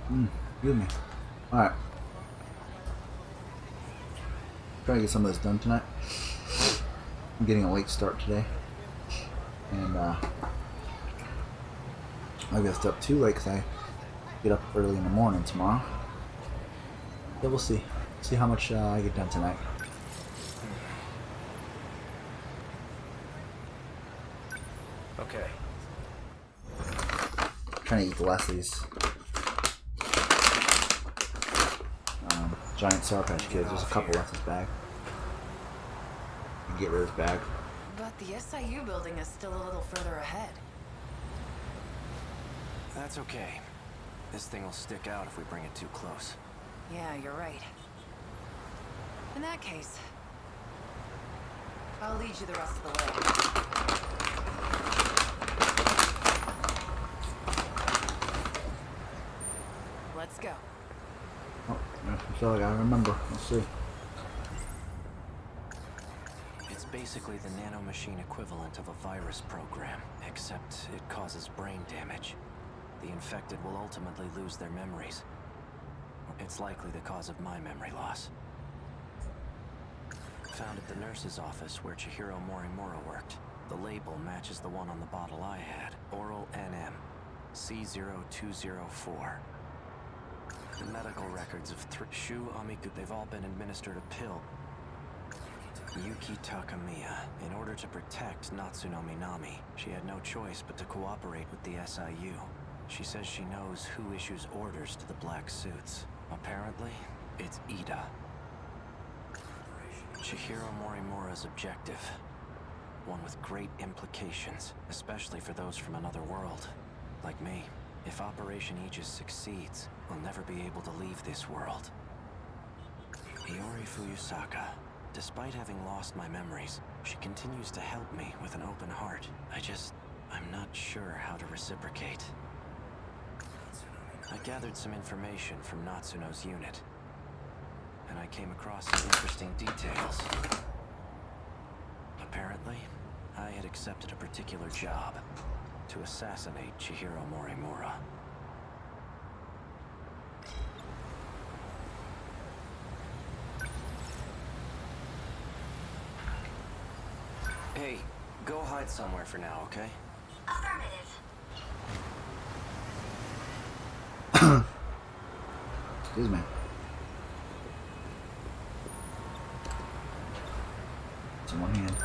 Excuse me. Alright. Try to get some of this done tonight. I'm getting a late start today. And I get up too late because I get up early in the morning tomorrow. So we'll see. See how much I get done tonight. Okay. Trying to eat less of these giant Sour Patch Kids. There's a couple left in this bag. Get rid of this bag. But the SIU building is still a little further ahead. That's okay. This thing will stick out if we bring it too close. Yeah, you're right. In that case, I'll lead you the rest of the way. Let's go. Oh, I feel like I remember. Let's see. It's basically the nanomachine equivalent of a virus program, except it causes brain damage. The infected will ultimately lose their memories. It's likely the cause of my memory loss. Found at the nurse's office where Chihiro Morimura worked. The label matches the one on the bottle I had. Oral NM. C0204. The medical records of Shu Amiku, they've all been administered a pill. Yuki Takamiya. In order to protect Natsuno Minami, she had no choice but to cooperate with the SIU. She says she knows who issues orders to the black suits. Apparently, it's Ida. Chihiro Morimura's objective. One with great implications, especially for those from another world. Like me. If Operation Aegis succeeds, we'll never be able to leave this world. Iori Fuyusaka. Despite having lost my memories, she continues to help me with an open heart. I'm not sure how to reciprocate. I gathered some information from Natsuno's unit, and I came across some interesting details. Apparently, I had accepted a particular job to assassinate Chihiro Morimura. Hey, go hide somewhere for now, okay? Affirmative. Excuse me. It's in one hand.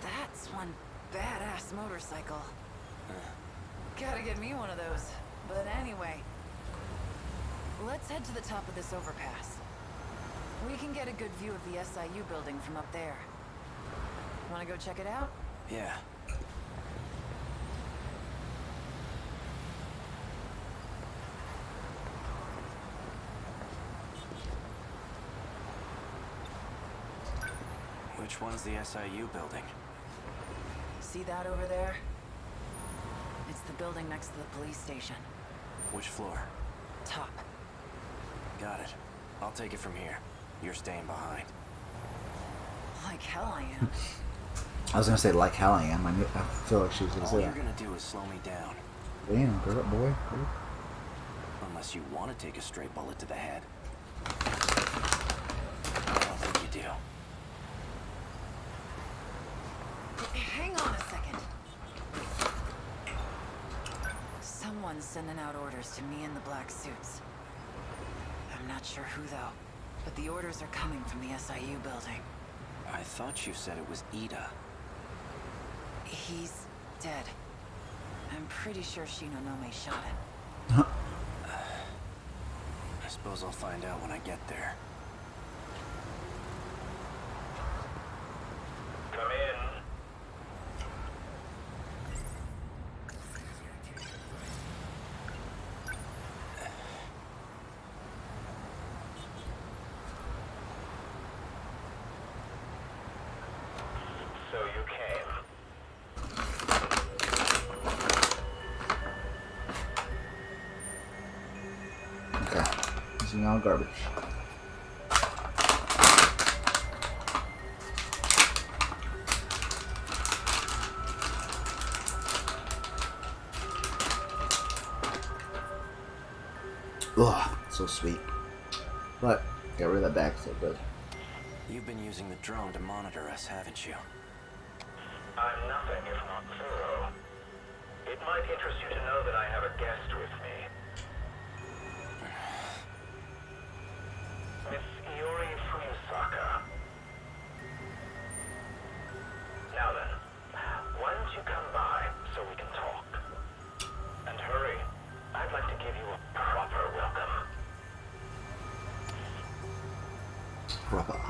That's one badass motorcycle. Gotta get me one of those. But anyway, let's head to the top of this overpass. We can get a good view of the SIU building from up there. Wanna go check it out? Yeah. Which one's the SIU building? See that over there? It's the building next to the police station. Which floor? Top. Got it. I'll take it from here. You're staying behind. Like hell I am. I was gonna say like hell I am. I feel like she was gonna All say you're that. gonna do is slow me down. Damn, girl, boy. Unless you want to take a stray bullet to the head. I don't think you do. Hang on a second. Someone's sending out orders to me in the black suits. I'm not sure who though, but the orders are coming from the SIU building. I thought you said it was Ida. He's dead. I'm pretty sure Shinonome shot him. I suppose I'll find out when I get there. Come in. So you came. Okay. This is now garbage. Ugh, so sweet. But got rid of that back, so good. You've been using the drone to monitor us, haven't you? I'm nothing if not thorough. It might interest you to know that I have a guest with me. Miss Iori Fuyusaka. Now then, why don't you come by so we can talk? And hurry. I'd like to give you a proper welcome. Proper.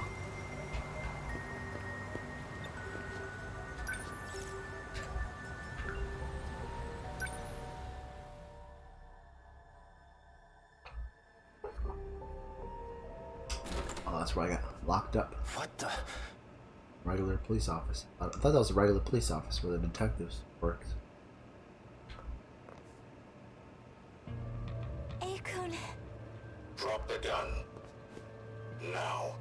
Oh, that's where I got locked up. What the? Regular police office. I thought that was a regular police office where the detectives worked. Akun. Drop the gun. Now.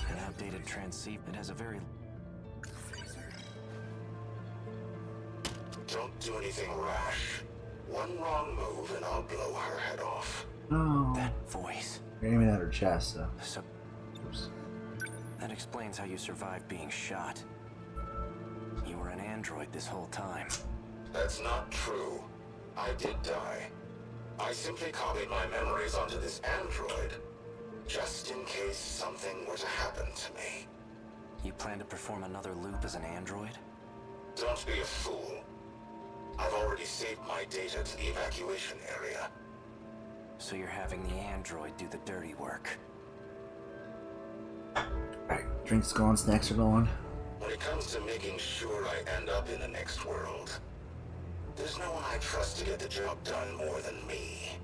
An outdated transceiver. It has a very... Don't do anything rash. One wrong move and I'll blow her head off. No. That voice. You're aiming at her chest, so. So, Oops. that explains how you survived being shot. You were an android this whole time. That's not true. I did die. I simply copied my memories onto this android, just in case something were to happen to me. You plan to perform another loop as an android? Don't be a fool. I've already saved my data to the evacuation area. So you're having the android do the dirty work. Alright, drinks going, snacks are going. When it comes to making sure I end up in the next world, there's no one I trust to get the job done more than me.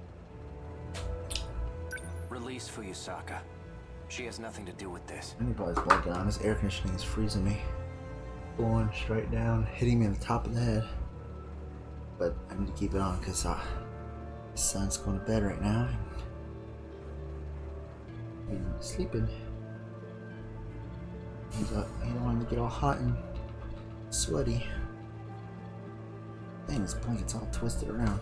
Release Fuyusaka. She has nothing to do with this. I need to put this blanket on. This air conditioning is freezing me. Blowing straight down, hitting me on the top of the head. But I need to keep it on because the sun's going to bed right now. And he's sleeping. You don't want him to get all hot and sweaty. Dang, this blanket's all twisted around.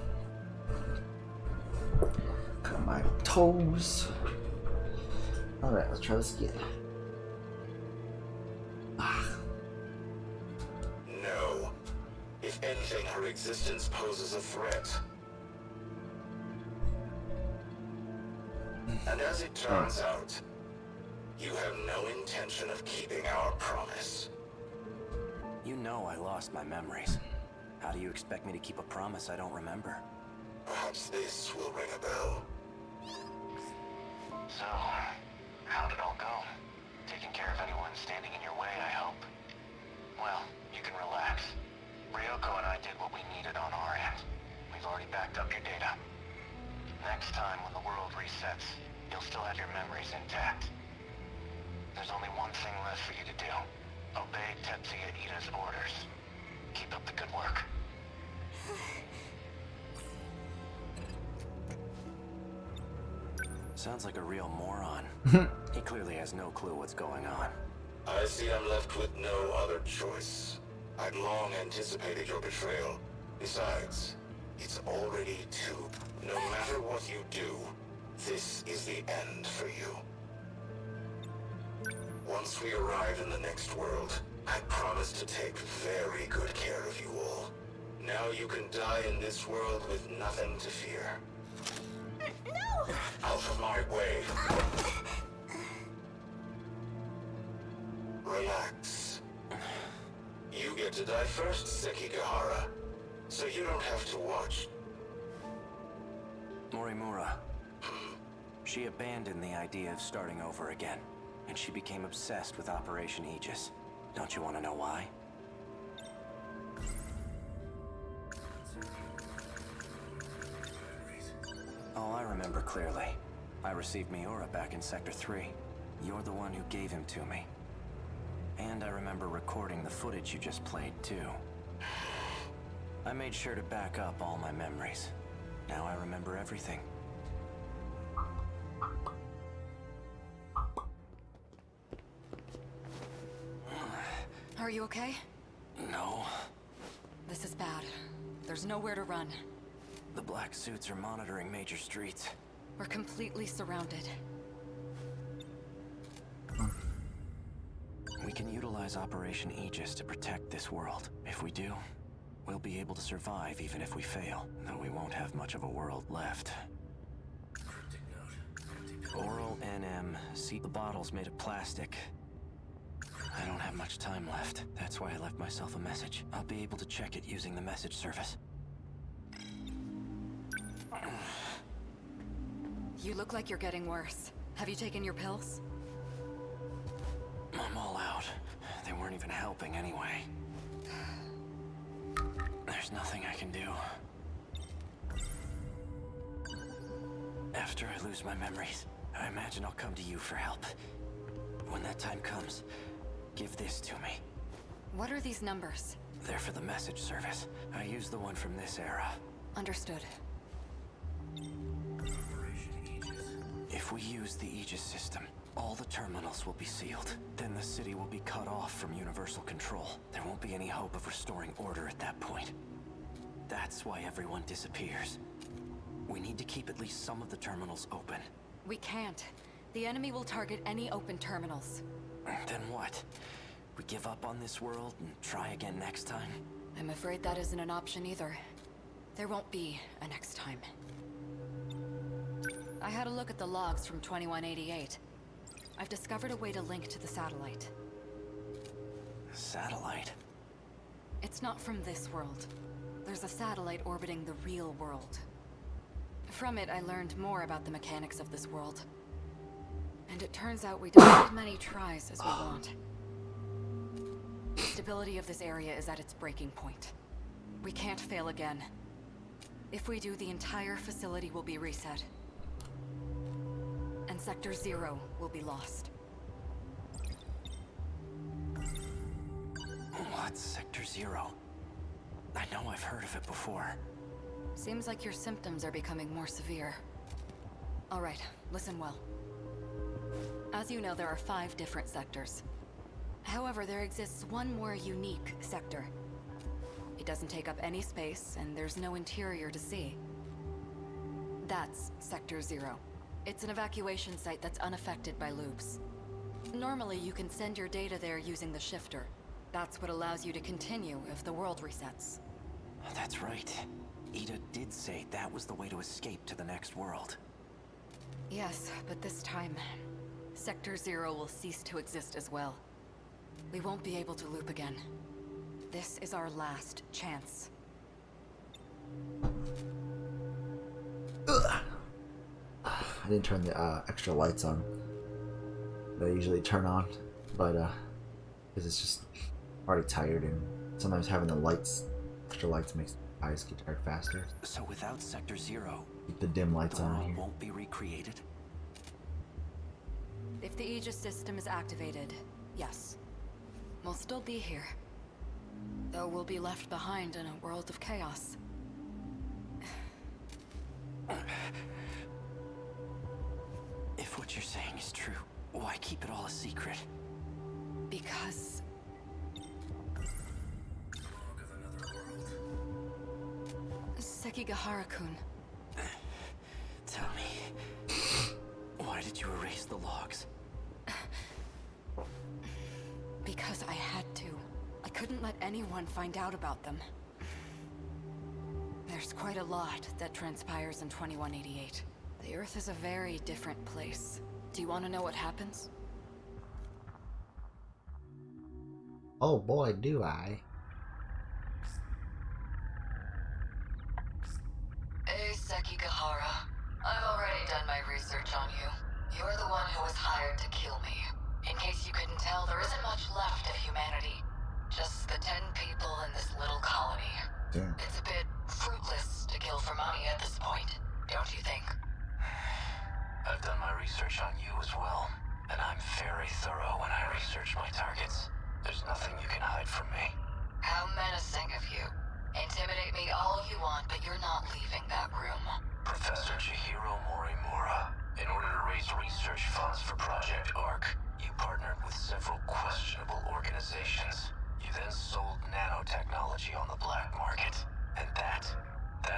Cut my toes. Alright, let's try this again. No. If anything, her existence poses a threat. And as it turns out, you have no intention of keeping our promise. You know I lost my memories. How do you expect me to keep a promise I don't remember? Perhaps this will ring a bell. So, how'd it all go? Taking care of anyone standing in your way, I hope. Well, you can relax. Ryoko and I did what we needed on our end. We've already backed up your data. Next time when the world resets, you'll still have your memories intact. There's only one thing left for you to do. Obey Tetsuya Ida's orders. Keep up the good work. Sounds like a real moron. He clearly has no clue what's going on. I see I'm left with no other choice. I'd long anticipated your betrayal. Besides, it's already too. No matter what you do, this is the end for you. Once we arrive in the next world, I promise to take very good care of you all. Now you can die in this world with nothing to fear. No! Out of my way. Relax. You get to die first, Sekigahara, so you don't have to watch. Morimura. She abandoned the idea of starting over again, and she became obsessed with Operation Aegis. Don't you want to know why? Oh, I remember clearly. I received Miura back in Sector 3. You're the one who gave him to me. And I remember recording the footage you just played, too. I made sure to back up all my memories. Now I remember everything. Are you okay? No. This is bad. There's nowhere to run. The black suits are monitoring major streets. We're completely surrounded. We can utilize Operation Aegis to protect this world. If we do, we'll be able to survive even if we fail, though we won't have much of a world left. Oral NM. See, the bottle's made of plastic. I don't have much time left. That's why I left myself a message. I'll be able to check it using the message service. You look like you're getting worse. Have you taken your pills? I'm all out. They weren't even helping anyway. There's nothing I can do. After I lose my memories, I imagine I'll come to you for help. When that time comes, give this to me. What are these numbers? They're for the message service. I use the one from this era. Understood. If we use the Aegis system, all the terminals will be sealed. Then the city will be cut off from universal control. There won't be any hope of restoring order at that point. That's why everyone disappears. We need to keep at least some of the terminals open. We can't. The enemy will target any open terminals. Then what? We give up on this world and try again next time? I'm afraid that isn't an option either. There won't be a next time. I had a look at the logs from 2188. I've discovered a way to link to the satellite. Satellite? It's not from this world. There's a satellite orbiting the real world. From it, I learned more about the mechanics of this world. And it turns out we don't have as many tries as we want. The stability of this area is at its breaking point. We can't fail again. If we do, the entire facility will be reset. And Sector 0 will be lost. What's Sector 0? I know I've heard of it before. Seems like your symptoms are becoming more severe. All right, listen well. As you know, there are 5 different sectors. However, there exists one more unique sector. It doesn't take up any space, and there's no interior to see. That's Sector 0. It's an evacuation site that's unaffected by loops. Normally, you can send your data there using the shifter. That's what allows you to continue if the world resets. That's right. Ida did say that was the way to escape to the next world. Yes, but this time, Sector 0 will cease to exist as well. We won't be able to loop again. This is our last chance. I didn't turn the extra lights on that I usually turn on, but because it's just already tired, and sometimes having the extra lights makes my eyes get tired faster. So without Sector 0, Keep the dim lights the on world here. won't be recreated? If the Aegis system is activated, yes. We'll still be here. Though we'll be left behind in a world of chaos. If what you're saying is true, why keep it all a secret? Because... Sekigahara-kun. Tell me, why did you erase the logs? Because I had to. I couldn't let anyone find out about them. There's quite a lot that transpires in 2188. The Earth is a very different place. Do you want to know what happens? Oh boy, do I. Hey, Sekigahara. I've already done my research on you. You're the one who was hired to kill me. In case you couldn't tell, there isn't much left of humanity. Just the 10 people in this little colony. Damn. It's a bit fruitless to kill for money at this point, don't you think? I've done my research on you as well, and I'm very thorough when I research my targets. There's nothing you can hide from me. How menacing of you. Intimidate me all you want, but you're not leaving that room. Professor Chihiro Morimura, in order to raise research funds for Project ARC, you partnered with several questionable organizations. You You then sold nanotechnology on the black market. And that's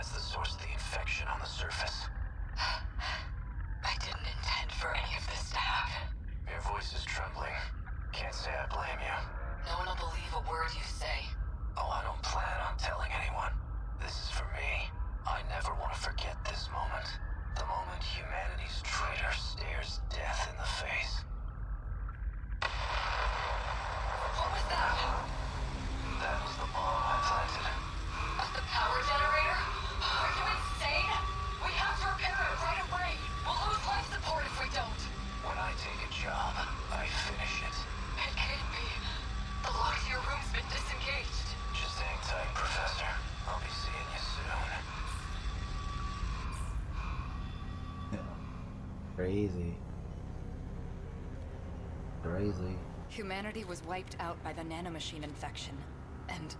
the source of the infection on the surface. I didn't intend for any of this to happen. Your voice is trembling. Can't say I blame you. No one will believe a word you say. Oh, I don't plan on telling anyone. This is for me. I never want to forget this moment. The moment humanity's traitor stares death in the face. What was that? That was the bomb I planted. The power generator? Are you insane? We have to repair it right away. We'll lose life support if we don't. When I take a job, I finish it. It can't be. The lock to your room's been disengaged. Just hang tight, Professor. I'll be seeing you soon. Crazy. Crazy. Humanity was wiped out by the nanomachine infection, and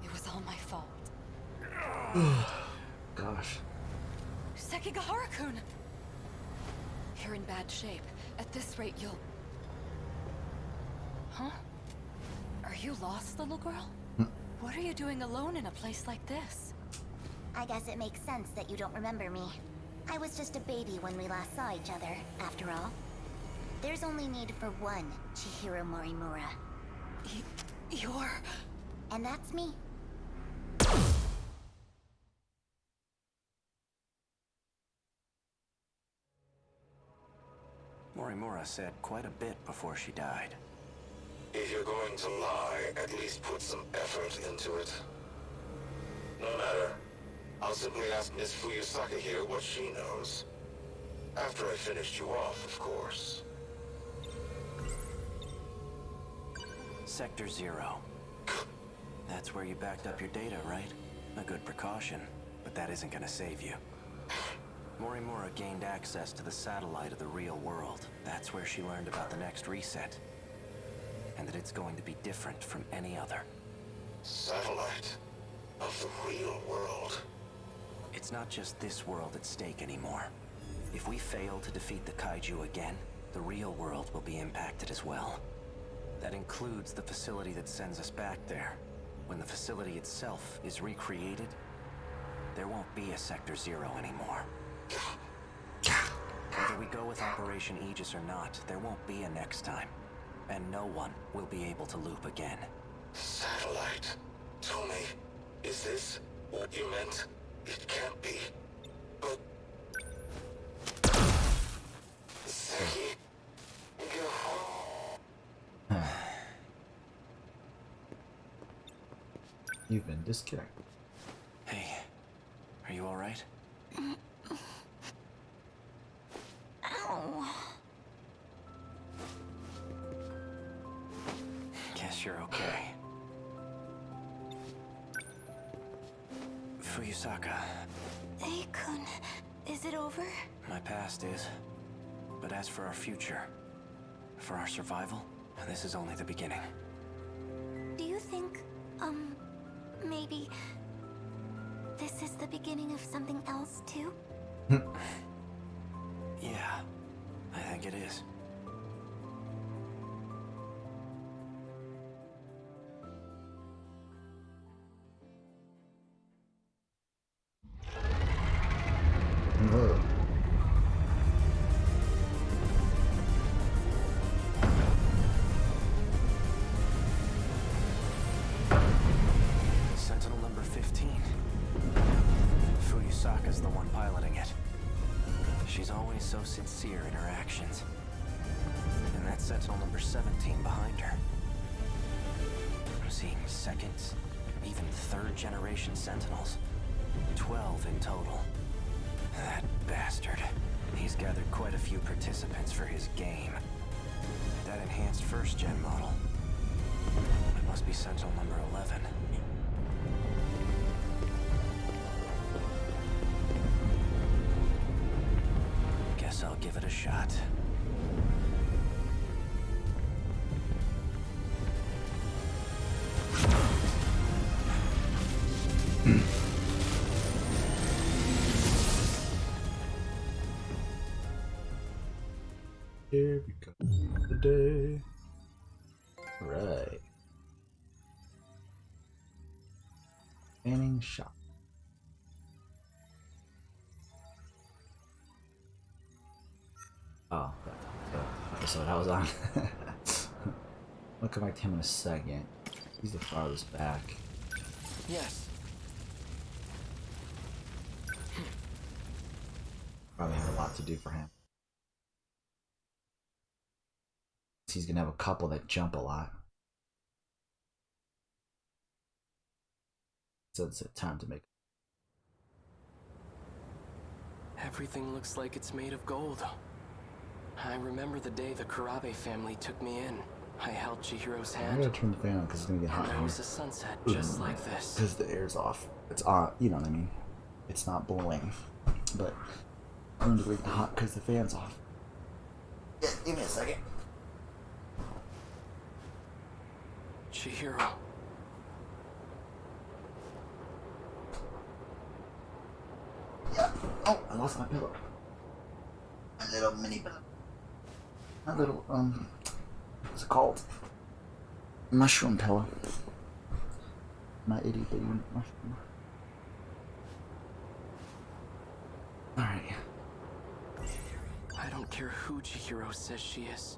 it was all my fault. Gosh. Sekigahara-kun! You're in bad shape. At this rate, you'll... Huh? Are you lost, little girl? What are you doing alone in a place like this? I guess it makes sense that you don't remember me. I was just a baby when we last saw each other, after all. There's only need for one Chihiro Morimura. You're... And that's me. Morimura said quite a bit before she died. If you're going to lie, at least put some effort into it. No matter. I'll simply ask Miss Fuyusaka here what she knows. After I finished you off, of course. Sector 0. That's where you backed up your data, right? A good precaution, but that isn't gonna save you. Morimura gained access to the satellite of the real world. That's where she learned about the next reset. And that it's going to be different from any other. Satellite of the real world. It's not just this world at stake anymore. If we fail to defeat the kaiju again, the real world will be impacted as well. That includes the facility that sends us back there. When the facility itself is recreated, there won't be a Sector 0 anymore. Whether we go with Operation Aegis or not, there won't be a next time. And no one will be able to loop again. Satellite. Tell me, is this what you meant? It can't be. But... Seki... You've been disconnected. Hey, are you alright? Ow. Guess you're okay. Fuyusaka, Ei-kun, is it over? my past is. But as for our future, for our survival, this is only the beginning. Do you think, maybe... this is the beginning of something else, too? Yeah, I think it is. Whoa. Sentinel number 15. Fuyusaka's the one piloting it. She's always so sincere in her actions. And that's Sentinel number 17 behind her. I'm seeing second, even third generation Sentinels. 12 in total. That bastard. He's gathered quite a few participants for his game. That enhanced first gen model. It must be Sentinel number 11. Guess I'll give it a shot. Here we go. The day. Right. Fanning shot. Oh, that's the episode I was on. I'll come back to him in a second. He's the farthest back. Yes. Probably have a lot to do for him. He's gonna have a couple that jump a lot. So it's time to make. Everything looks like it's made of gold. I remember the day the Kurabe family took me in. I held Chihiro's I'm hand. gonna turn the fan on because it's gonna get hot. And there was a sunset just like this. Because the air's off. It's on. You know what I mean? It's not blowing, but I'm gonna get hot because the fan's off. Yeah, give me a second. Chihiro. Yeah. Oh, I lost my pillow. My little mini pillow. My little what's it called? Mushroom pillow. My itty bitty mushroom. Alright. I don't care who Chihiro says she is.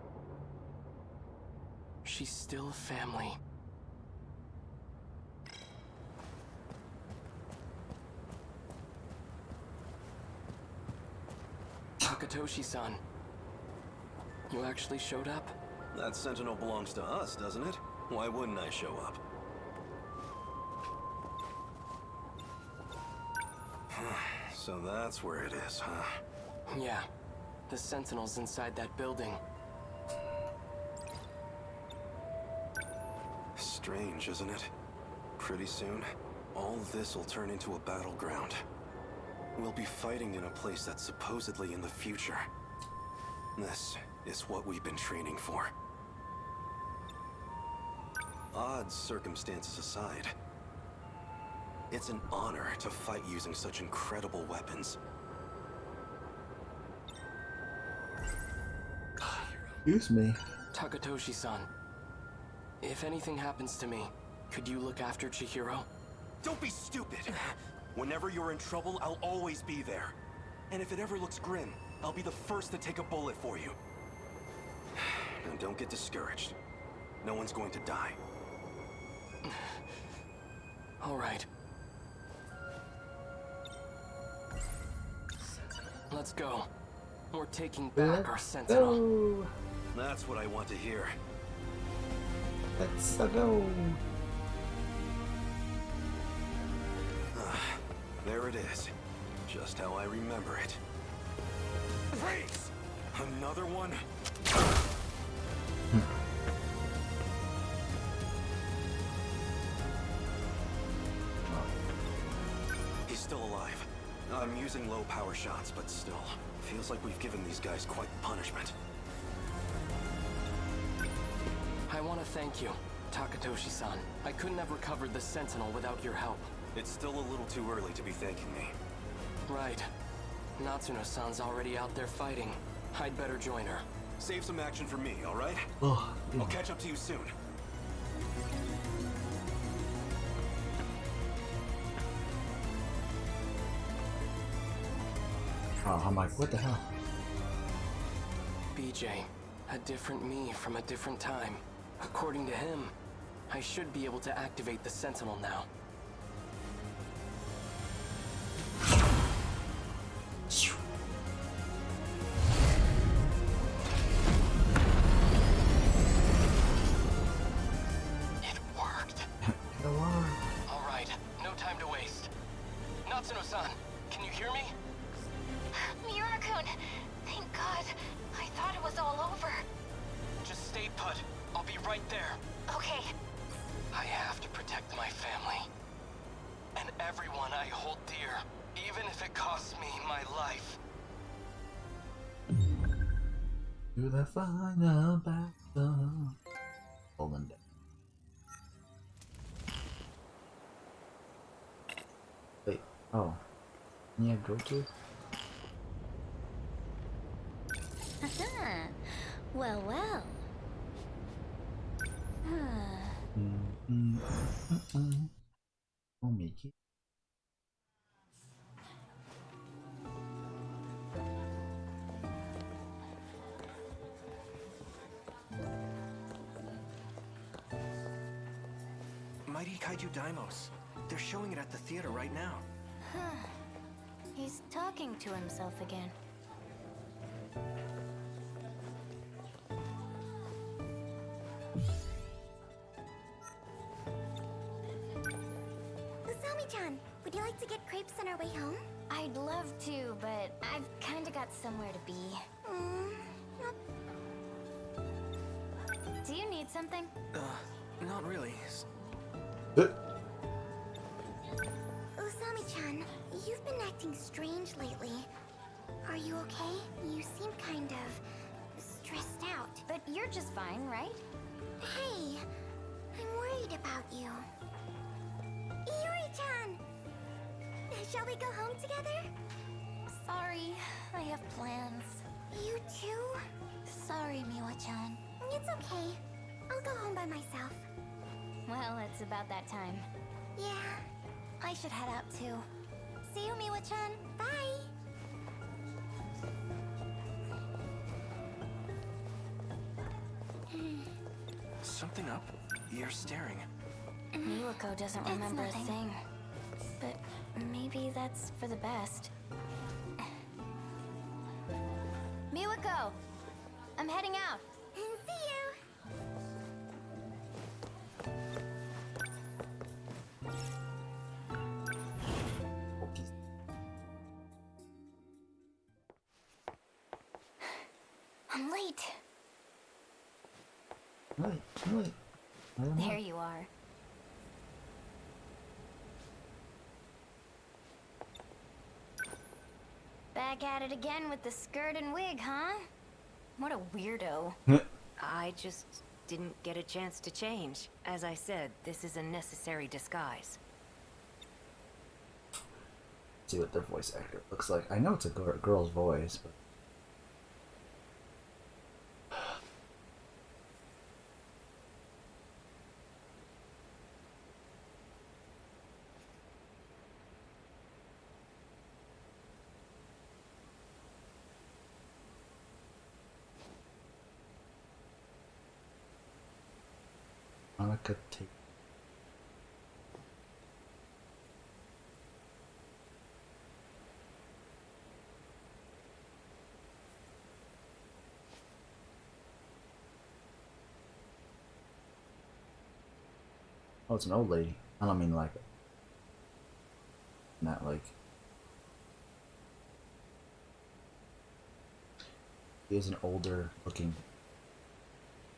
She's still family. Takatoshi-san. You actually showed up? That Sentinel belongs to us, doesn't it? Why wouldn't I show up? So that's where it is, huh? Yeah. The Sentinels inside that building. Strange, isn't it? Pretty soon, all this will turn into a battleground. We'll be fighting in a place that's supposedly in the future. This is what we've been training for. Odd circumstances aside, it's an honor to fight using such incredible weapons. Excuse me. Takatoshi-san. If anything happens to me, could you look after Chihiro? Don't be stupid! Whenever you're in trouble, I'll always be there. And if it ever looks grim, I'll be the first to take a bullet for you. And don't get discouraged. No one's going to die. All right. Let's go. We're taking back our Sentinel. Go. That's what I want to hear. Let's go. There it is. Just how I remember it. Freeze! Another one? He's still alive. I'm using low power shots, but still. Feels like we've given these guys quite the punishment. I want to thank you, Takatoshi-san. I couldn't have recovered the Sentinel without your help. It's still a little too early to be thanking me. Right. Natsuno-san's already out there fighting. I'd better join her. Save some action for me, alright? Oh, I'll catch up to you soon. oh, I'm like, what the hell? BJ, a different me from a different time. According to him, I should be able to activate the Sentinel now. It worked. All right, no time to waste. Natsuno-san, can you hear me? Miura-kun! Thank God. I thought it was all over. Just stay put. I'll be right there. Okay. I have to protect my family. And everyone I hold dear, even if it costs me my life. To the final battle. Golden Day. Wait, oh. Yeah, go to? Well, well. Oh, Mickey. Kaiju Daimos. They're showing it at the theater right now. Huh. He's talking to himself again. Usami-chan, would you like to get crepes on our way home? I'd love to, but I've kinda got somewhere to be. Do you need something? Not really. Usami-chan, you've been acting strange lately. Are you okay? You seem kind of stressed out. But you're just fine, right? Hey, I'm worried about you. Yuri-chan! Shall we go home together? Sorry, I have plans. You too? Sorry, Miwa-chan. It's okay. I'll go home by myself. Well, it's about that time. Yeah, I should head out too. See you, Miwa-chan. Bye! Something up? You're staring. Miwako doesn't remember a thing. But maybe that's for the best. Miwako! I'm heading out. See you! I'm late. Right. There you are. Back at it again with the skirt and wig, huh? What a weirdo. I just didn't get a chance to change. As I said, this is a necessary disguise. See what their voice actor looks like. I know it's a girl's voice, but Monica Tate. Oh, it's an old lady. I don't mean like, not like. She is an older looking,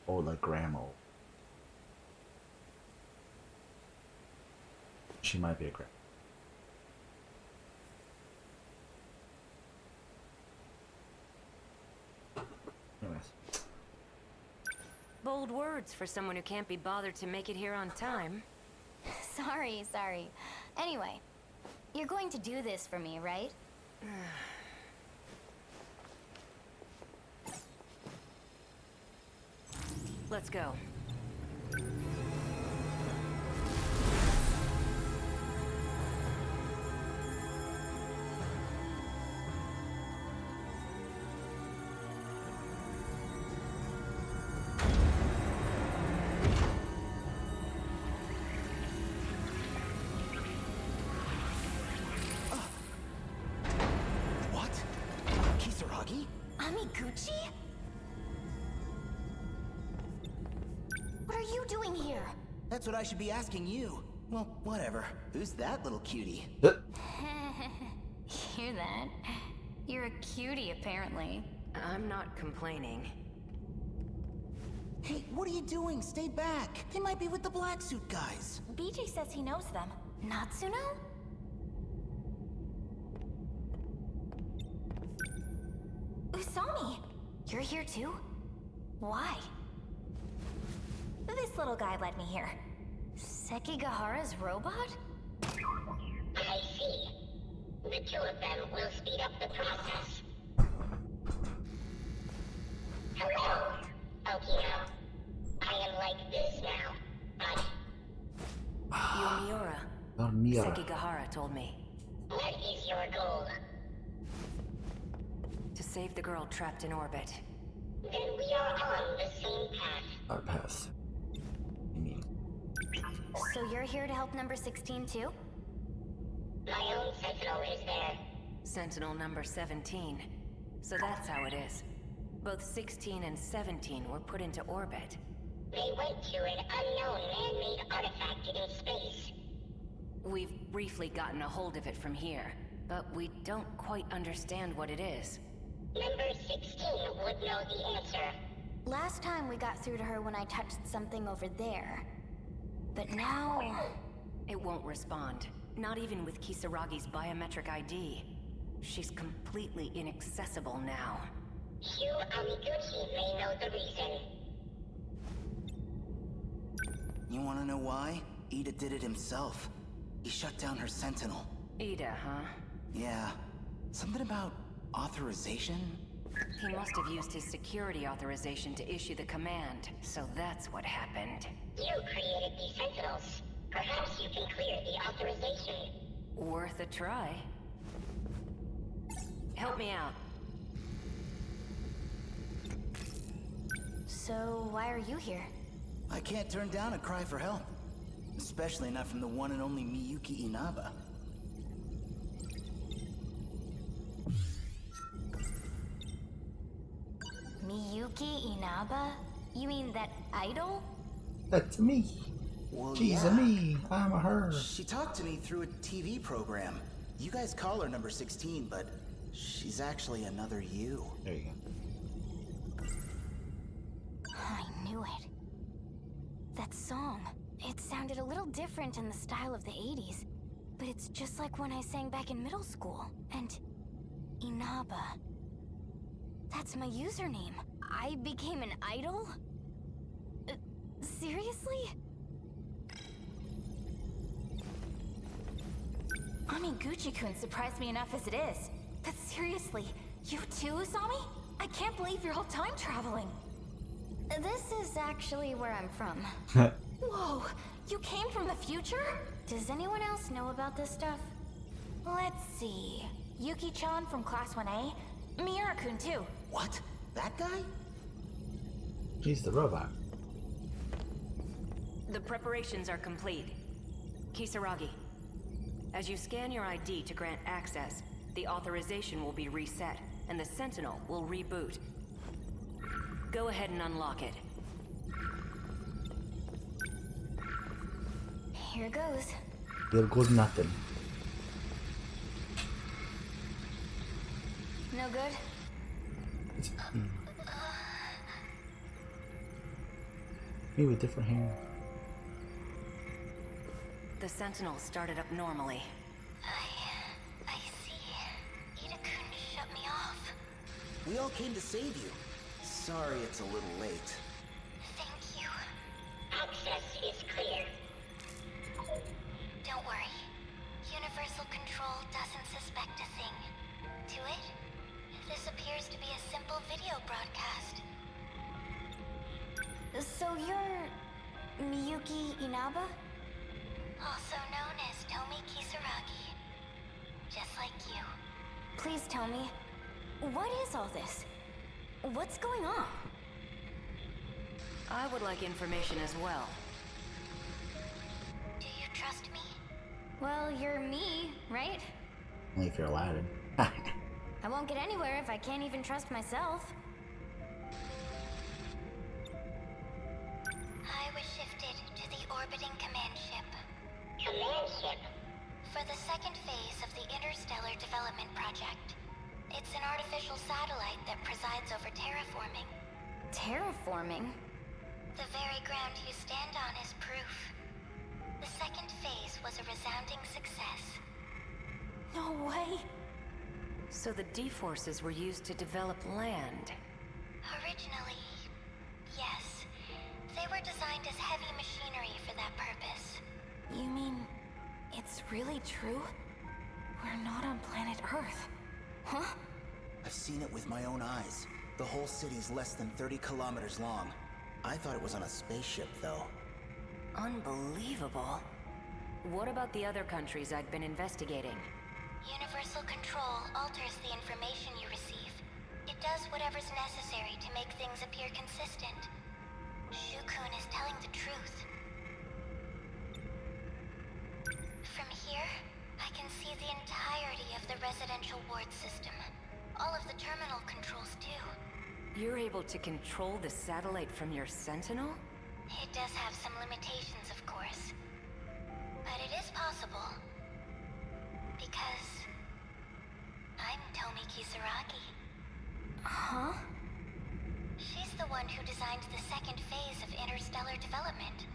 old like grandma. She might be a grandma. Anyways. Bold words for someone who can't be bothered to make it here on time. Sorry. Anyway, you're going to do this for me, right? Let's go. What? Kisaragi? Amiguchi? What are you doing here? That's what I should be asking you. Well, whatever. Who's that little cutie? Hear that? You're a cutie, apparently. I'm not complaining. Hey, what are you doing? Stay back. They might be with the black suit guys. BJ says he knows them. Natsuno? Usami! You're here too? Why? This little guy led me here. Sekigahara's robot? I see. The two of them will speed up the process. Hello, Okino. I am like this now, but... You're Miura. Miura. Sekigahara told me. What is your goal? To save the girl trapped in orbit. Then we are on the same path. Our path. You mean? So you're here to help number 16 too? My own Sentinel is there. Sentinel number 17. So that's how it is. Both 16 and 17 were put into orbit. They went to an unknown man-made artifact in space. We've briefly gotten a hold of it from here, but we don't quite understand what it is. Number 16 would know the answer. Last time we got through to her when I touched something over there. But now... It won't respond. Not even with Kisaragi's biometric ID. She's completely inaccessible now. Hugh Amiguchi may know the reason. You wanna know why? Ida did it himself. He shut down her Sentinel. Ida, huh? Yeah. Something about authorization? He must have used his security authorization to issue the command, so that's what happened. You created these Sentinels. Perhaps you can clear the authorization. Worth a try. Help me out. So why are you here? I can't turn down a cry for help. Especially not from the one and only Miyuki Inaba. Miyuki Inaba? You mean that idol? That's me. Well, She's yeah. a me. I'm a her. She talked to me through a TV program. You guys call her number 16, but she's actually another you. There you go. I knew it. That song. It sounded a little different in the style of the 80s, but it's just like when I sang back in middle school. And Inaba. That's my username. I became an idol? Seriously? Amiguchi-kun surprised me enough as it is. But seriously, you too, Usami? I can't believe you're all time traveling. This is actually where I'm from. Whoa, you came from the future? Does anyone else know about this stuff? Let's see. Yuki-chan from Class 1A. Miura-kun too. What? That guy? He's the robot. The preparations are complete. Kisaragi, as you scan your ID to grant access, the authorization will be reset, and the Sentinel will reboot. Go ahead and unlock it. Here goes. Here goes nothing. No good? It's me with different hair. The Sentinel started up normally. I see. Ida-kun shut me off. We all came to save you. Sorry it's a little late. Thank you. Access is clear. Don't worry. Universal Control doesn't suspect a thing. To it, this appears to be a simple video broadcast. So you're... Miyuki Inaba? Also known as Tomi Kisaragi. Just like you. Please tell me, what is all this? What's going on? I would like information as well. Do you trust me? Well, you're me, right? Only if you're Aladdin. I won't get anywhere if I can't even trust myself. I was shifted to the orbiting command ship. Command ship. For the second phase of the Interstellar Development Project. It's an artificial satellite that presides over terraforming. Terraforming? The very ground you stand on is proof. The second phase was a resounding success. No way! So the D-forces were used to develop land. Originally, yes. They were designed as heavy machinery for that purpose. You mean, it's really true? We're not on planet Earth. Huh? I've seen it with my own eyes. The whole city's less than 30 kilometers long. I thought it was on a spaceship, though. Unbelievable. What about the other countries I'd been investigating? Universal Control alters the information you receive. It does whatever's necessary to make things appear consistent. Shukun is telling the truth. From here, I can see the entirety of the residential ward system. All of the terminal controls, too. You're able to control the satellite from your Sentinel? It does have some limitations, of course. But it is possible. Because I'm Tomi Kisaragi. Huh? She's the one who designed the second phase of interstellar development.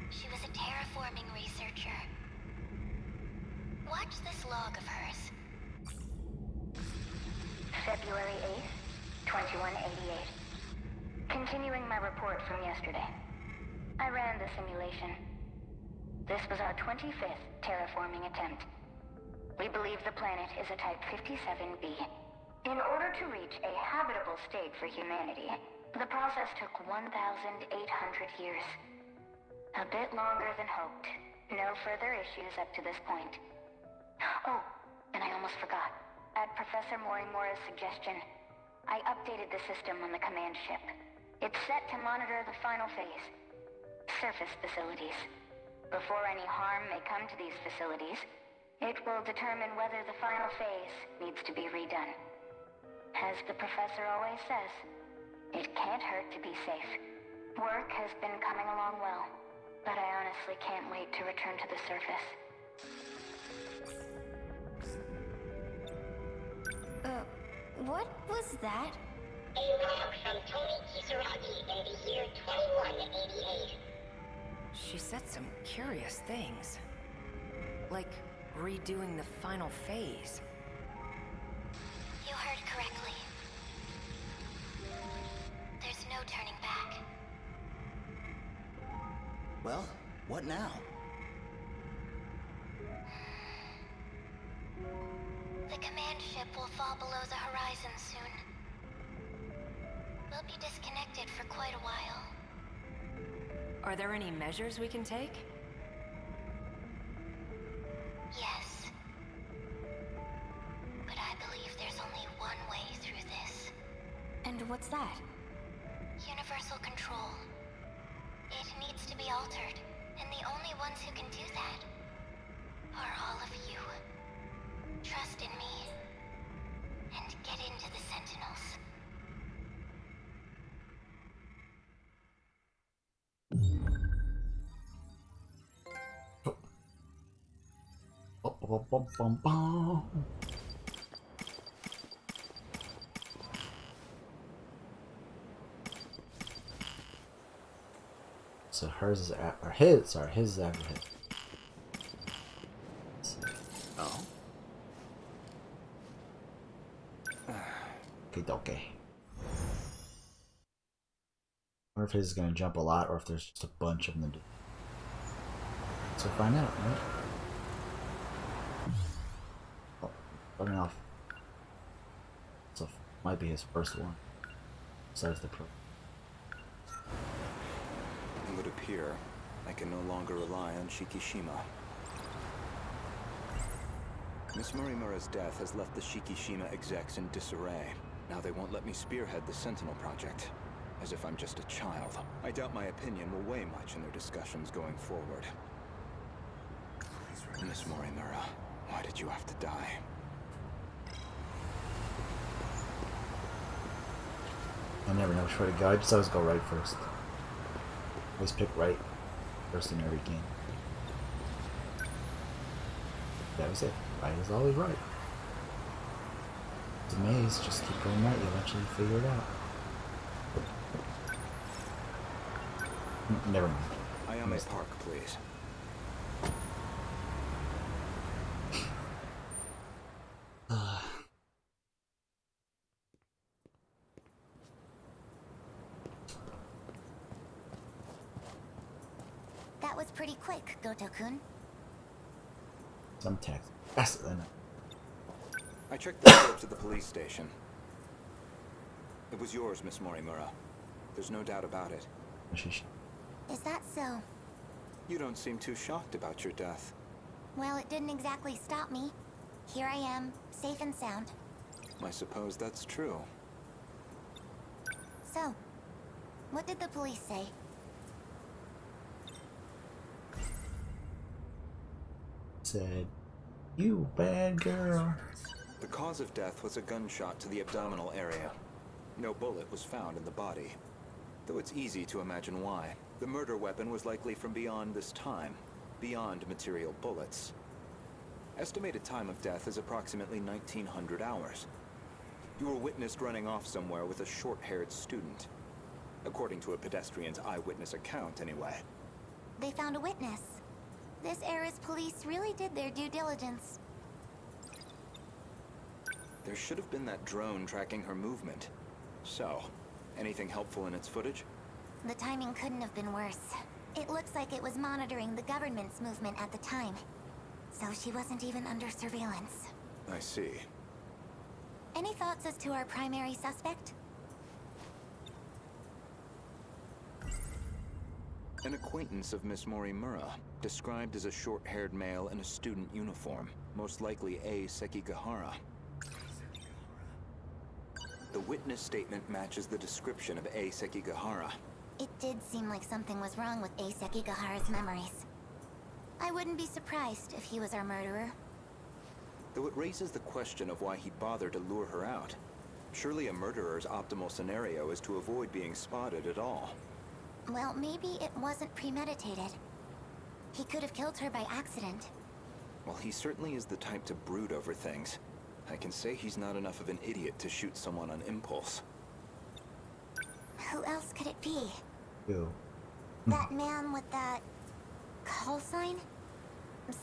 She was a terraforming researcher. Watch this log of hers. February 8th, 2188. Continuing my report from yesterday. I ran the simulation. This was our 25th terraforming attempt. We believe the planet is a Type 57b. In order to reach a habitable state for humanity, the process took 1,800 years. A bit longer than hoped. No further issues up to this point. Oh, and I almost forgot. At Professor Morimura's suggestion, I updated the system on the command ship. It's set to monitor the final phase. Surface facilities. Before any harm may come to these facilities, it will determine whether the final phase needs to be redone. As the professor always says, it can't hurt to be safe. Work has been coming along well, but I honestly can't wait to return to the surface. What was that? A log from Tomi Kisaragi in the year 2188. She said some curious things. Like redoing the final phase. You heard correctly. There's no turning back. Well, what now? The command ship will fall below the horizon soon. We'll be disconnected for quite a while. Are there any measures we can take? Yes. But I believe there's only one way through this. And what's that? Universal control. It needs to be altered, and the only ones who can do that are all of you. Trust in me, and get into the Sentinels. So hers is or his. Sorry, his is after his. Oh? Okay. I wonder if his is gonna jump a lot, or if there's just a bunch of them. So find out, right? Oh, starting off. So might be his first one. Besides the pro. It would appear I can no longer rely on Shikishima. Miss Morimura's death has left the Shikishima execs in disarray. Now they won't let me spearhead the Sentinel project. As if I'm just a child. I doubt my opinion will weigh much in their discussions going forward. Miss Morimura, why did you have to die? I never know which way to go. I just always go right first. Always pick right first in every game. That was it. Right is always right. It's a maze. Just keep going right. You eventually figure it out. Never mind. I am a park, please. That was pretty quick, Goto-kun. Some text. Faster than that. I checked the records at the police station. It was yours, Miss Morimura. There's no doubt about it. Is that so? You don't seem too shocked about your death. Well, it didn't exactly stop me. Here I am, safe and sound. I suppose that's true. So, what did the police say? said, "You bad girl." The cause of death was a gunshot to the abdominal area. No bullet was found in the body. Though it's easy to imagine why. The murder weapon was likely from beyond this time, beyond material bullets. Estimated time of death is approximately 1900 hours. You were witnessed running off somewhere with a short-haired student. According to a pedestrian's eyewitness account, anyway. They found a witness. This era's police really did their due diligence. There should have been that drone tracking her movement. So, anything helpful in its footage? The timing couldn't have been worse. It looks like it was monitoring the government's movement at the time. So she wasn't even under surveillance. I see. Any thoughts as to our primary suspect? An acquaintance of Miss Morimura, described as a short-haired male in a student uniform, most likely A. Sekigahara. The witness statement matches the description of A. Sekigahara. It did seem like something was wrong with A. Sekigahara's memories. I wouldn't be surprised if he was our murderer. Though it raises the question of why he'd bother to lure her out. Surely a murderer's optimal scenario is to avoid being spotted at all. Well, maybe it wasn't premeditated. He could have killed her by accident. Well, he certainly is the type to brood over things. I can say he's not enough of an idiot to shoot someone on impulse. Who else could it be? Who? That man with that call sign?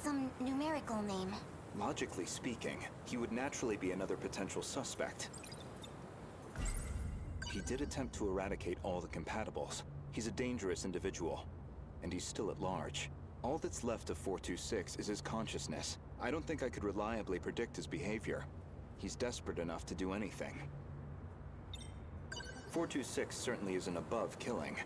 Some numerical name. Logically speaking, he would naturally be another potential suspect. He did attempt to eradicate all the compatibles. He's a dangerous individual, and he's still at large. All that's left of 426 is his consciousness. I don't think I could reliably predict his behavior. He's desperate enough to do anything. 426 certainly isn't above killing.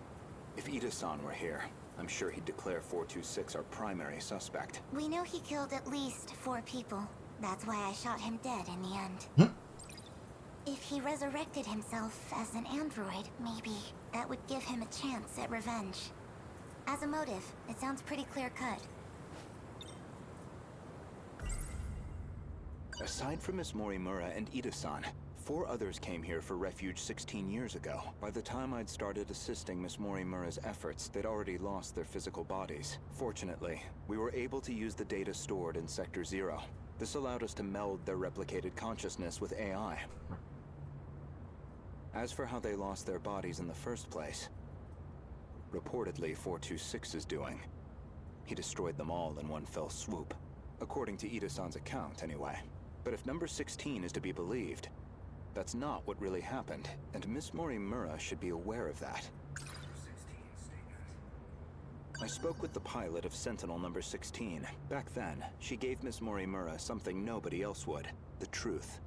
If Ida-san were here, I'm sure he'd declare 426 our primary suspect. We know he killed at least 4 people. That's why I shot him dead in the end. If he resurrected himself as an android, maybe that would give him a chance at revenge. As a motive, it sounds pretty clear-cut. Aside from Miss Morimura and Ida-san, 4 others came here for refuge 16 years ago. By the time I'd started assisting Miss Morimura's efforts, they'd already lost their physical bodies. Fortunately, we were able to use the data stored in Sector 0. This allowed us to meld their replicated consciousness with AI. As for how they lost their bodies in the first place, reportedly 426 is doing. He destroyed them all in one fell swoop. According to Ida-san's account, anyway. But if number 16 is to be believed, that's not what really happened, and Miss Morimura should be aware of that. I spoke with the pilot of Sentinel number 16. Back then, she gave Miss Morimura something nobody else would. The truth.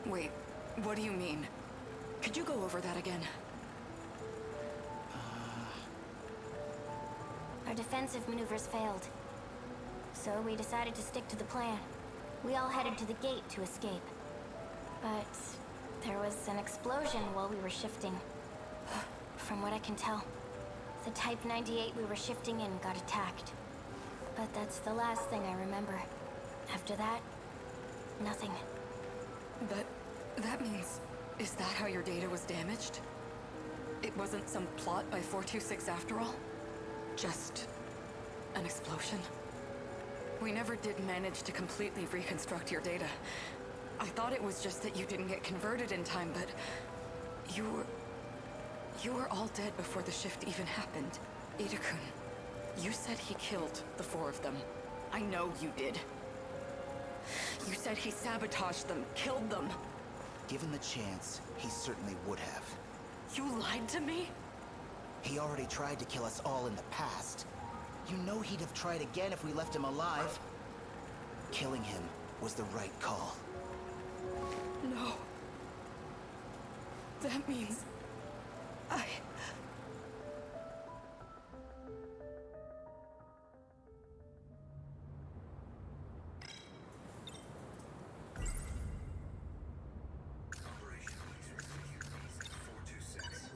Wait, what do you mean? Could you go over that again? Our defensive maneuvers failed. So we decided to stick to the plan. We all headed to the gate to escape. But there was an explosion while we were shifting. From what I can tell, the Type 98 we were shifting in got attacked. But that's the last thing I remember. After that, nothing. But that means... is that how your data was damaged? It wasn't some plot by 426 after all? Just an explosion? We never did manage to completely reconstruct your data. I thought it was just that you didn't get converted in time, but... You were all dead before the shift even happened. Ida-kun, you said he killed the 4 of them. I know you did. You said he sabotaged them, killed them. Given the chance, he certainly would have. You lied to me? He already tried to kill us all in the past. You know he'd have tried again if we left him alive. Killing him was the right call. No. That means...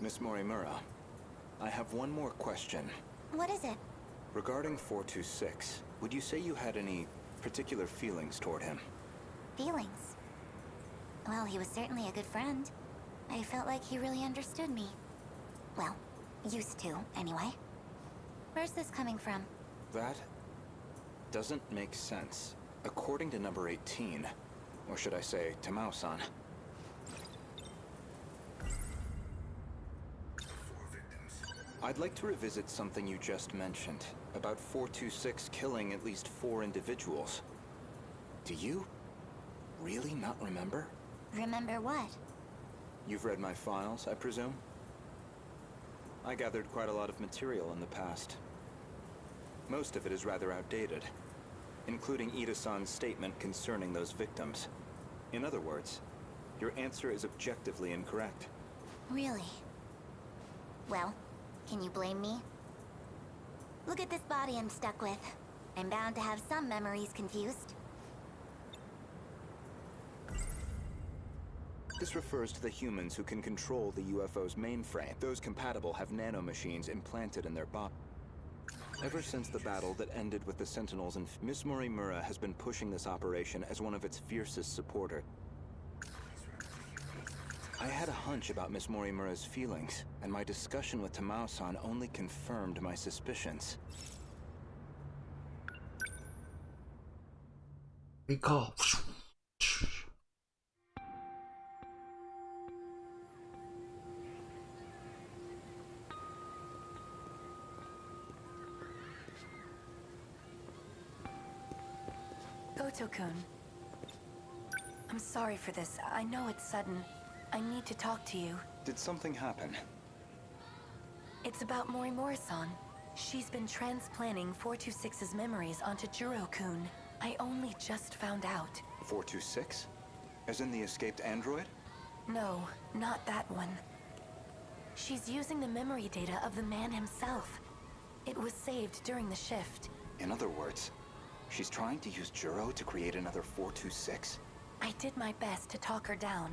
Miss Morimura, I have one more question. What is it? Regarding 426, would you say you had any particular feelings toward him? Feelings? Well, he was certainly a good friend. I felt like he really understood me. Well, used to, anyway. Where's this coming from? That doesn't make sense. According to number 18, or should I say, Tamao-san. I'd like to revisit something you just mentioned, about 426 killing at least 4 individuals. Do you really not remember? Remember what? You've read my files, I presume? I gathered quite a lot of material in the past. Most of it is rather outdated, including Ida-san's statement concerning those victims. In other words, your answer is objectively incorrect. Really? Well, can you blame me? Look at this body I'm stuck with. I'm bound to have some memories confused. This refers to the humans who can control the UFO's mainframe. Those compatible have nanomachines implanted in their body. Ever since the battle that ended with the Sentinels, and Miss Morimura has been pushing this operation as one of its fiercest supporters. I had a hunch about Miss Morimura's feelings, and my discussion with Tamao-san only confirmed my suspicions. Recall. Goto-kun. I'm sorry for this. I know it's sudden. I need to talk to you. Did something happen? It's about Morimura-san. She's been transplanting 426's memories onto Juro-kun. I only just found out. 426? As in the escaped android? No, not that one. She's using the memory data of the man himself. It was saved during the shift. In other words, she's trying to use Juro to create another 426? I did my best to talk her down.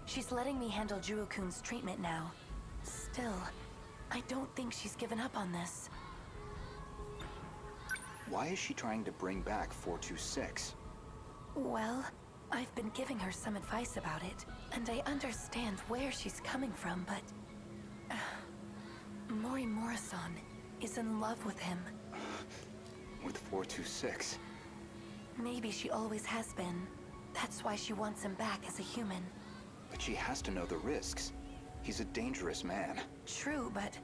She's letting me handle Juro-kun's treatment now. Still, I don't think she's given up on this. Why is she trying to bring back 426? Well, I've been giving her some advice about it, and I understand where she's coming from, but... Morimura-san is in love with him. With 426? Maybe she always has been. That's why she wants him back as a human. But she has to know the risks. He's a dangerous man. True, but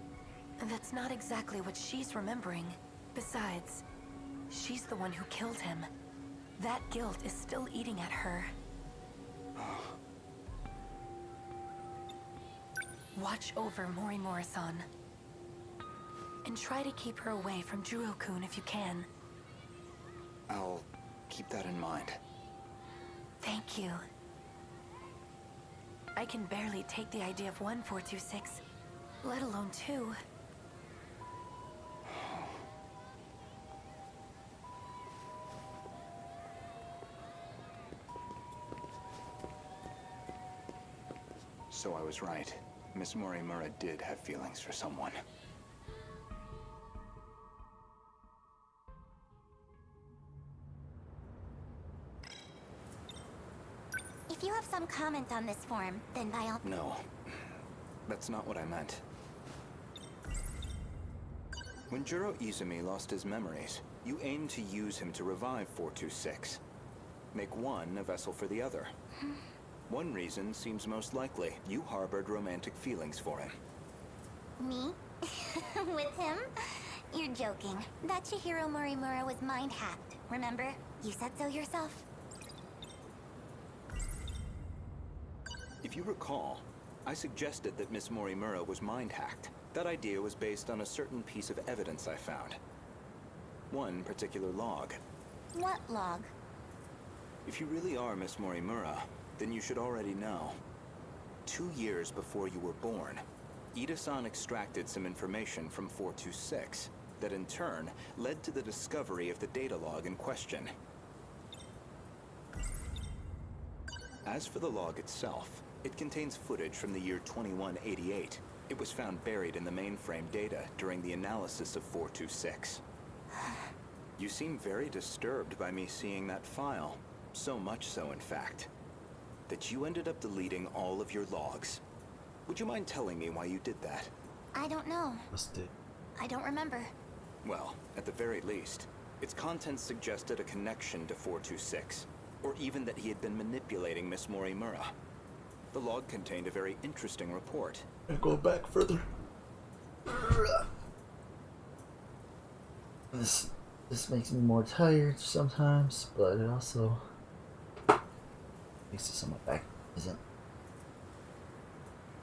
that's not exactly what she's remembering. Besides, she's the one who killed him. That guilt is still eating at her. Watch over Morimura-san. And try to keep her away from Juro-kun if you can. I'll keep that in mind. Thank you. I can barely take the idea of 426, let alone 2. So I was right. Miss Morimura did have feelings for someone. If you have some comment on this form, then by all... No, that's not what I meant. When Juro Izumi lost his memories, you aimed to use him to revive 426. Make one a vessel for the other. One reason seems most likely. You harbored romantic feelings for him. Me? With him? You're joking. That Chihiro Morimura was mind-hacked, remember? You said so yourself. If you recall, I suggested that Miss Morimura was mind-hacked. That idea was based on a certain piece of evidence I found. One particular log. What log? If you really are Miss Morimura, then you should already know. 2 years before you were born, Ida-san extracted some information from 426 that in turn led to the discovery of the data log in question. As for the log itself, it contains footage from the year 2188, It was found buried in the mainframe data during the analysis of 426. You seem very disturbed by me seeing that file. So much so, in fact, that you ended up deleting all of your logs. Would you mind telling me why you did that? I don't know. I don't remember. Well, at the very least, its contents suggested a connection to 426, or even that he had been manipulating Miss Morimura. The log contained a very interesting report. Go back further. This makes me more tired sometimes, but it also makes it so my back isn't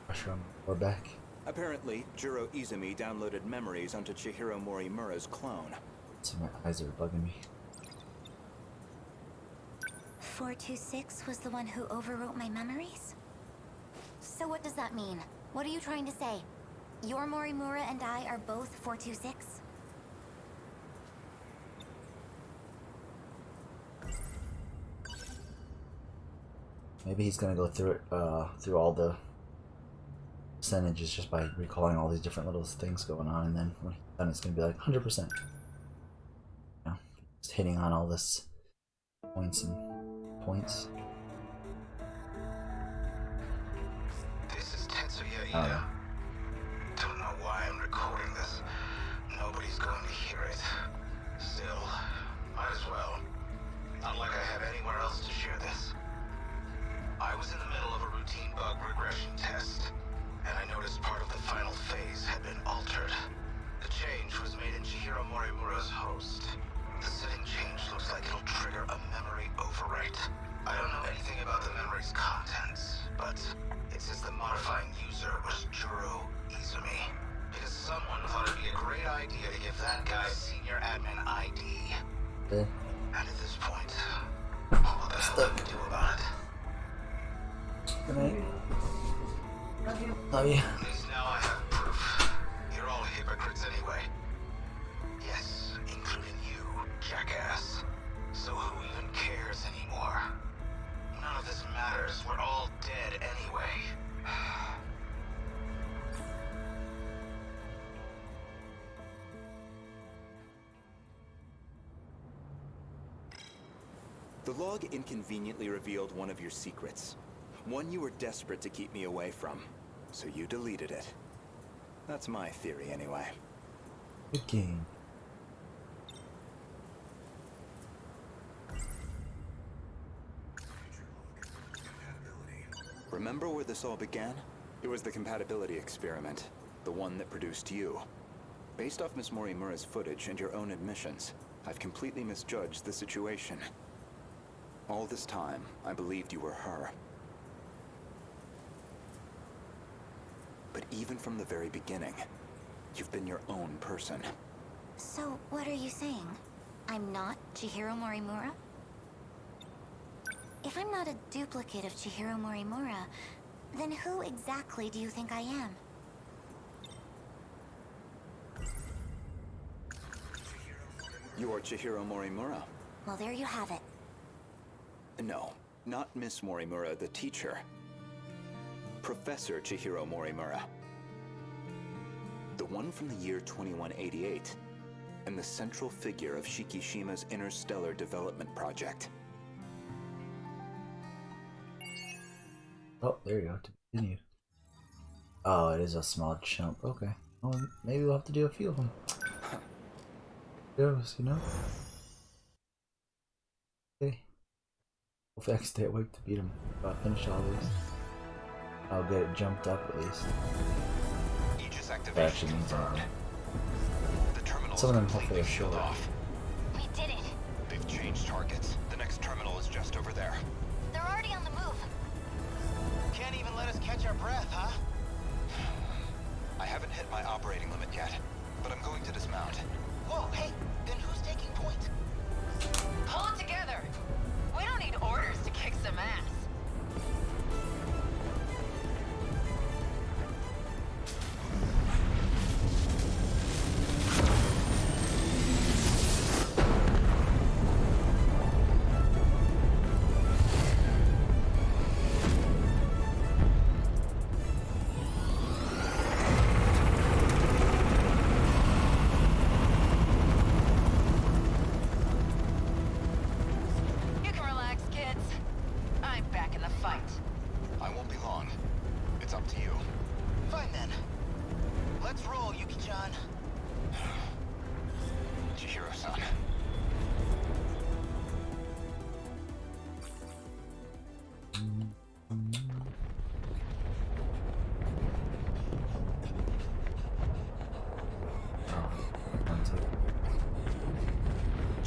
pressure on my back. Apparently, Jiro Izumi downloaded memories onto Chihiro Morimura's clone. So my eyes are bugging me. 426 was the one who overwrote my memories? So what does that mean? What are you trying to say? Your Morimura and I are both 426? Maybe he's gonna go through it, through all the percentages just by recalling all these different little things going on, and then when he's done, it's gonna be like 100%. You know, just hitting on all this points and points. This is Tetsuya Oh, Ida. yeah. Don't know why I'm recording this. Nobody's going to hear it. Still, might as well. Not like I have anywhere else to share this. I was in the middle of a routine bug regression test, and I noticed part of the final phase had been altered. The change was made in Chihiro Morimura's host. The setting change looks like it'll trigger a memory overwrite. I don't know anything about the memory's contents, but it says the modifying user was Jiro Izumi. Because someone thought it'd be a great idea to give that guy senior admin ID. Yeah. And at this point, what the hell do we do about it? Good night. Love you. At least now I have proof. You're all hypocrites anyway. Yes, including you, jackass. So who even cares anymore? None of this matters. We're all dead anyway. The log inconveniently revealed one of your secrets. One you were desperate to keep me away from. So you deleted it. That's my theory, anyway. Good game. Remember where this all began? It was the compatibility experiment. The one that produced you. Based off Miss Morimura's footage and your own admissions, I've completely misjudged the situation. All this time, I believed you were her. But even from the very beginning, you've been your own person. So, what are you saying? I'm not Chihiro Morimura? If I'm not a duplicate of Chihiro Morimura, then who exactly do you think I am? You are Chihiro Morimura. Well, there you have it. No, not Miss Morimura, the teacher. Professor Chihiro Morimura. The one from the year 2188, and the central figure of Shikishima's interstellar development project. Oh, there you go. To continue. Oh, it is a small chunk. Okay. Well, maybe we'll have to do a few of them. Goes, you know? Okay. Hopefully I can stay awake to beat him. Finish all these. I'll get it jumped up at least. Aegis That activation actually means confirmed. anything. The terminal Some of them is hopefully completely are sealed short. off. We did it! They've changed targets. The next terminal is just over there. They're already on the move. Can't even let us catch our breath, huh? I haven't hit my operating limit yet, but I'm going to dismount. Whoa, hey, then who's taking point? Pull it together! We don't need orders to kick some ass.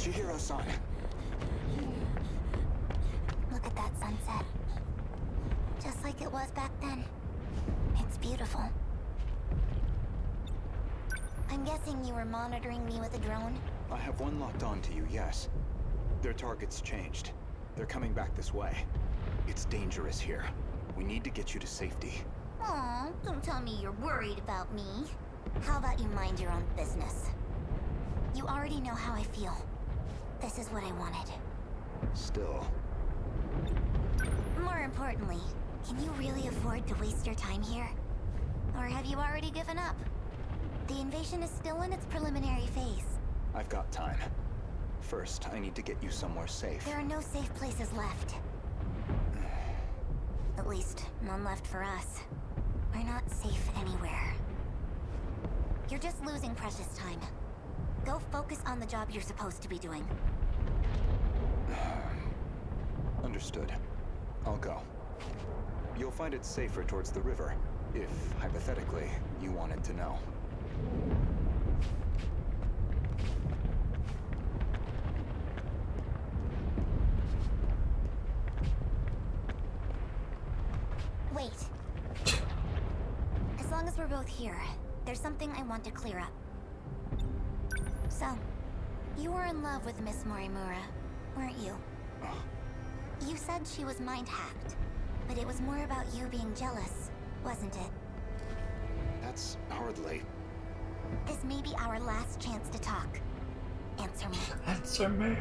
Chihiro-san. Look at that sunset. Just like it was back then. It's beautiful. I'm guessing you were monitoring me with a drone? I have one locked onto you, yes. Their target's changed. They're coming back this way. It's dangerous here. We need to get you to safety. Aw, don't tell me you're worried about me. How about you mind your own business? You already know how I feel. This is what I wanted. Still. More importantly, can you really afford to waste your time here? Or have you already given up? The invasion is still in its preliminary phase. I've got time. First, I need to get you somewhere safe. There are no safe places left. At least, none left for us. We're not safe anywhere. You're just losing precious time. Go focus on the job you're supposed to be doing. Understood. I'll go. You'll find it safer towards the river, if, hypothetically, you wanted to know. Wait. As long as we're both here, there's something I want to clear up. So, you were in love with Miss Morimura, weren't you? You said she was mind-hacked, but it was more about you being jealous, wasn't it? That's hardly... This may be our last chance to talk. Answer me. Answer me.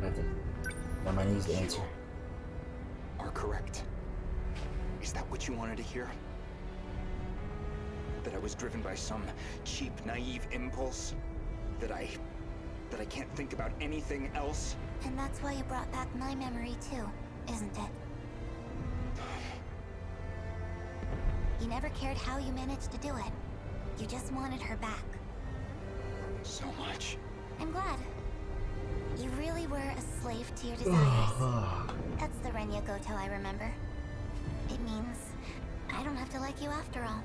I think on my knees to answer. Are correct. Is that what you wanted to hear? That I was driven by some cheap, naive impulse? That I can't think about anything else? And that's why you brought back my memory too, isn't it? You never cared how you managed to do it. You just wanted her back. So much. I'm glad. You really were a slave to your desires. That's the Renya Goto I remember. It means I don't have to like you after all.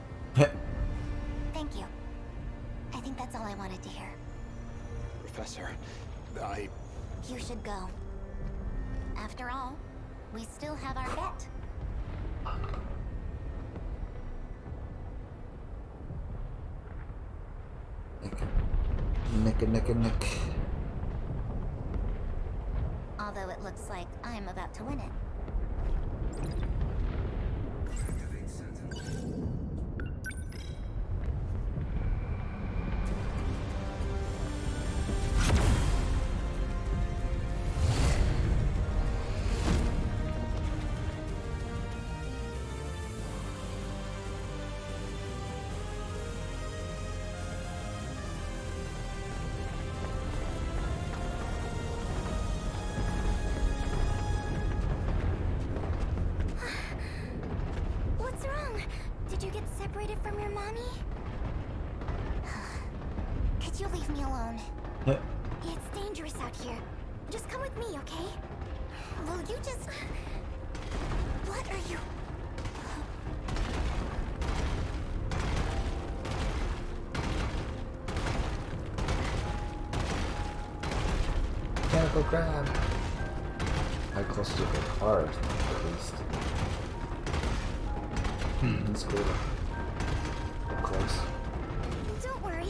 Thank you. I think that's all I wanted to hear. Professor, You should go. After all, we still have our bet. Nick. Although it looks like I'm about to win it. What's wrong? Did you get separated from your mommy? Could you leave me alone? It's dangerous out here. Just come with me, okay? Will you just... What are you... Mechanical crab. How close to the card, at least. That's cool. Up close. Don't worry.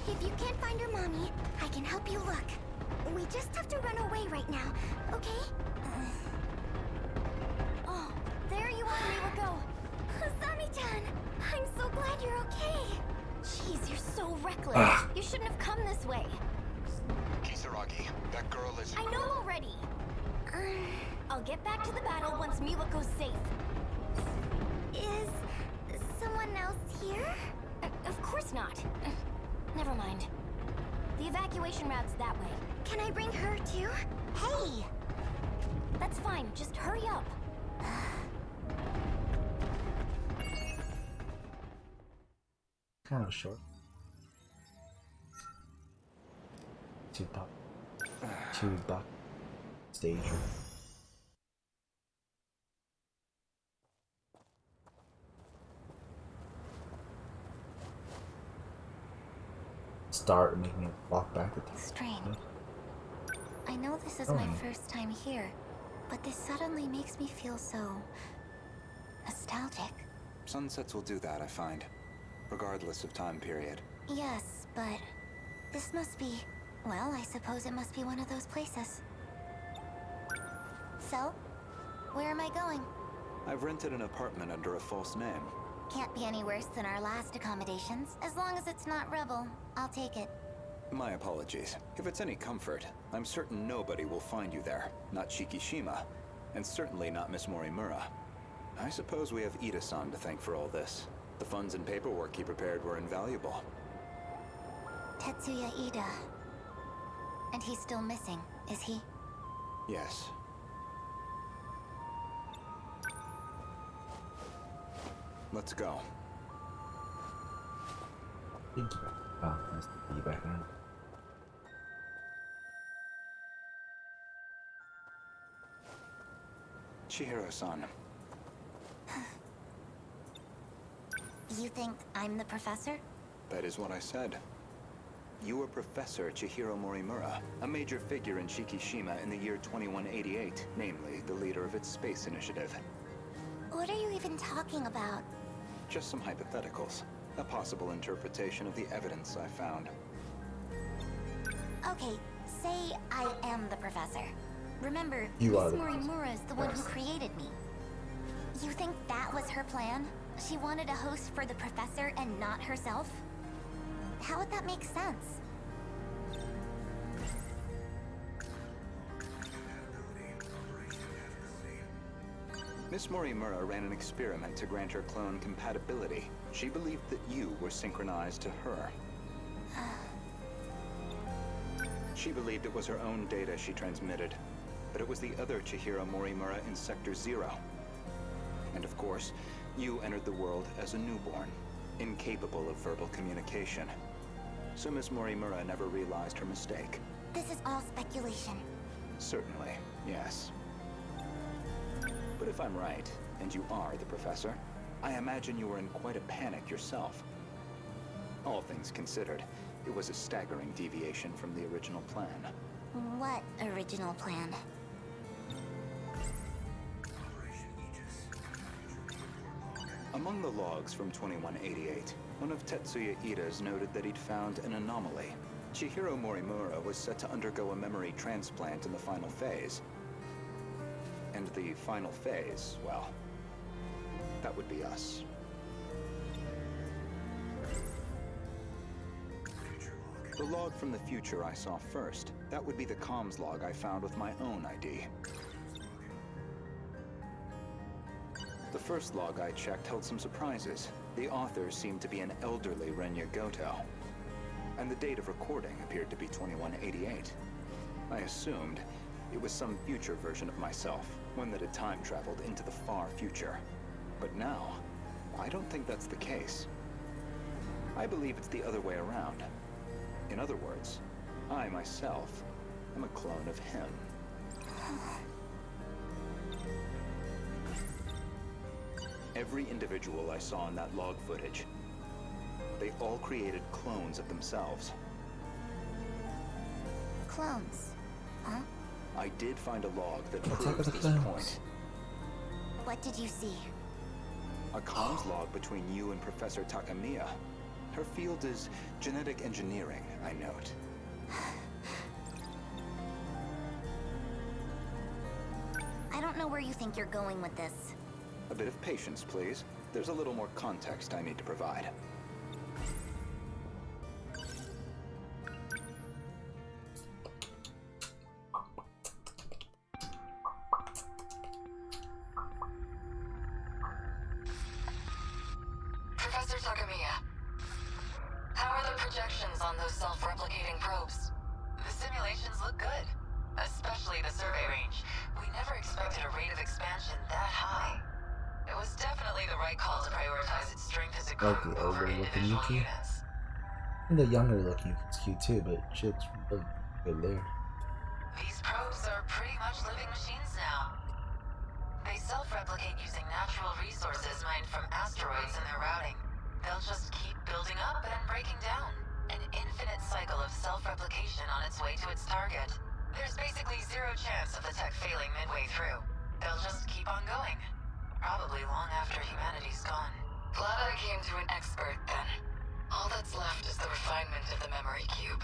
If you can't find your mommy, I can help you look. We just have to run away right now, okay? Oh, there you are, Miwako. Asami-chan, I'm so glad you're okay. Jeez, you're so reckless. You shouldn't have come this way. Kisaragi, that girl is... I know already. I'll get back to the battle once Miwako's safe. Is someone else here? Of course not. Never mind. The evacuation route's that way. Can I bring her too? Hey! That's fine, just hurry up. Kind of short. Too buck. Stage. start and making it walk back with you. Strange. I know this is Oh. my first time here, but this suddenly makes me feel so nostalgic. Sunsets will do that, I find, regardless of time period. Yes, but this must be, well, I suppose it must be one of those places. So, where am I going? I've rented an apartment under a false name. Can't be any worse than our last accommodations. As long as it's not Rebel, I'll take it. My apologies. If it's any comfort, I'm certain nobody will find you there. Not Shikishima, and certainly not Miss Morimura. I suppose we have Ida-san to thank for all this. The funds and paperwork he prepared were invaluable. Tetsuya Ida. And he's still missing, is he? Yes. Let's go. Thank you. Oh, nice to be back in. Chihiro-san. You think I'm the professor? That is what I said. You are Professor Chihiro Morimura, a major figure in Shikishima in the year 2188, namely the leader of its space initiative. What are you even talking about? Just some hypotheticals. A possible interpretation of the evidence I found. Okay, say I am the professor. Remember, You are Miss the Morimura is the one who created me. You think that was her plan? She wanted a host for the professor and not herself? How would that make sense? Miss Morimura ran an experiment to grant her clone compatibility. She believed that you were synchronized to her. She believed it was her own data she transmitted, but it was the other Chihiro Morimura in Sector 0. And of course, you entered the world as a newborn, incapable of verbal communication. So Miss Morimura never realized her mistake. This is all speculation. Certainly, yes. But if I'm right, and you are the professor, I imagine you were in quite a panic yourself. All things considered, it was a staggering deviation from the original plan. What original plan? Among the logs from 2188, one of Tetsuya Ida's noted that he'd found an anomaly. Chihiro Morimura was set to undergo a memory transplant in the final phase. And the final phase, well, that would be us. The log from the future I saw first, that would be the comms log I found with my own ID. The first log I checked held some surprises. The author seemed to be an elderly Renya Goto, and the date of recording appeared to be 2188. I assumed it was some future version of myself, one that had time traveled into the far future. But now, I don't think that's the case. I believe it's the other way around. In other words, I myself am a clone of him. Every individual I saw in that log footage, they all created clones of themselves. Clones? Huh? I did find a log that Attack proves of the this Clones. point. What did you see? A comms log between you and Professor Takamiya. Her field is genetic engineering, I note. I don't know where you think you're going with this. A bit of patience, please. There's a little more context I need to provide. Professor Takamiya, how are the projections on those self-replicating probes? The simulations look good, especially the survey range. We never expected a rate of expansion that high. It was definitely the right call to prioritize its strength as a Like group the over older looking individual Yuki. units. And the younger looking is cute too, but shit's really good there. These probes are pretty much living machines now. They self-replicate using natural resources mined from asteroids in their routing. They'll just keep building up and breaking down. An infinite cycle of self-replication on its way to its target. There's basically zero chance of the tech failing midway through. They'll just keep on going. Probably long after humanity's gone. Glad I came to an expert then. All that's left is the refinement of the memory cube.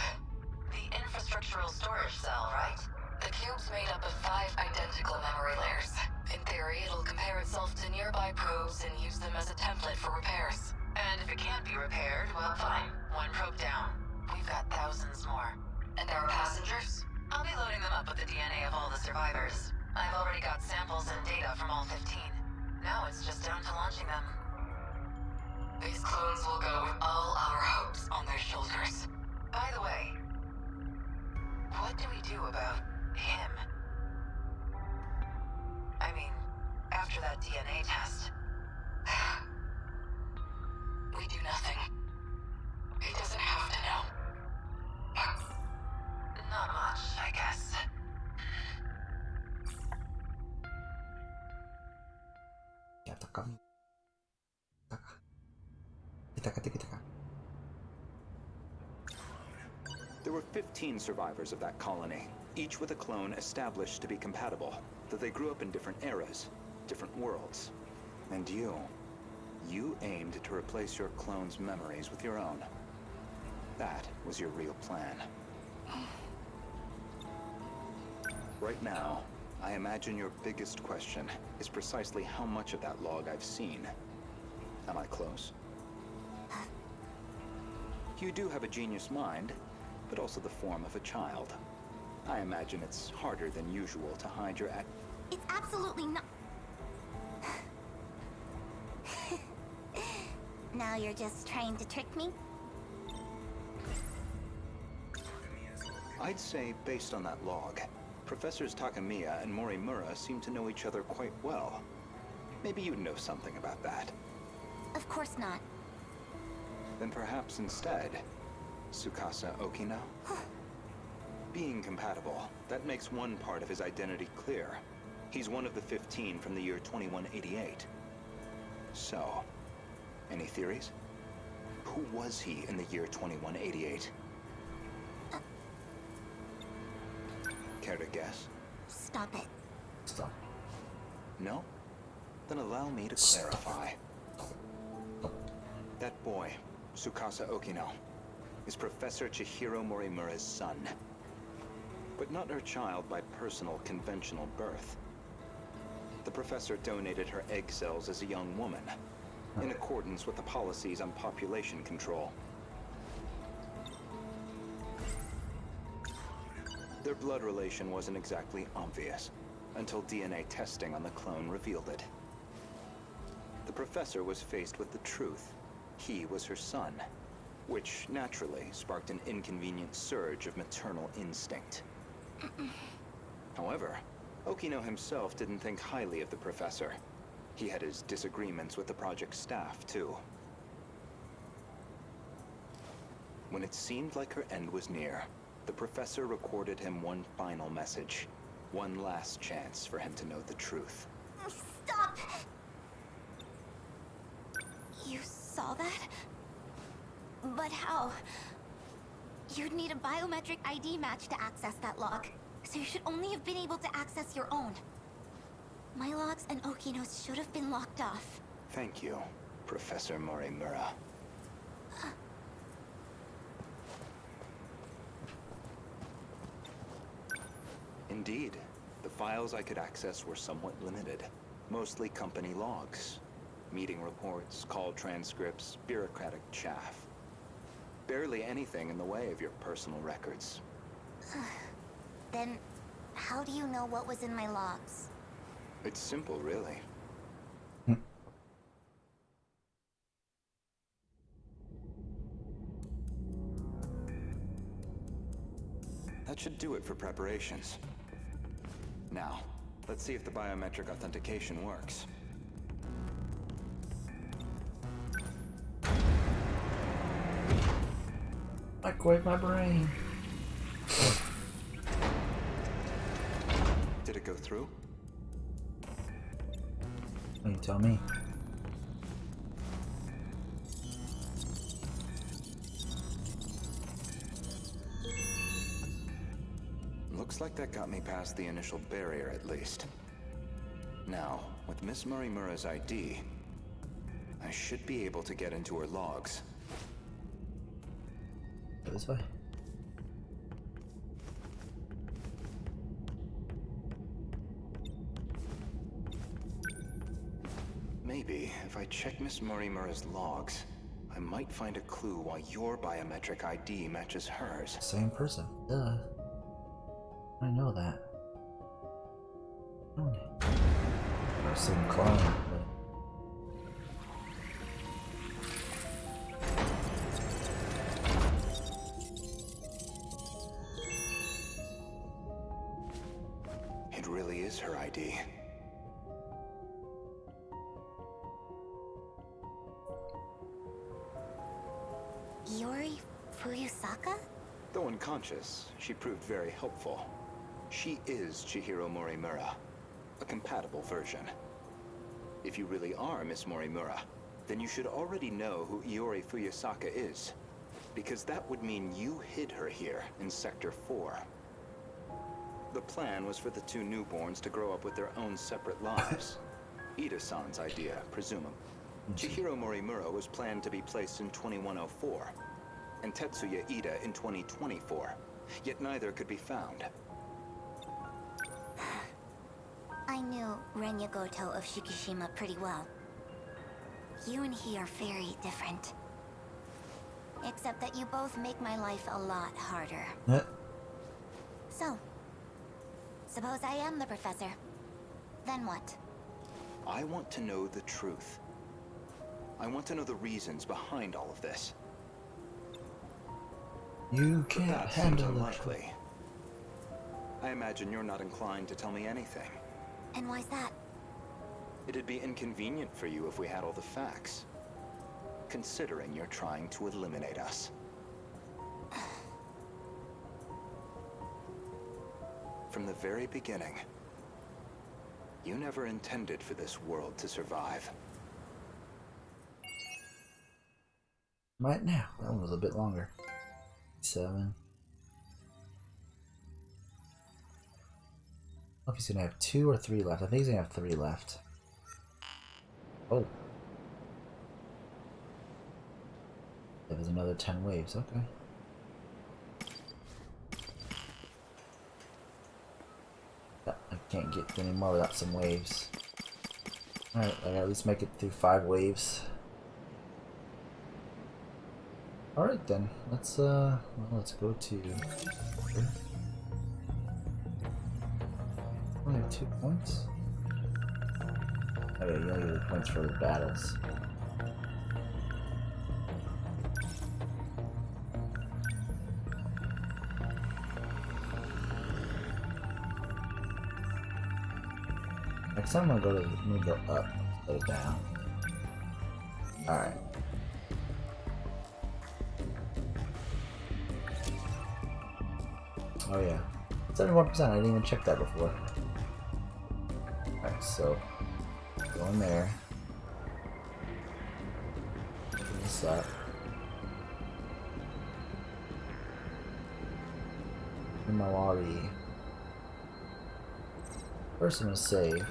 The infrastructural storage cell, right? The cube's made up of 5 identical memory layers. In theory, it'll compare itself to nearby probes and use them as a template for repairs. And if it can't be repaired, well, fine. One probe down. We've got thousands more. And our passengers? I'll be loading them up with the DNA of all the survivors. I've already got samples and data from all 15. Now it's just down to launching them. These clones will go with all our hopes on their shoulders. By the way, what do we do about him? I mean, after that DNA test. We do nothing. He doesn't have to know. Not much, I guess. There were 15 survivors of that colony, each with a clone established to be compatible, though they grew up in different eras, different worlds. And you aimed to replace your clone's memories with your own. That was your real plan. Right now, I imagine your biggest question is precisely how much of that log I've seen. Am I close? You do have a genius mind, but also the form of a child. I imagine it's harder than usual to hide your It's absolutely not. Now you're just trying to trick me? I'd say, based on that log, Professors Takamiya and Morimura seem to know each other quite well. Maybe you know something about that. Of course not. Then perhaps instead, Tsukasa Okino? Being compatible, that makes one part of his identity clear. He's one of the 15 from the year 2188. So, any theories? Who was he in the year 2188? Care to guess? Stop it. Stop. No? Then allow me to clarify. That boy, Tsukasa Okino, is Professor Chihiro Morimura's son. But not her child by personal, conventional birth. The professor donated her egg cells as a young woman, in accordance with the policies on population control. Their blood relation wasn't exactly obvious, until DNA testing on the clone revealed it. The professor was faced with the truth. He was her son, which naturally sparked an inconvenient surge of maternal instinct. However, Okino himself didn't think highly of the professor. He had his disagreements with the project staff, too. When it seemed like her end was near, the professor recorded him one final message. One last chance for him to know the truth. Stop! You saw that? But how? You'd need a biometric ID match to access that log, so you should only have been able to access your own. My logs and Okino's should have been locked off. Thank you, Professor Morimura. Indeed, the files I could access were somewhat limited. Mostly company logs. Meeting reports, call transcripts, bureaucratic chaff. Barely anything in the way of your personal records. Then, how do you know what was in my logs? It's simple, really. That should do it for preparations. Now, let's see if the biometric authentication works. Microwave my brain. Did it go through? You tell me. Looks like that got me past the initial barrier, at least. Now, with Miss Morimura's ID, I should be able to get into her logs. This way. Maybe, if I check Miss Morimura's logs, I might find a clue why your biometric ID matches hers. Same person. Duh. I know that. Or same clone, but... It really is her ID. Iori Fuyusaka? Though unconscious, she proved very helpful. She is Chihiro Morimura, a compatible version. If you really are Miss Morimura, then you should already know who Iori Fuyusaka is, because that would mean you hid her here in Sector 4. The plan was for the two newborns to grow up with their own separate lives. Ida-san's idea, presumably. Chihiro Morimura was planned to be placed in 2104, and Tetsuya Ida in 2024, yet neither could be found. I knew Renya Goto of Shikishima pretty well. You and he are very different. Except that you both make my life a lot harder. So, suppose I am the professor. Then what? I want to know the truth. I want to know the reasons behind all of this. You can't that handle seems it. Unlikely. I imagine you're not inclined to tell me anything. And why's that? It'd be inconvenient for you if we had all the facts. Considering you're trying to eliminate us. From the very beginning, you never intended for this world to survive. Right now, that one was a bit longer. 7. I don't know if he's gonna have 2 or 3 left. I think he's gonna have 3 left. Oh. Yeah, there's another 10 waves. Okay. Yeah, I can't get any more without some waves. Alright, I gotta at least make it through 5 waves. Alright then, let's well, let's go to here. Only have 2 points. Oh yeah, you only get points for the battles. Next time I'm gonna go up instead of down. Alright. Oh yeah. 71%, I didn't even check that before. Alright, so go in there. Open this up. Himawari. First I'm gonna save.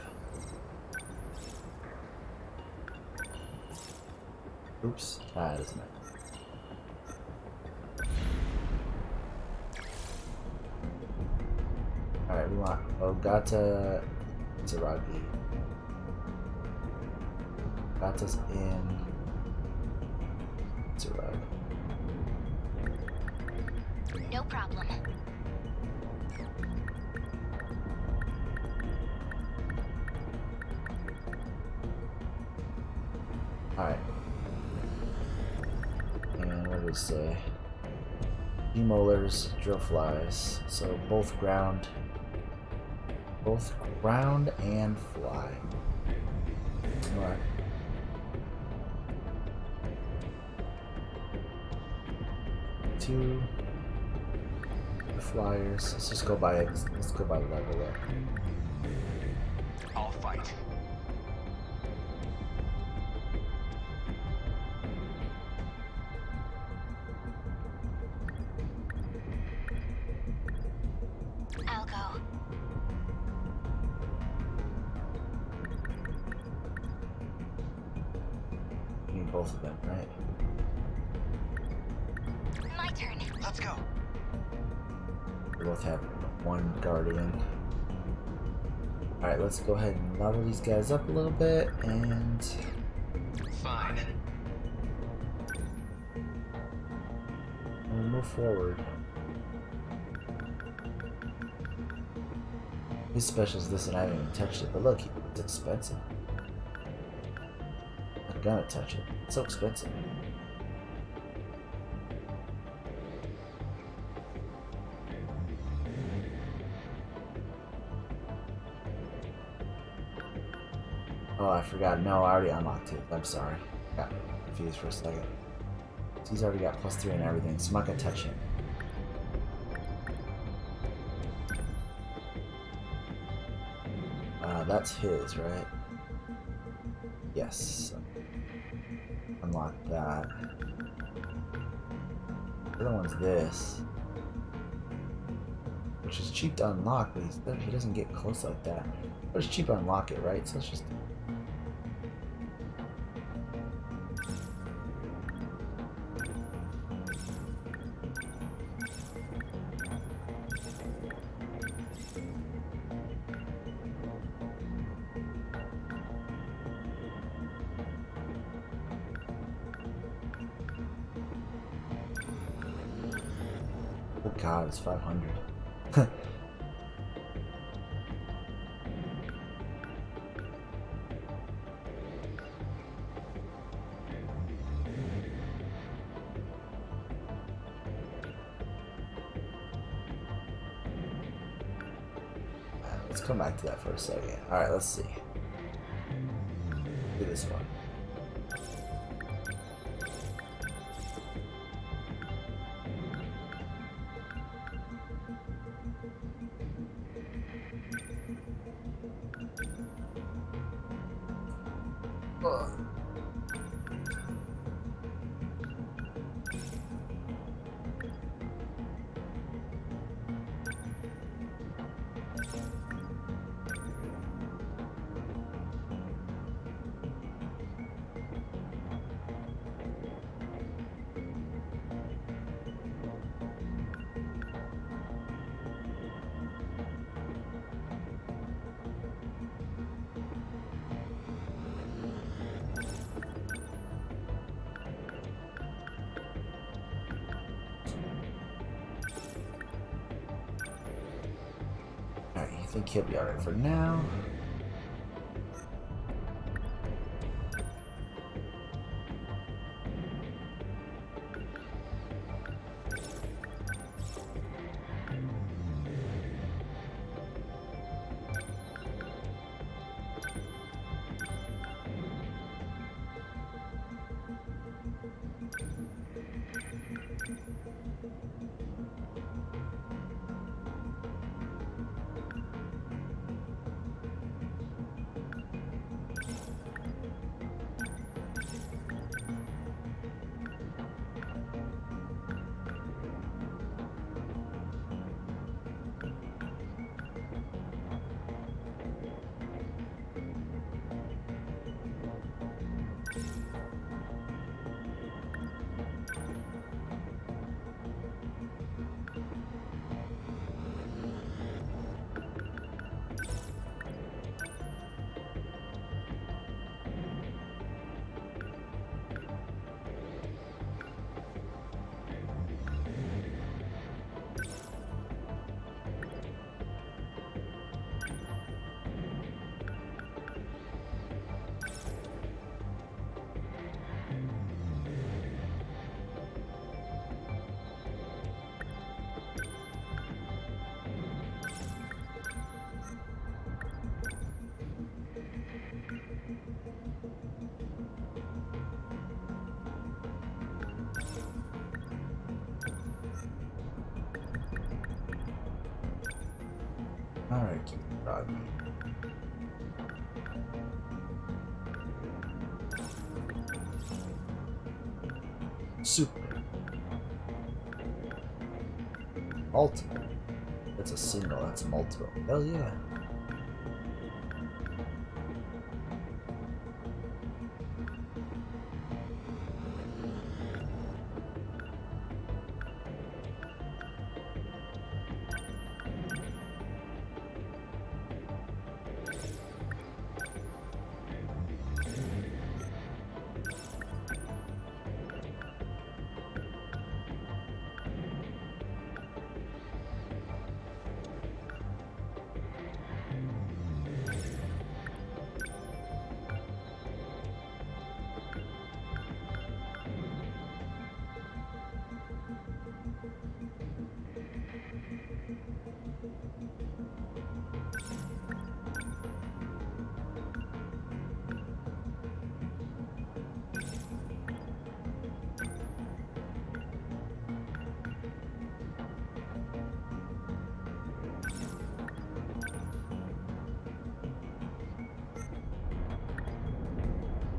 Oops, that isn't it. Alright, we want Ogata Zaragi. Ogata's in Zarag. No problem. Alright. And what did it say? Molars, drill flies. So both ground and fly. Alright. Two flyers. Let's just go by the level there. I'll fight. I'll go. You need both of them, right? My turn. Let's go. We both have one guardian. Alright, let's go ahead and level these guys up a little bit and... Fine. we'll move forward. His special's this and I haven't even touched it, but look, it's expensive. I'm gonna touch it. It's so expensive. Oh, I forgot. No, I already unlocked it. I'm sorry. Got confused for a second. So he's already got +3 and everything, so I'm not gonna touch him. That's his, right? Yes. Unlock that. The other one's this. Which is cheap to unlock, but he doesn't get close like that. But it's cheap to unlock it, right? So let's just... oh god, it's 500. Let's come back to that for a second. Alright, let's see. Do this one. Alright, you think he'll be alright for now? Alright, keep it doggy. Super. Ultimate. That's a single, that's multiple. Hell yeah.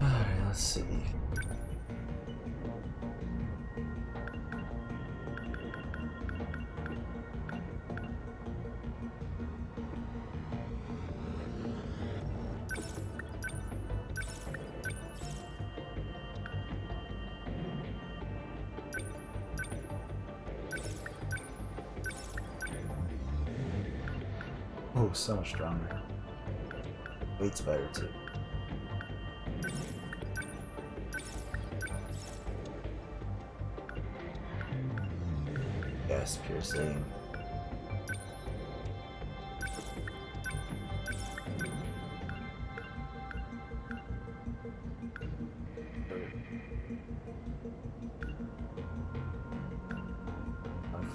Alright, let's see. Oh, so much stronger. Weight's better too. Yes, piercing.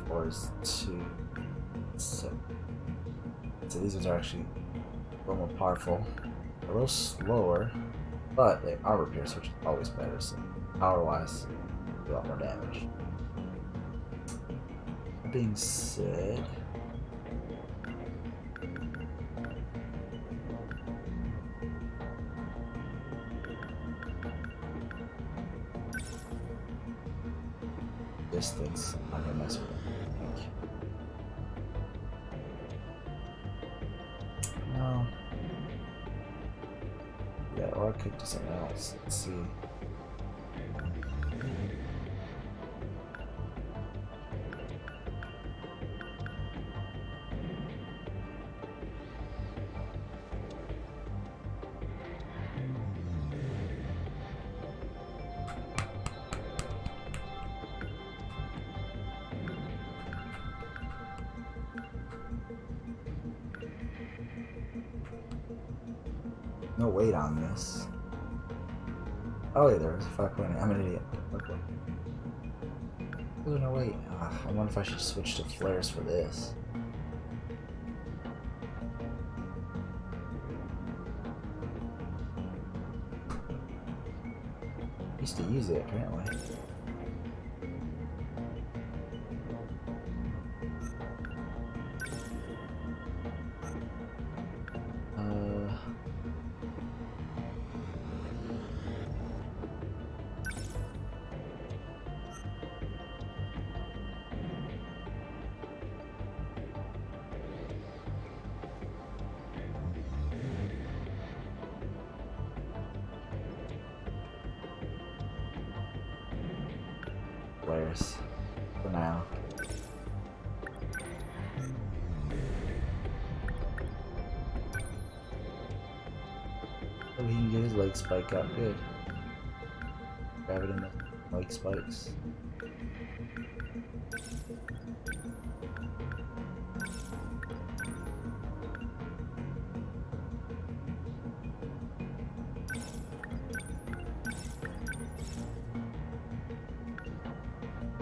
Four is 2. So these ones are actually a little more powerful, a little slower, but they armor pierce, which is always better. So power-wise, do a lot more damage. That being said, distance, I'm gonna mess with it. No. Yeah, or I could do something else. Let's see. No weight on this. Oh yeah, there is a 5.8. I'm an idiot. Okay. There's no weight. I wonder if I should switch to flares for this. Used to use it apparently. Flares for now. Oh, he can get his leg spike up good. Grab it in the leg spikes.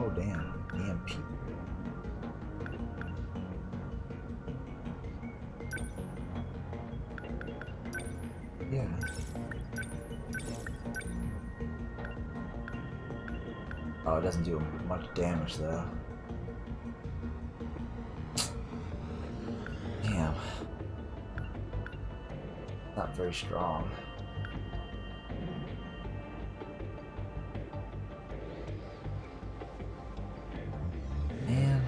Oh damn, EMP. Yeah. Oh, it doesn't do much damage though. Damn. Not very strong. Man.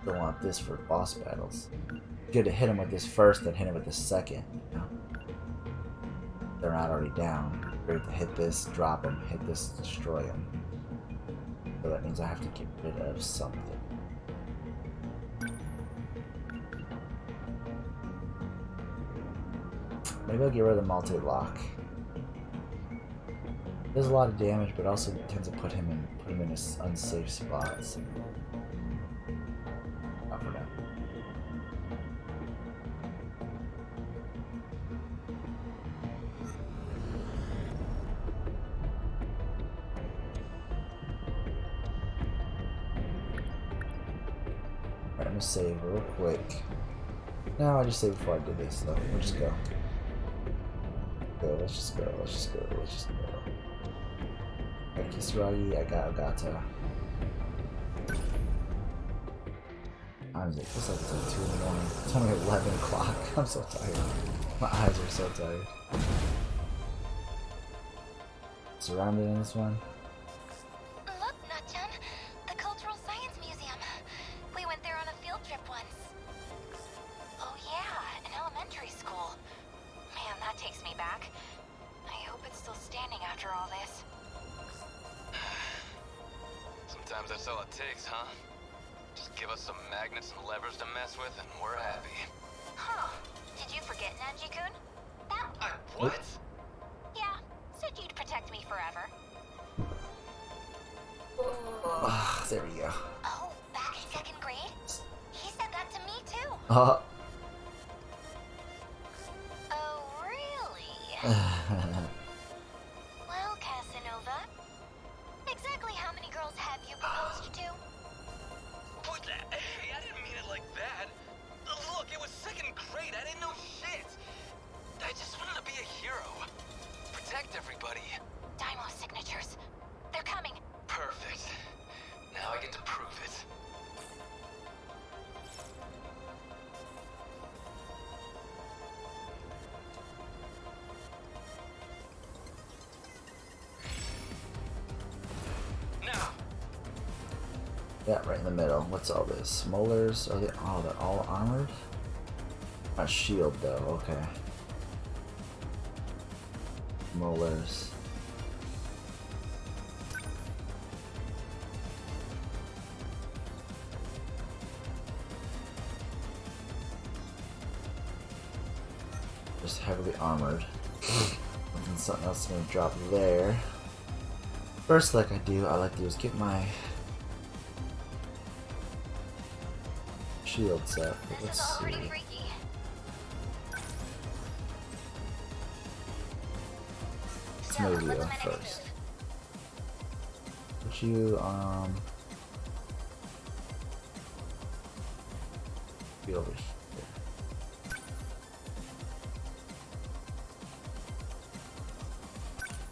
Don't want this for boss battles. Good to hit him with this first, then hit him with the second. You know? They're not already down. Great to hit this, drop him, hit this, destroy him. So that means I have to get rid of something. Maybe I'll get rid of the multi-lock. Does a lot of damage, but also tends to put him in an unsafe spot. So. Not for now. Alright, I'm gonna save real quick. No, I just saved before I did this, so we'll just go. Let's just go. Kisaragi, I got Agata. Time is it? Feels like it's like 2 in the morning. It's only 11 o'clock. I'm so tired. My eyes are so tired. Surrounded in this one. Look, Natchan, the Cultural Science Museum. We went there on a field trip once. Oh yeah, an elementary school. Man, that takes me back. I hope it's still standing after all this. Sometimes that's all it takes, huh? Just give us some magnets and levers to mess with and we're happy. Huh. Did you forget, Nanji-kun? What? Yeah, said you'd protect me forever. There we go. Oh, back in 2nd grade? He said that to me too. Oh, really? Well, Casanova, exactly how many girls have you proposed to? What the? Hey, I didn't mean it like that. Look, it was 2nd grade. I didn't know shit. I just wanted to be a hero. Protect everybody. Daimo's signatures. They're coming. Perfect. Now I get to prove it. Now. yeah, right in the middle. What's all this? Molars? Are they? Oh, they're all armored. A shield, though. Okay. Molars. Just heavily armored. And something else is gonna drop there. First, like I like to do is get my shields up. But let's see. Let's maybe go first. Put you be over here.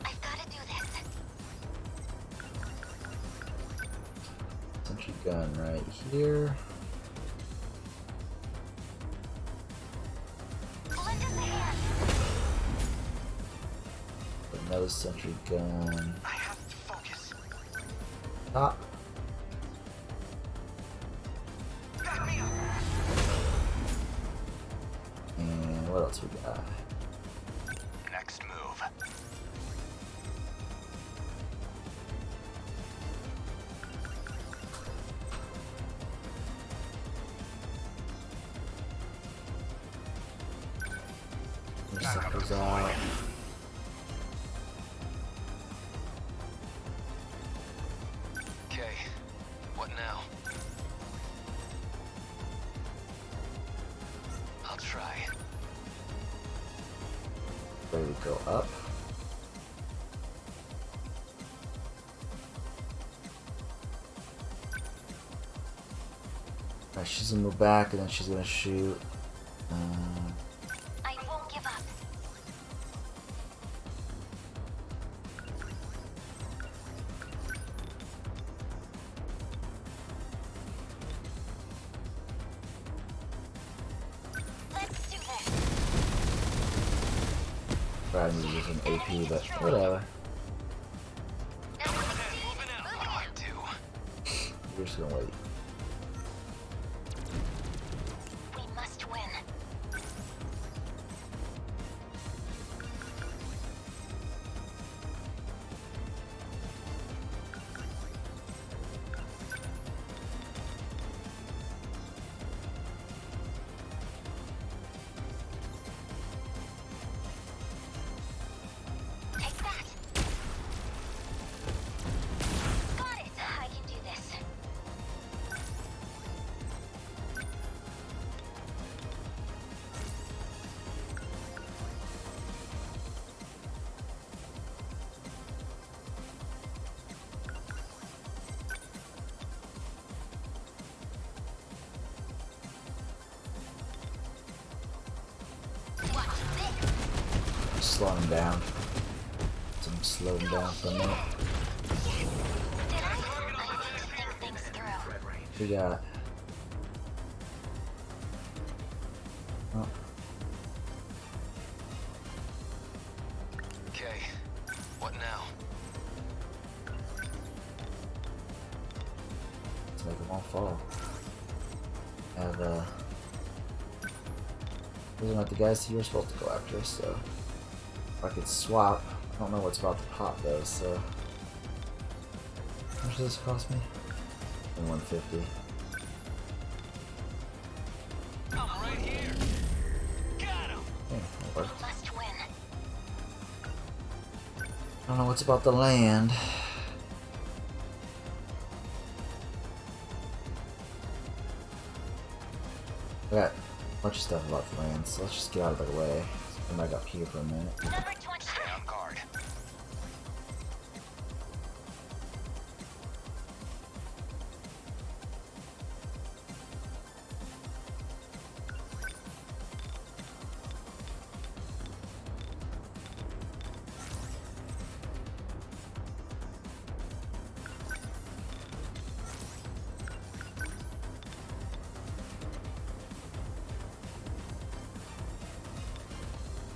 I've got to do this. Sentry gun right here. Another sentry gun. I have to focus. Top. Back me up. And what else we got? Next move. Suckers out. Okay, what now? I'll try. Ready to go up. Alright, she's gonna move back and then she's gonna shoot. I won't give up. Let's do this. Try to use an AP, but whatever. Moving out. What do I do? We're just gonna wait. slowing him down. So I'm slowing him down for a minute. We got. Oh. Okay, what now? Let's make them all fall. Have those are not the guys you were supposed to go after, so if I could swap. I don't know what's about to pop though, so how much does this cost me? 150. I'm right here. Got him. Yeah, that worked. Must win. I don't know what's about to land. I got a bunch of stuff about to land, so let's just get out of the way. Come back up here for a minute. Number 20. Stay on guard.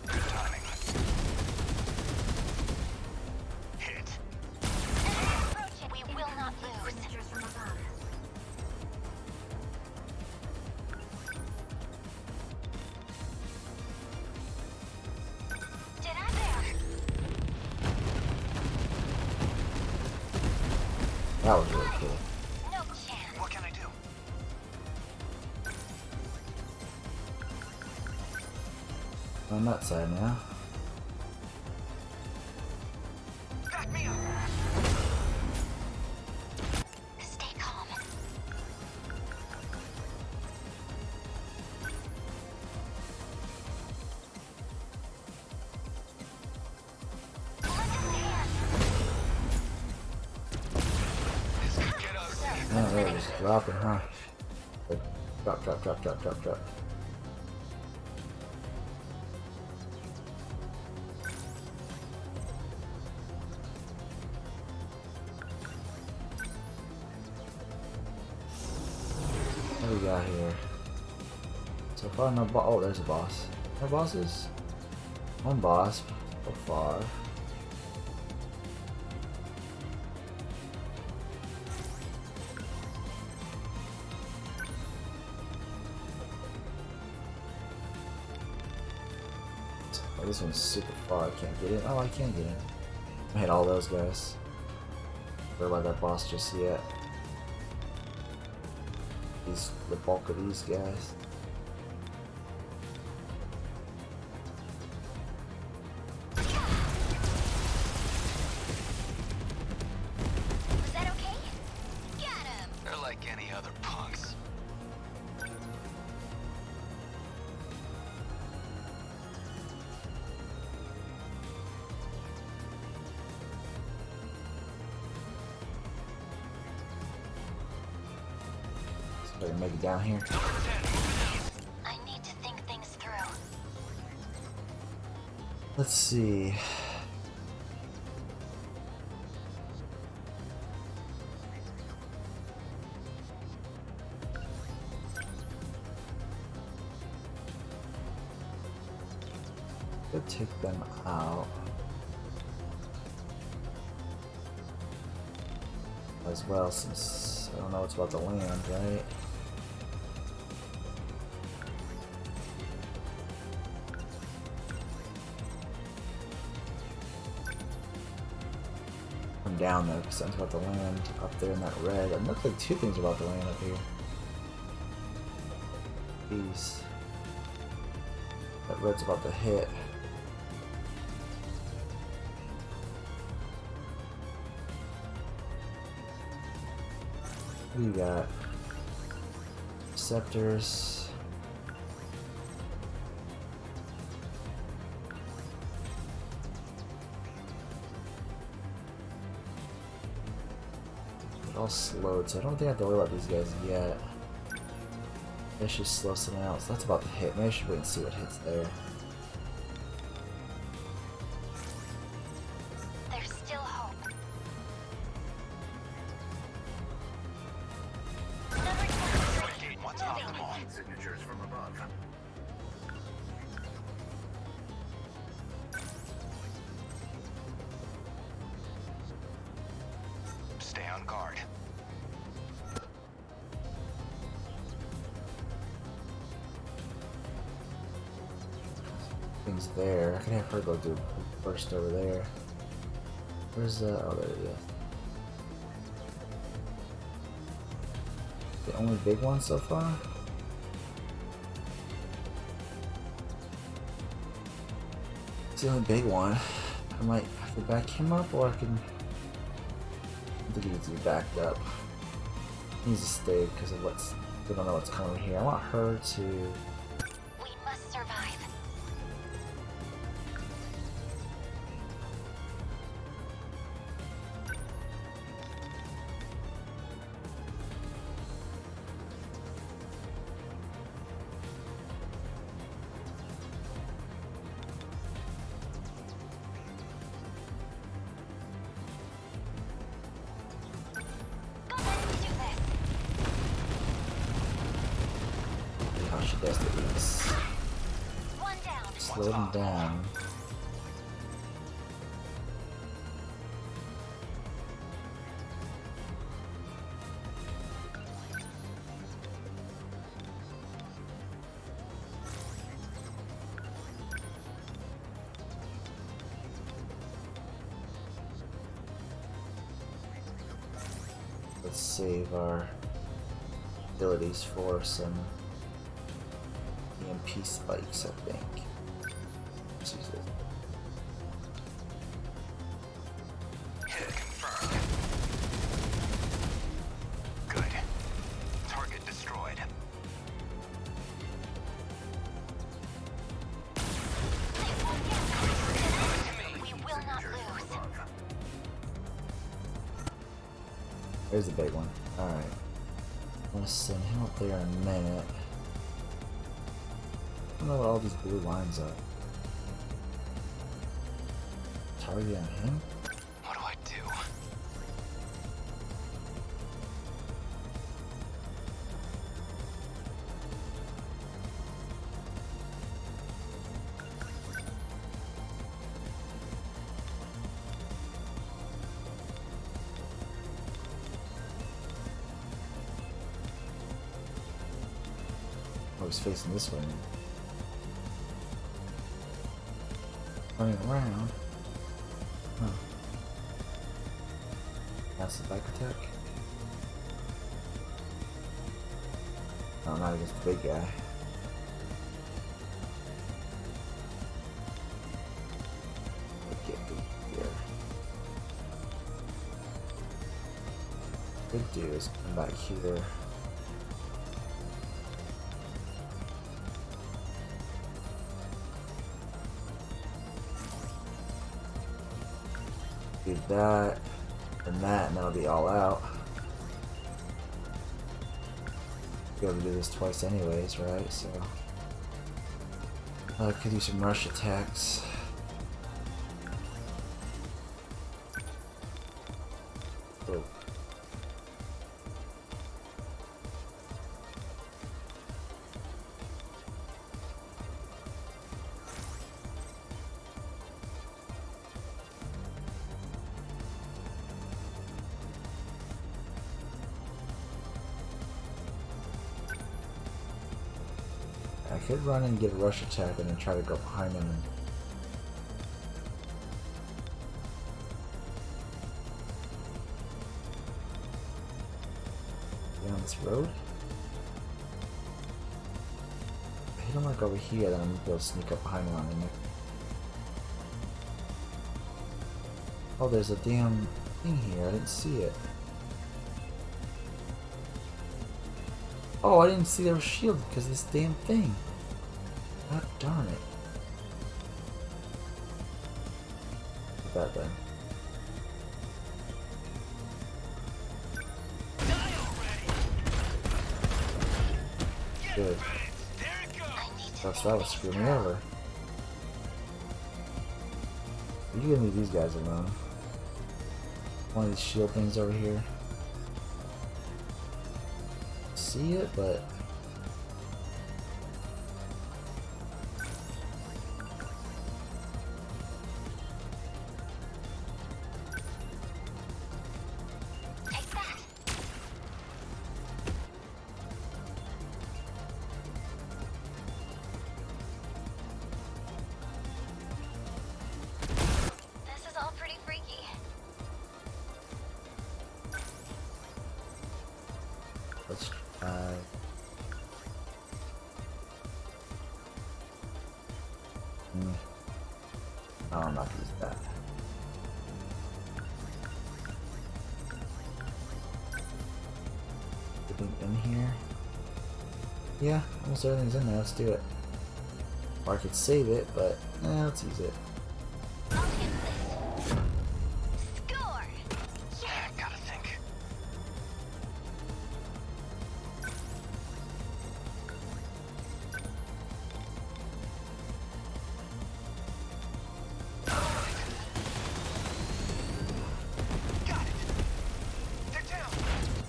Good timing. Hit. Approaching. We will not lose. Did I there? That was really cool. No chance. What can I do? On that side now. Back me up. Stay calm. This could get ugly. Man, they were just dropping, huh? Like, drop, drop, drop, drop, drop, drop. What do we got here? So far, no boss. Oh, there's a boss. No bosses? One boss so far. Oh, this one's super far. I can't get in. Oh, I can get in. I hit all those guys. Don't worry about that boss just yet. These, the bulk of these guys. Was that okay? Got him. They're like any other punks. So I can make it down here. I need to think things through. Let's see. Could take them out as well, since I don't know what's about to land, right? I'm down though, because I'm about to land up there in that red. It looks like two things are about to land up here. These. That red's about to hit. What do you got? Scepters. They're all slowed, so I don't think I have to worry about these guys yet. They should slow something else. That's about to hit. Maybe I should wait and see what hits there. on guard. Things there. I can have her go do first over there. Where's oh, there it is. The only big one so far? It's the only big one. I might have to back him up, or I can. I think he needs to be backed up. He needs to stay because of what's. We don't know what's coming here. I want her to. We must survive. How she does these. One down. Slow them down. Let's save our abilities for some EMP spikes, I think. Let's use it. Hit confirmed. Good. Target destroyed. We will not lose. There's the big one. Alright. I'm gonna send him up there in a minute. I don't know what all these blue lines are. Target on him? What do I do? Oh, he's facing this way. Running around. Huh. That's the back attack. No, not against the big guy. Get here. Good dude is come back here. Do that and that, and that'll be all out. Be able to do this twice anyways, right? So I could do some rush attacks. Oh. I could run and get a rush attack and then try to go behind him and get on this road. If I hit him like over here, then I'm gonna be able to sneak up behind him on him. Oh, there's a damn thing here. I didn't see it. Oh, I didn't see they were shielded because of this damn thing. God darn it. Put that then. Good. That's that would screw me over. You can leave these guys alone. One of these shield things over here. See it, but Take Let's No, I'm not gonna use that. Everything in here? Yeah, almost everything's in there. Let's do it. Or I could save it, but let's use it.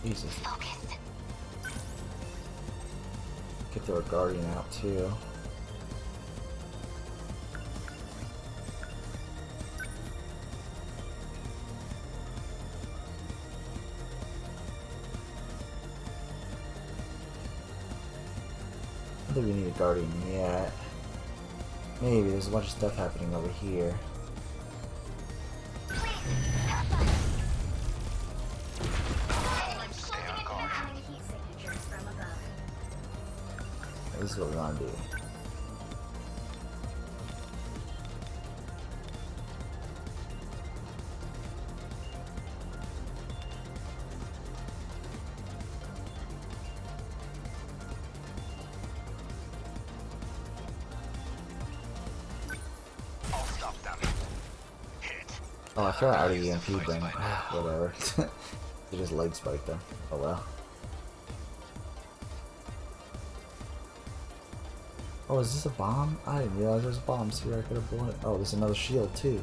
Jesus. Could throw a guardian out too. I don't think we need a guardian yet. Maybe there's a bunch of stuff happening over here. This is what we want to do. Oh, I thought I already EMP'd them. Whatever. They just leg spiked them. Oh well. Oh, is this a bomb? I didn't realize there's bombs here. I could have blown it. Oh, there's another shield too.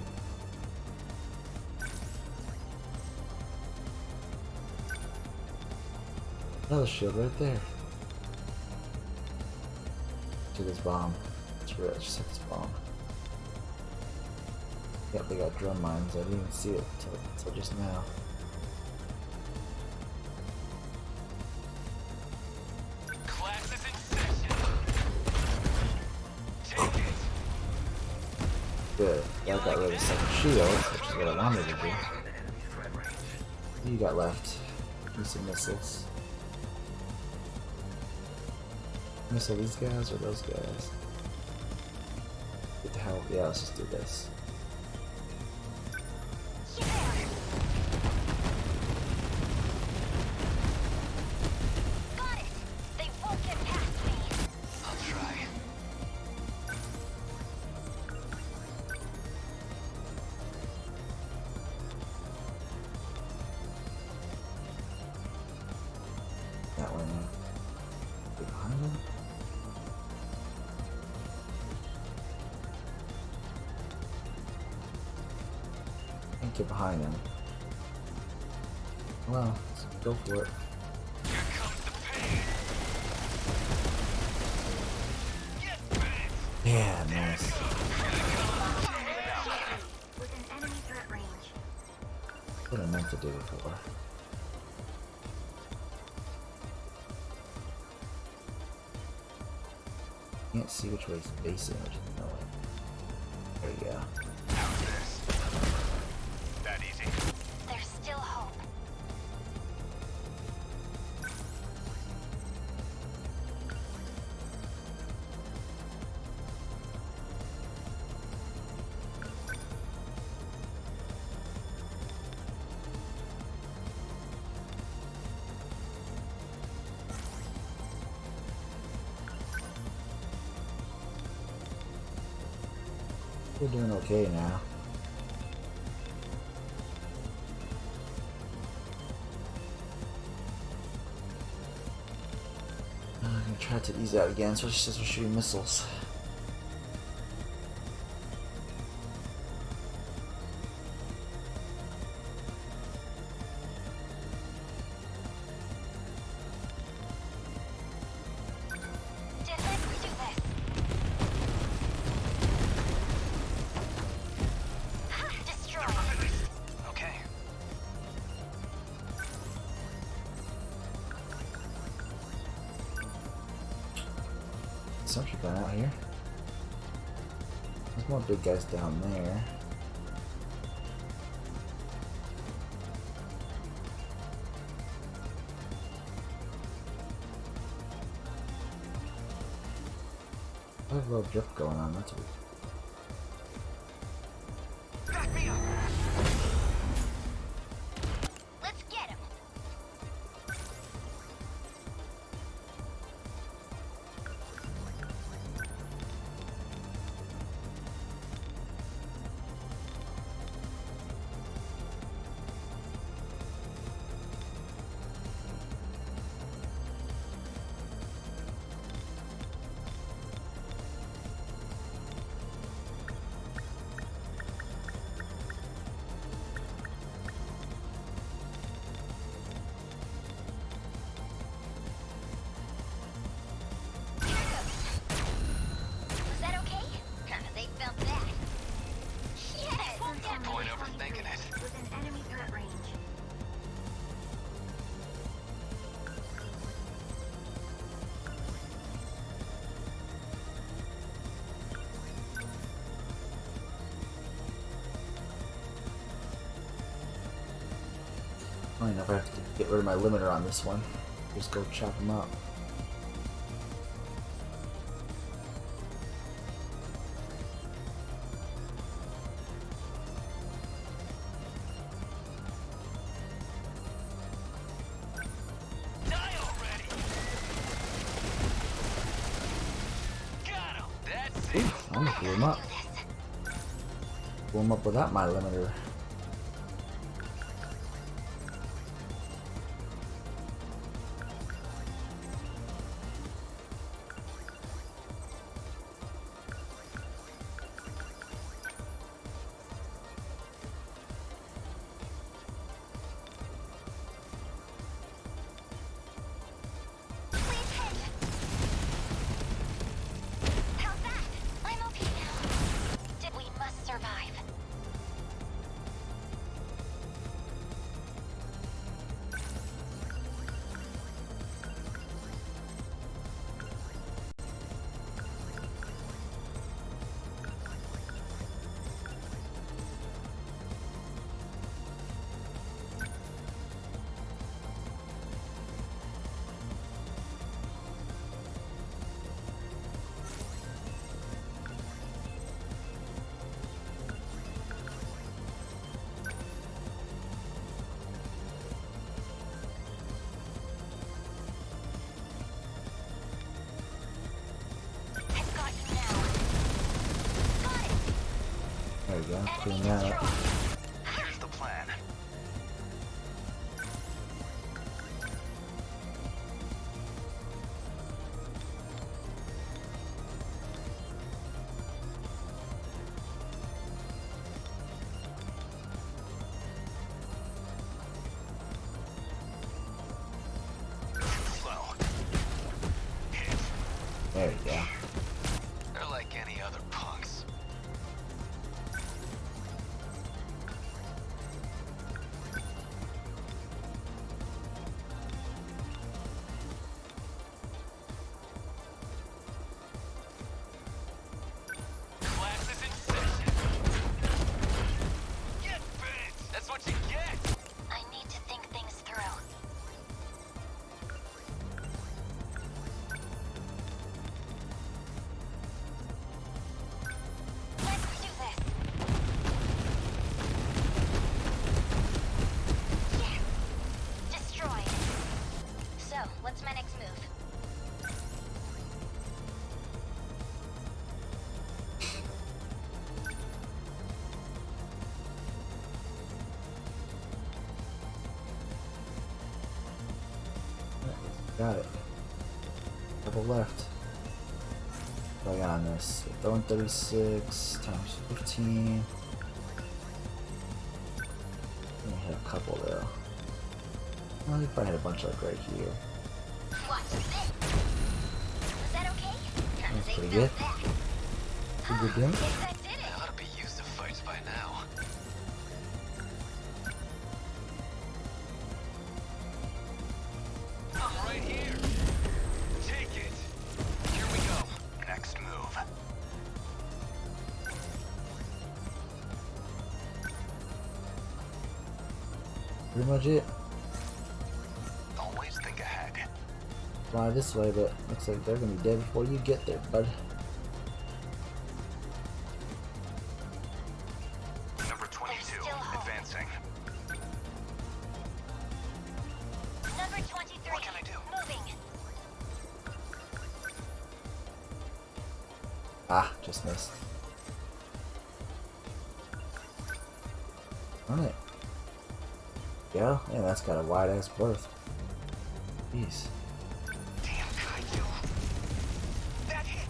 Another shield right there. To this bomb. It's real. Just hit this bomb. Yep, they got drum mines. I didn't even see it until just now. Good. That got rid of the second shield, which is what I wanted to do. What do you got left? Use some missiles. Missile these guys or those guys? Get the hell. Yeah, let's just do this. That one. Behind him? Can't get behind him. Well, let's go for it. Yeah, nice. What I meant to do before. Can't see which way it's facing, which is annoying. There you go. That easy. There's still hope. We're doing okay now. I'm gonna try to ease out again, so since we're shooting missiles. Something going out here. There's more big guys down there. I have a little drift going on, that's weird. Back me up. Let's get him. Was that okay? They felt that. Yes! No point overthinking it. Within enemy threat range. Funny enough, I have to get rid of my limiter on this one. Just go chop them up. Die already! Got him! That's it! Ooh, I'm gonna blow him up. Blow him up without my limiter. How's that? I'm okay now. We must survive. I've got you now. Got it. There we go, clean that up. Here's the plan. Slow. Hit. There you go. They're like any other punks. Class is in session. Get bent! That's what you get! I need to think things through. Let's do this. Yeah. Destroyed. So, what's my next move? Got it. Couple left. What do I got on this? Throwing 36 times 15. I'm gonna hit a couple though. Well, you probably hit a bunch like right here. Watch this. Was that okay? That's They pretty felt good. that. Pretty good game. Guess that did it. I ought to be used to fights by now. I'm right here. Take it. Here we go. Next move. Pretty much it. Always think ahead. Fly this way, but looks like they're gonna be dead before you get there, bud. Ah, just missed. Alright. Yeah, that's got a wide ass berth. Jeez. Damn Kaiju. That hit.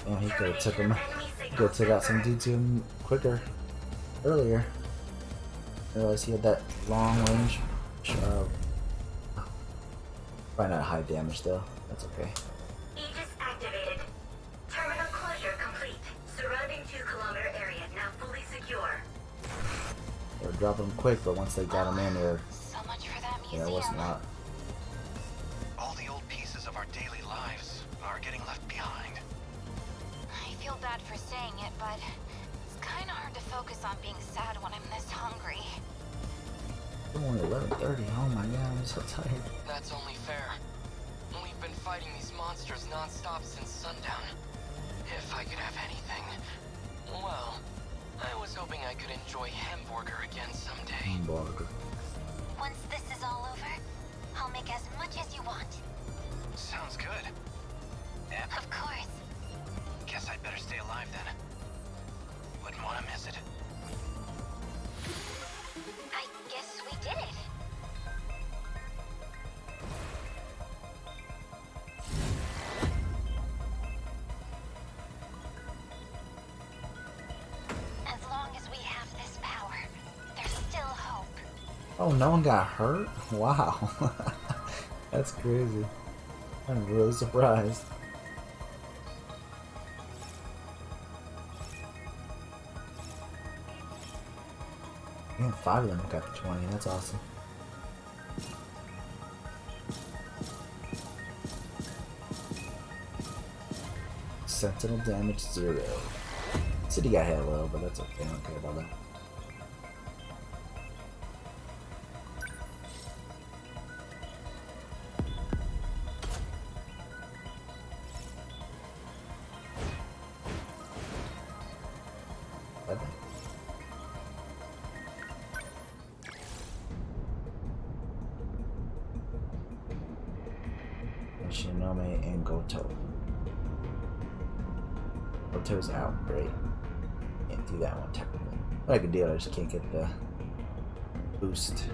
Damn, he could have took him. He could have took out some dude to him quicker earlier. I realized he had that long range. Probably not high damage though. That's okay. Aegis activated. Terminal closure complete. Surrounding 2-kilometer area now fully secure. They were dropping him quick, but once they got him in, they were. So much for that Yeah, museum. it wasn't a lot. All the old pieces of our daily lives are getting left behind. I feel bad for saying it, but it's kind of hard to focus on being sad when I'm this hungry. It's only 11:30. Oh my god, I'm so tired. That's only fair. We've been fighting these monsters non-stop since sundown. If I could have anything, well, I was hoping I could enjoy hamburger again someday. Hamburger. Once this is all over, I'll make as much as you want. Sounds good. Yep. Of course. Guess I'd better stay alive then. Wouldn't want to miss it. I guess we did it. As long as we have this power, there's still hope. Oh, no one got hurt? Wow. That's crazy. I'm really surprised. Yeah, 5 of them got the 20. That's awesome. Sentinel damage 0. City got hit a little, but that's okay. I don't care about that. Shinome and Goto. Goto's out, great. Can't do that one technically. But I could do it, I just can't get the boost.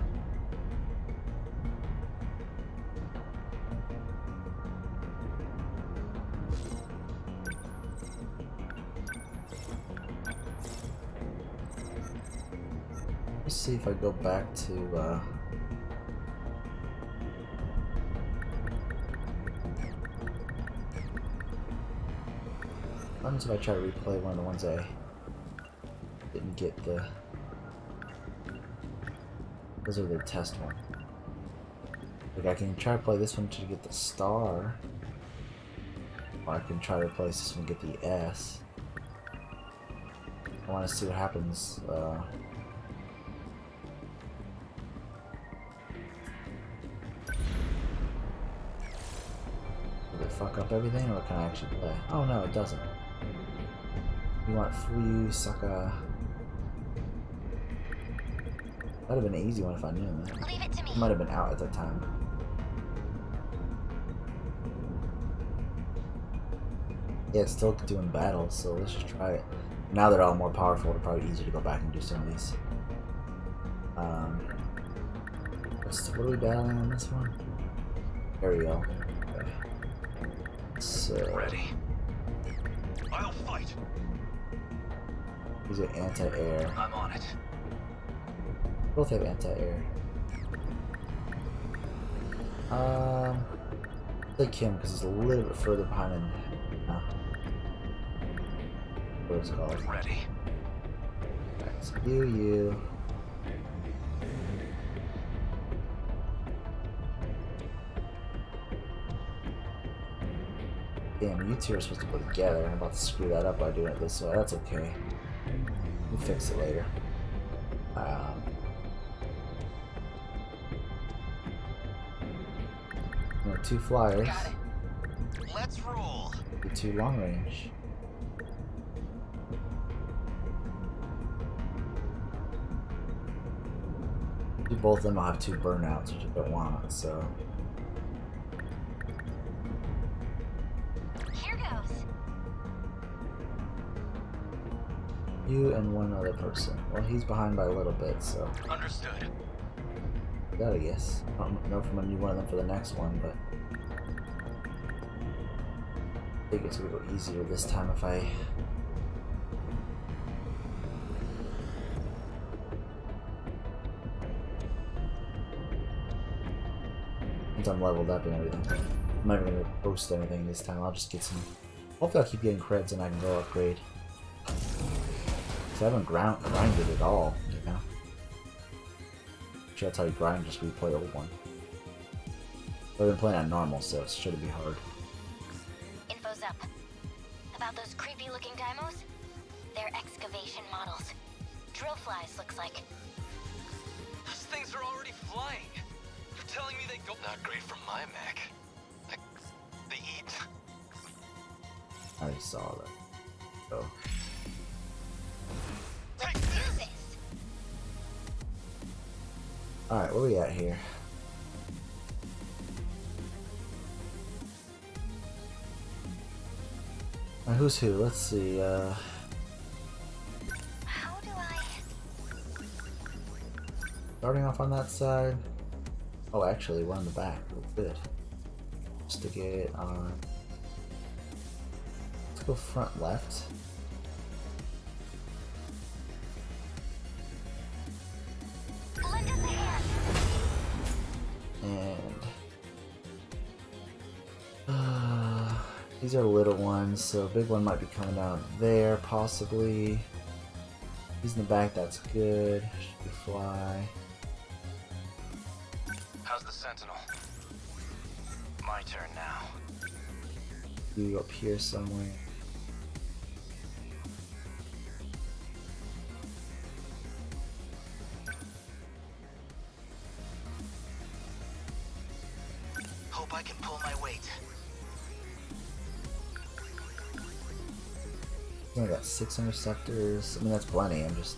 Let's see if I go back to what happens if I try to replay one of the ones I didn't get the... Those are the test ones. Like I can try to play this one to get the star. Or I can try to replace this one to get the S. I want to see what happens. Will it fuck up everything or can I actually play? Oh no, it doesn't. You want free Saka? That'd have been an easy one if I knew that. Leave it to me. It might have been out at that time. Yeah, it's still doing battles, so let's just try it. Now they're all more powerful, it'll probably be easier to go back and do some of these. What are we battling on this one? Ariel. Okay. So Ready. I'll fight. These are anti-air. I'm on it. Both have anti-air. Take him because he's a little bit further behind than what it's called. Ready. Alright, so you. Damn, you two are supposed to go together. I'm about to screw that up by doing it this way. That's okay. We'll fix it later. There are 2 flyers. Got it. Let's roll. The 2 long range. Both of them will have 2 burnouts, which I don't want, so. Here goes. You and one other person. Well, he's behind by a little bit, so. Understood. I gotta guess. I don't know if I'm gonna need one of them for the next one, but I think it's gonna go easier this time if I. Since I'm leveled up and everything. I'm not even gonna post anything this time. I'll just get some. Hopefully, I'll keep getting creds and I can go upgrade. Cause I haven't grinded at all, you know. Actually, that's how you grind. Just replay old one. But I've been playing on normal, so it shouldn't be hard. Info's up. About those creepy-looking dymos? They're excavation models. Drill flies, looks like. Those things are already flying. You're telling me they go... Not great from my mech. They eat. I saw that. So. Let's do this! Alright, where we at here? Who's who? Let's see, How do I... starting off on that side. Oh, actually, one in the back. Oh, good. Just to get it on. Let's go front left. Lend us a hand! And these are little ones, so a big one might be coming down there, possibly. He's in the back, that's good. Should fly. How's the Sentinel? My turn now. You up here somewhere. Hope I can pull my weight. I got 6 interceptors. I mean, that's plenty. I'm just.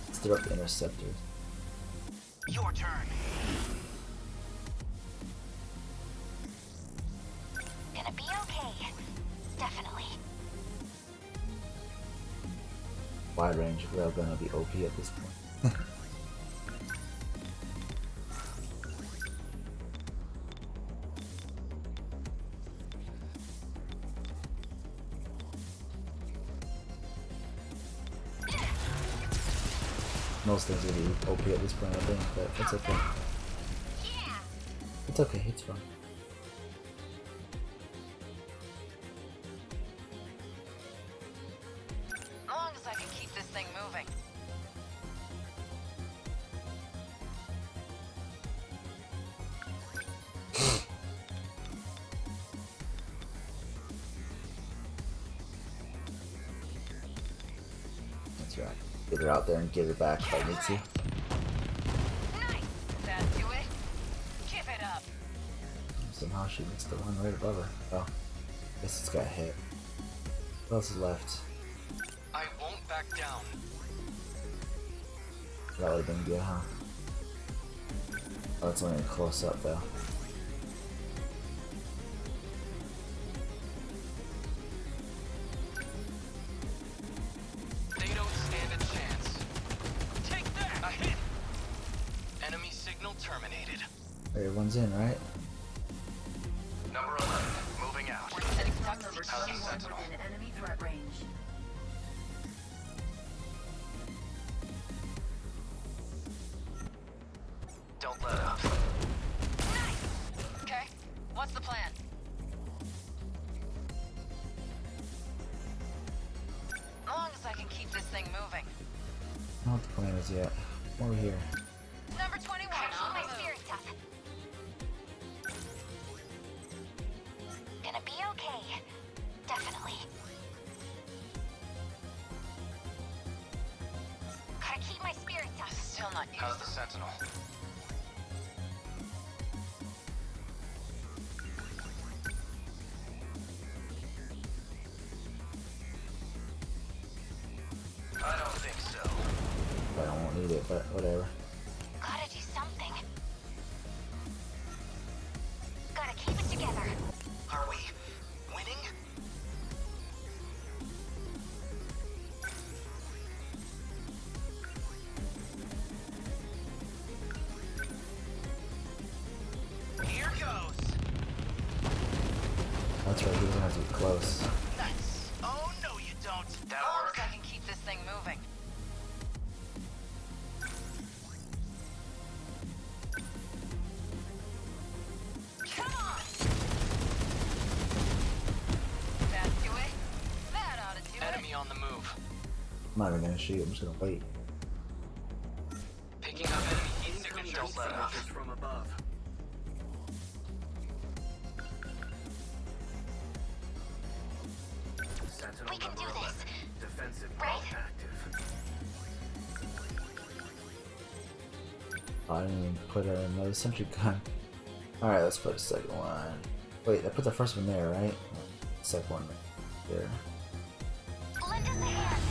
Let's throw up the interceptors. Your turn. Gonna be okay. Definitely. Wide range, we're gonna be OP at this point. Most things are gonna be OP at this point, I think, but it's okay. Yeah! It's okay, it's fine. As long as I can keep this thing moving. That's right. Get her out there and get her back if I need to. Nice! That do it? Keep it up! Somehow she missed the one right above her. Oh. Guess it's got hit. What else is left? I won't back down. That would have been good, huh? Oh, it's only a close up though. They don't stand a chance. Take that! A hit! Enemy signal terminated. Everyone's in, right? Number 11, moving out. We're setting stock number How's the 21 Sentinel? within enemy threat range. Don't let up. Nice! Okay, what's the plan? As long as I can keep this thing moving. I don't know what the plan is yet. Over here. Number 21, Keep on my the move. spirits up. Gonna be okay. Definitely. Gotta keep my spirits up. Still not used. How's the Sentinel? I don't think so. I don't want don't need it, but whatever. Gotta do something. Gotta keep it together. Are we winning? Here goes. That's right, he doesn't have to be close. Nice. Oh no, you don't. That Hopes I can keep this thing moving. Come on! That do it? That ought to do Enemy on the move. I'm not even gonna shoot, I'm just gonna wait. Picking up enemy heat signatures. Don't let up. From above. Sentinel We can number do 11. this. Defensive Right? mode active. Oh, I didn't even put another sentry gun. Alright, let's put a second one. Wait, I put the first one there, right? Second one there. Lend us a hand.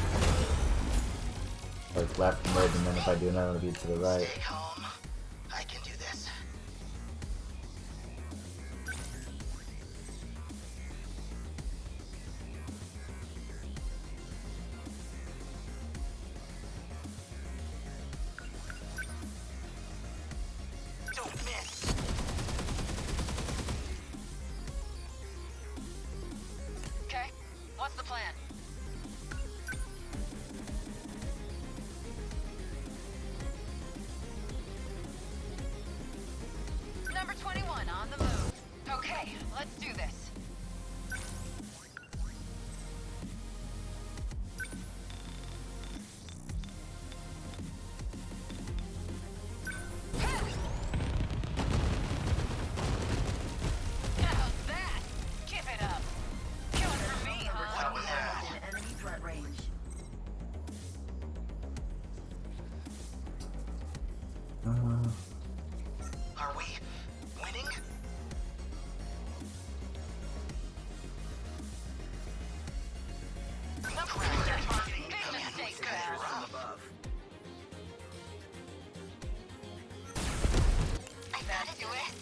Like left mid, and then if I do another one, it'll be to the right. Stay calm. I can do this. Don't miss. Okay, what's the plan? Number 21 on the move. Okay, let's do this. How's that? Give it up. Coming for me, huh? How was that? Within enemy threat range. Are we winning? Big mistake, pal. From above. I gotta do this.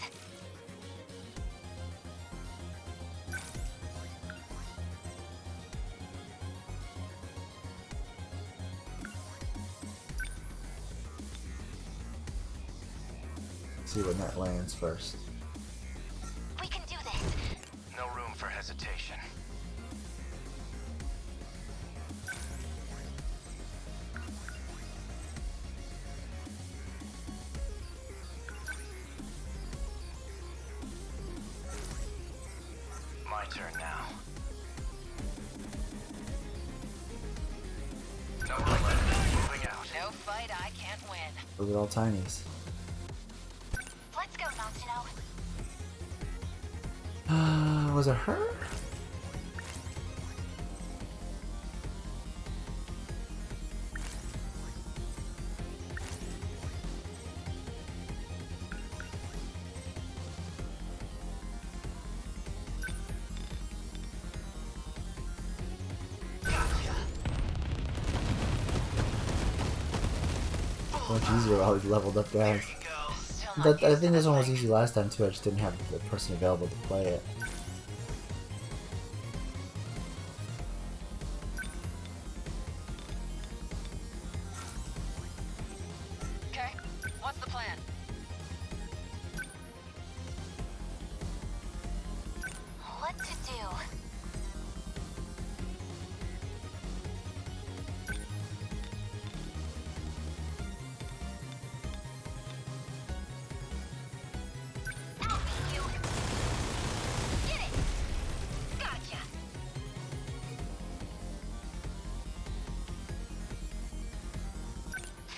See when that lands first. We can do this. No room for hesitation. My turn now. No moving out. No fight I can't win. Those are all tinies. Let's go, Natsuno. Was it her? Much easier while we leveled up guys. But I think this one was easy last time too, I just didn't have the person available to play it. Okay, what's the plan? What to do? I'll beat you. Get it. Gotcha.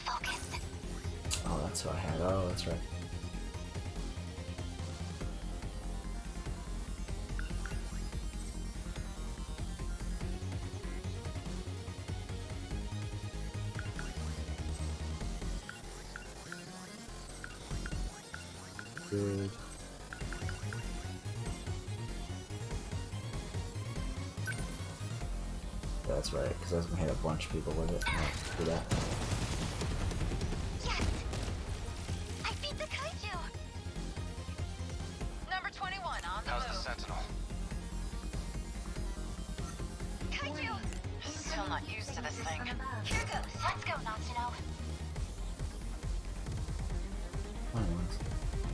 Focused. Oh, that's what I had. Oh, that's right. Good. That's right, because I was gonna hit a bunch of people with it. No, do that. Got you! Still not used to this thing. Here goes. Let's go, Natsuno.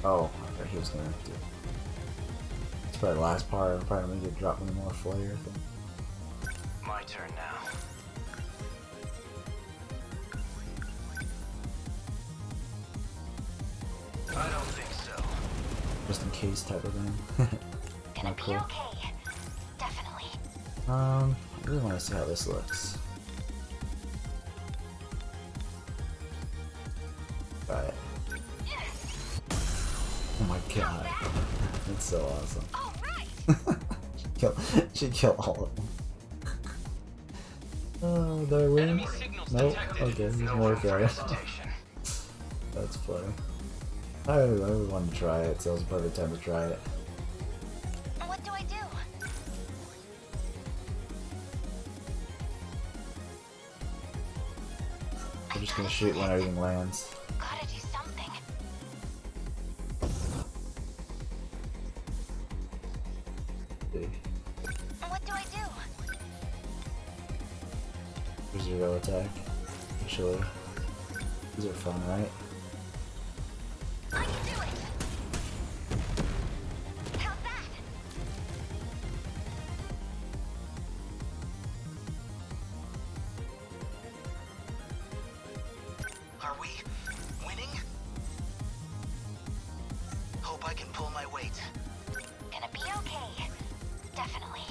Oh, okay, he was gonna do. It's probably the last part. I'm probably gonna get drop any more flare. My turn now. I don't think so. Just in case type of thing. Gonna be cool. okay. Definitely. I really want to see how this looks. Try it. Oh my god. That's so awesome. All right. she killed all of them. Oh, did I win? Nope. Okay, there's more guys. That's funny. I really wanted to try it, so it was a perfect time to try it. What do I do? I'm just gonna shoot when everything lands. Gotta do something. See. What do I do? Zero attack. Actually. These are fun, right? I can do it. How's that? Are we winning? Hope I can pull my weight. Gonna be okay. Definitely.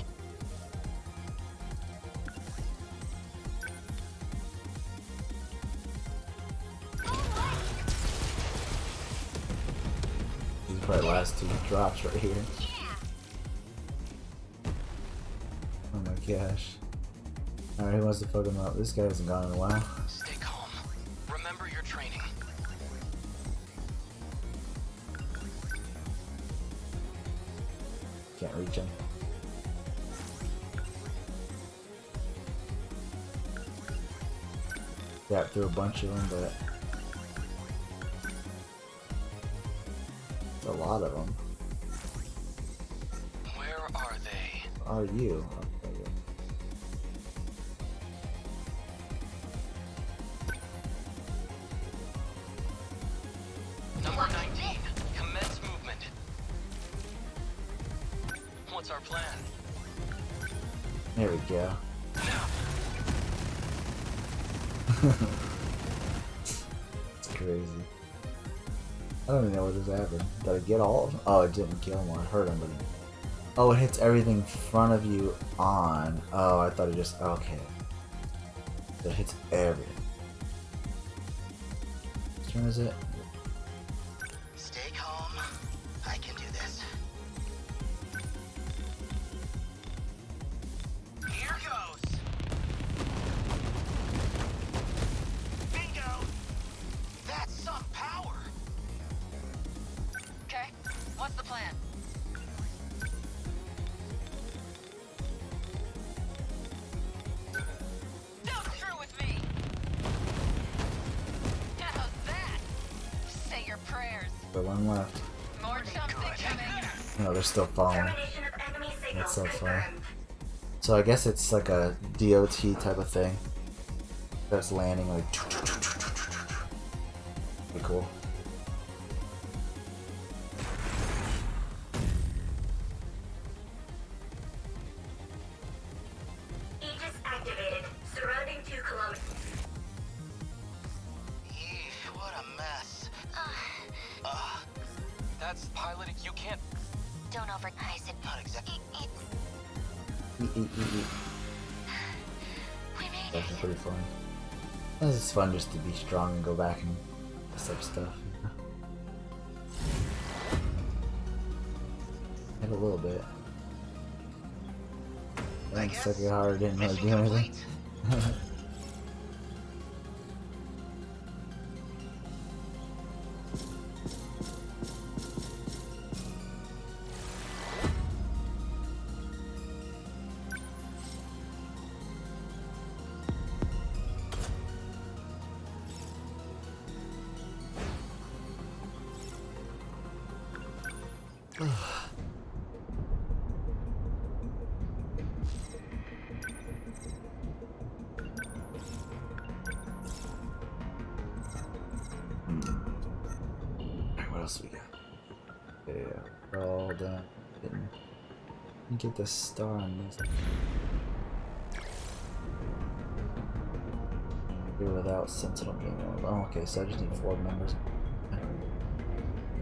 These are probably the last two drops right here. Oh my gosh. Alright, who wants to fuck him up? This guy hasn't gone in a while. Stay calm. Remember your training. Can't reach him. Got through a bunch of them, but it's a lot of them. Where are they? Are you? Number 19. Commence movement. What's our plan? There we go. Now. It's crazy. I don't even know what just happened. Did I get all of them? Oh, it didn't kill him. I heard him, but oh, it hits everything in front of you on. Oh, I thought it just okay. It hits everything. Which turn is it? Stay calm. I can do this. Here goes. Bingo. That's some power. Okay, what's the plan? Don't screw with me! How's that? Say your prayers. The one left. More something coming. No, they're still falling. Termination of enemy signal That's so funny. confirmed. So I guess it's like a DOT type of thing. That's landing like. Pretty cool. Aegis activated. Surrounding 2 kilometers. Yeesh, what a mess. That's piloting. You can't. Don't overprice it. Not exactly. We made That's it. pretty fun. This is fun just to be strong and go back and mess up stuff. Hit a little bit. I think Sekigahara didn't really do anything. damn. Didn't get the star on these. Here without Sentinel being on. Oh, okay, so I just need 4 members.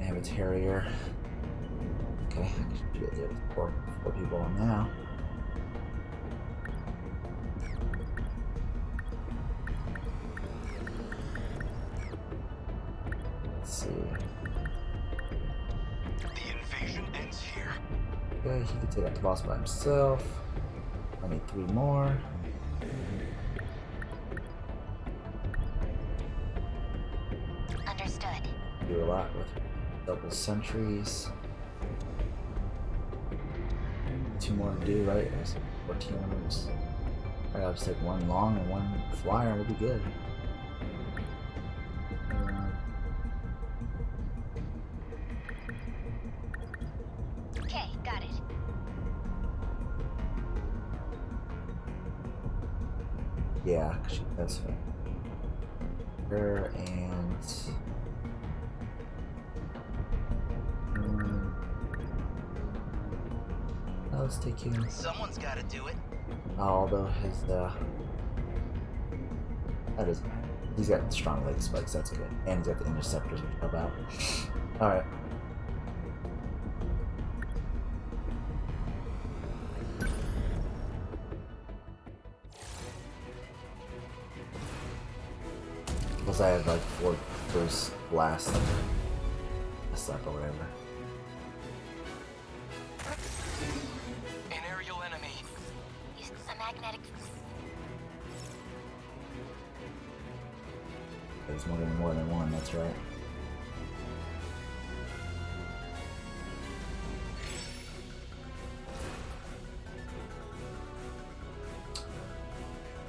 I have a Terrier. Okay, I should be able to get 4 people on now. Let's see. The invasion ends here. Okay, he can take out the boss by himself. I need 3 more. Understood. Do a lot with double sentries. 2 more to do, right? There's 14 others. Alright, I'll just take 1 long and 1 flyer and we'll be good. Okay, got it. Yeah, that's fine. Her and let's take him. Someone's gotta do it. Although his that is, he's got strong leg spikes, that's good. And he's got the interceptors which help out. Alright. Plus I have like 4 first blast suck or whatever. An aerial enemy. Use a magnetic. There's more than 1, that's right.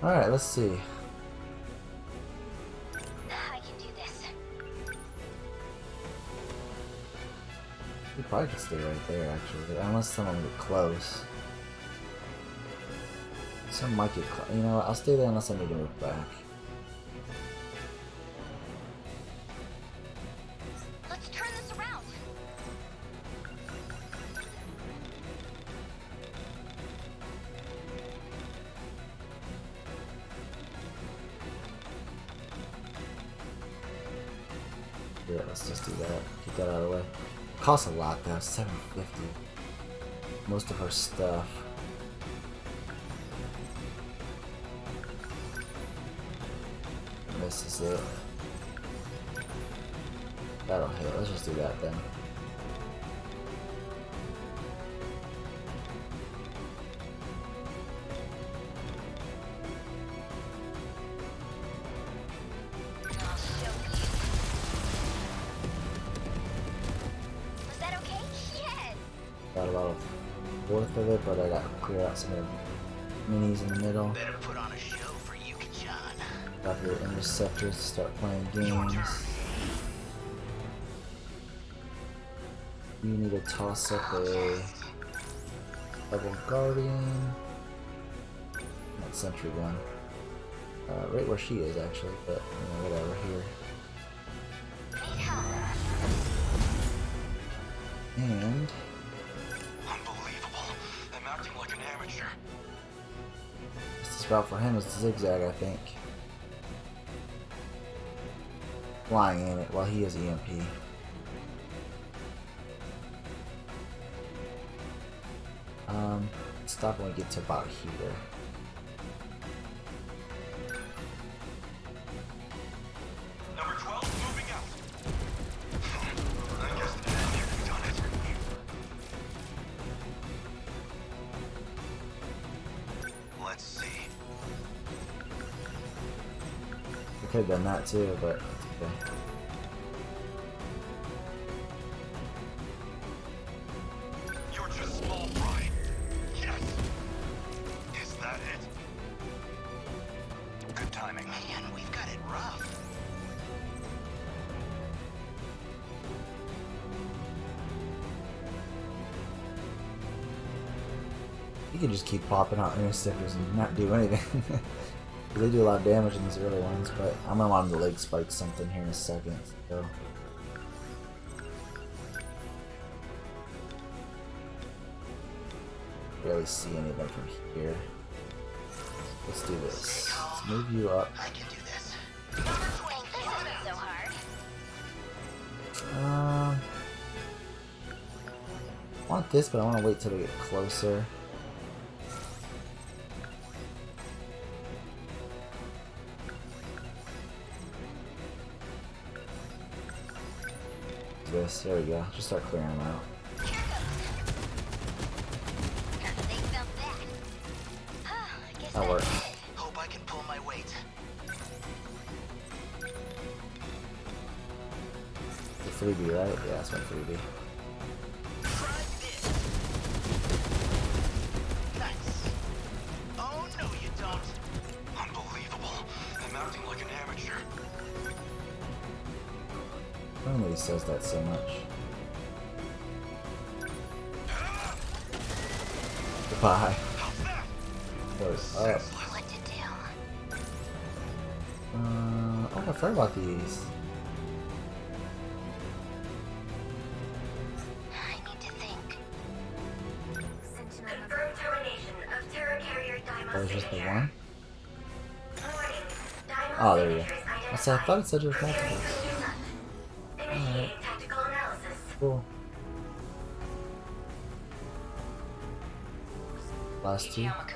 Alright, let's see. I can do this. We probably could stay right there, actually, unless someone get close. Some might get close. You know what? I'll stay there unless I need to move back. Let's turn this around. Yeah, let's just do that. Keep that out of the way. Costs a lot though, $750. Most of our stuff. This is it. That'll hit. Let's just do that then. Was that okay? Yes. Got about a fourth of it, but I got to clear out some of the minis in the middle. Better put on a show for Yuki-chan. Got your interceptors to start playing games. You need to toss up a double guardian. Not sentry gun. Right where she is actually, but you know, whatever here. And Unbelievable. I'm acting like an amateur. this route for him is the zigzag, I think. Flying in it while he has EMP. Stop when we get to about here. Number 12 moving out. I guess you've done it. Let's see. We could have done that too, but it's okay. You're just small fry. Yes. Is that it? Good timing. Man, we've got it rough. You can just keep popping out interceptors and not do anything. They do a lot of damage in these early ones, but I'm gonna want them to leg spike something here in a second. So barely see any of them from here. Let's do this. Let's move you up. I can do this. This isn't so hard. I want this, but I want to wait till we get closer. This, there we go. Just start clearing them out. That works. Hope I can pull my weight. The 3B, right? Yeah, that's my 3B. Nice. Oh no, you don't. Unbelievable. I'm acting like an amateur. I don't know why he says that so much. Goodbye. What's up? What to do? Oh, I forgot about these. I need to think. Confirmed termination of Terra Carrier Daimos Oh, it's just the signature. one? Warning. Daimos Oh, there you go. signatures I said, I thought it said there was identified. multiple. Initiating tactical analysis. Cool. Last two. Yama-kun,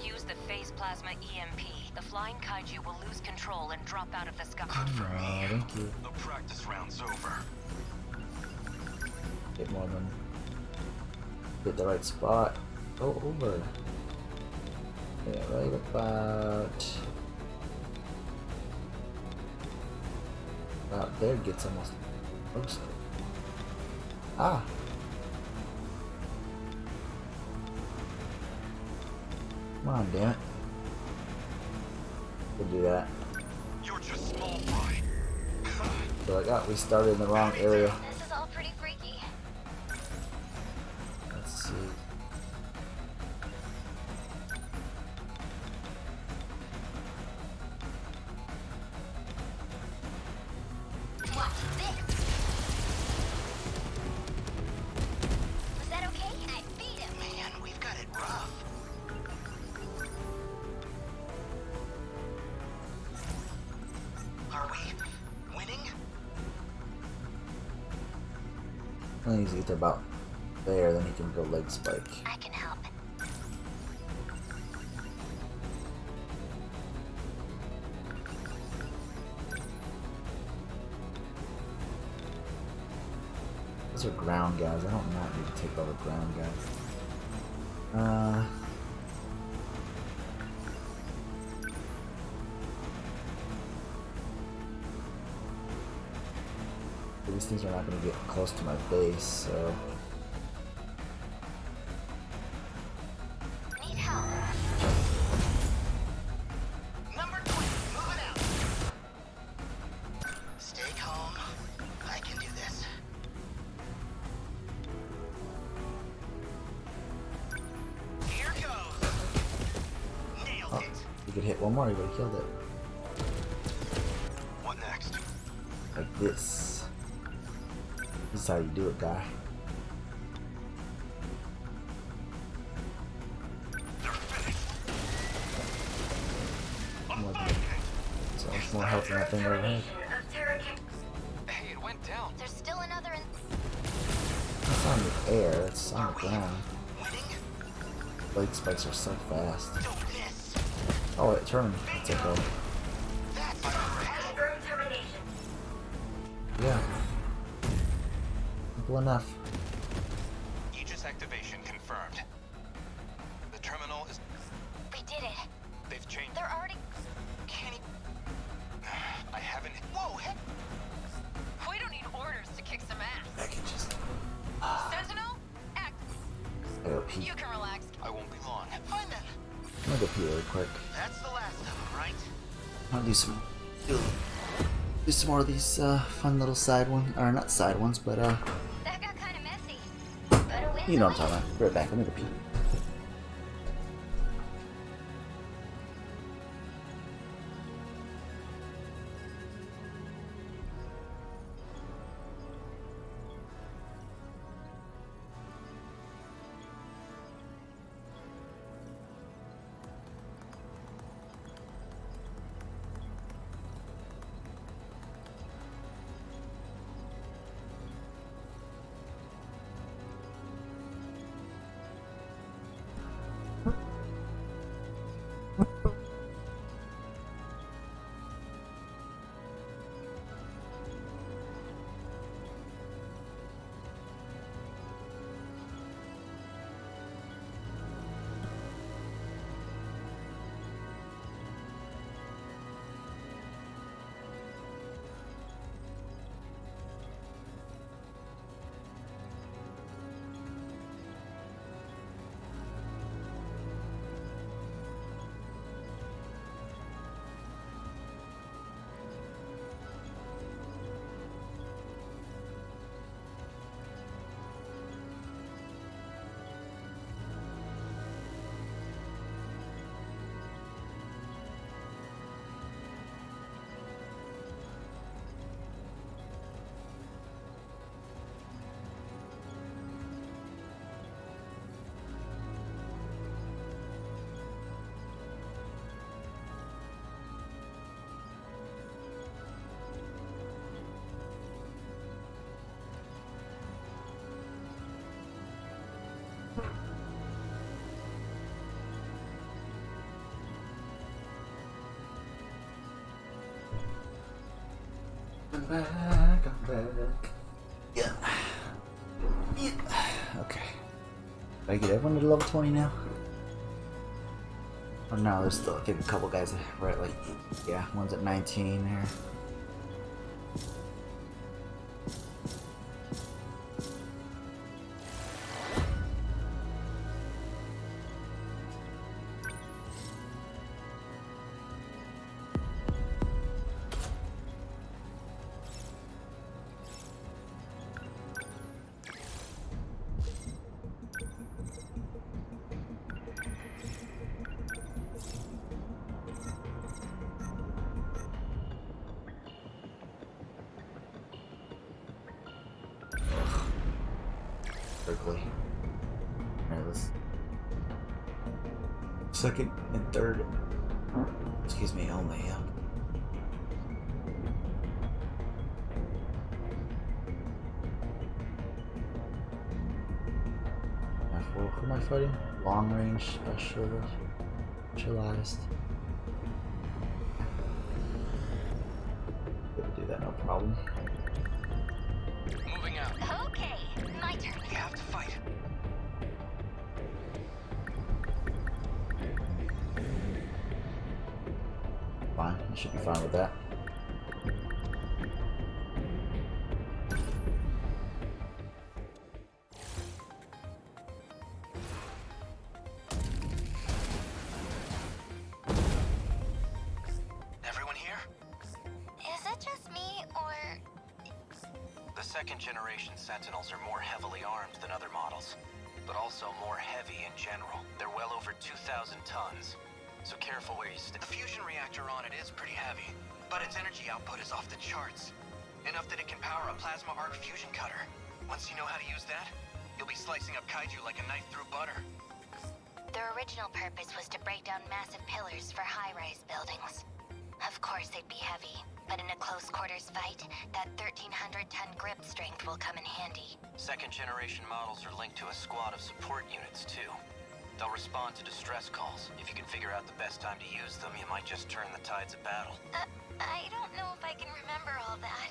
use the phase plasma EMP. The flying kaiju will lose control and drop out of the sky. Oh, thank you. The practice round's over. Get more than. Get the right spot. Go over. Yeah, right about there gets almost close. Ah. Come on, damn it. We'll do that. You're just small fry. So like, oh, we started in the wrong area. This is all pretty freaky. Let's see. Watch this. Was that okay? I beat him. Man, we've got it rough. Are we winning? I think he's either about there, then he can go leg spike. I can help. Those are ground guys. I don't not need to take all the ground guys. These things are not going to get close to my base, so. Need help. Number 20, moving out. Stay calm. I can do this. Here goes. Nailed Oh, it. you could hit one more, you would have killed it. What next? Like this. This is how you do it, guy. So much more health than that thing over here. Of Terra Hey, it went down. There's still another in. It's on the air, it's on the ground. Winning? Blade spikes are so fast. Don't miss. Oh, it turned. It's okay. That's confirmed termination. Yeah. Simple enough. Aegis activation confirmed. The terminal is... We did it. They've changed... They're already. Can he... I haven't... Whoa, hey. We don't need orders to kick some ass. I can just. Sentinel, act. I go pee. You can relax. I won't be long. Fine then. I'm gonna go pee really quick. That's the last of them, right? I'll do some more of these fun little side ones, or not side ones, but That got kind of messy. But a win's you know a what I'm talking about. Be right back. Let me go pee. back, I'm back. Yeah. Yeah. Okay. Did I get everyone to level 20 now? Or no, there's still, I think, a couple guys right, like, yeah, one's at 19 there. Quickly. Alright, let's... Second and third. Excuse me, only, yeah. Who am I fighting? Long range specialized. Could do that, no problem. Moving out. Okay, my turn. We have to fight. Fine, I should be fine with that. Everyone here? Is it just me, or... The second-generation Sentinels are more heavily armed than other models, but also more heavy in general. They're well over 2,000 tons, so careful where you stand. The fusion reactor on it is pretty heavy, but its energy output is off the charts. Enough that it can power a plasma arc fusion cutter. Once you know how to use that, you'll be slicing up kaiju like a knife through butter. Their original purpose was to break down massive pillars for high-rise buildings. Of course they'd be heavy, but in a close-quarters fight, that 1,300-ton grip strength will come in handy. Second-generation models are linked to a squad of support units, too. They'll respond to distress calls. If you can figure out the best time to use them, you might just turn the tides of battle. I don't know if I can remember all that.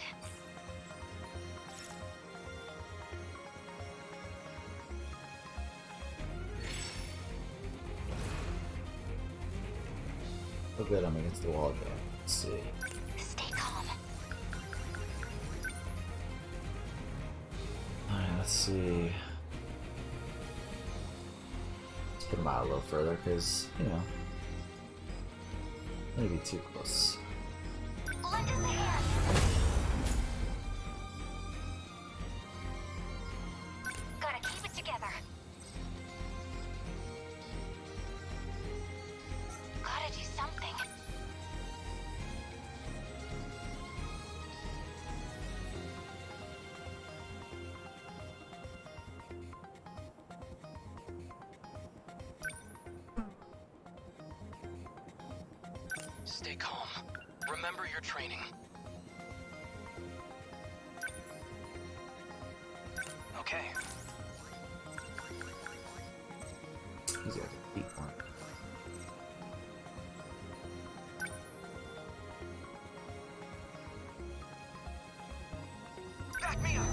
Oh good, I'm against the wall again. Let's see. Stay calm. Alright, let's see. Let's put them out a little further, because, you know, maybe too close. Lend us a hand. Gotta keep it together. Gotta do something. Stay calm. Remember your training. Okay. He's got a deep one. Back me up!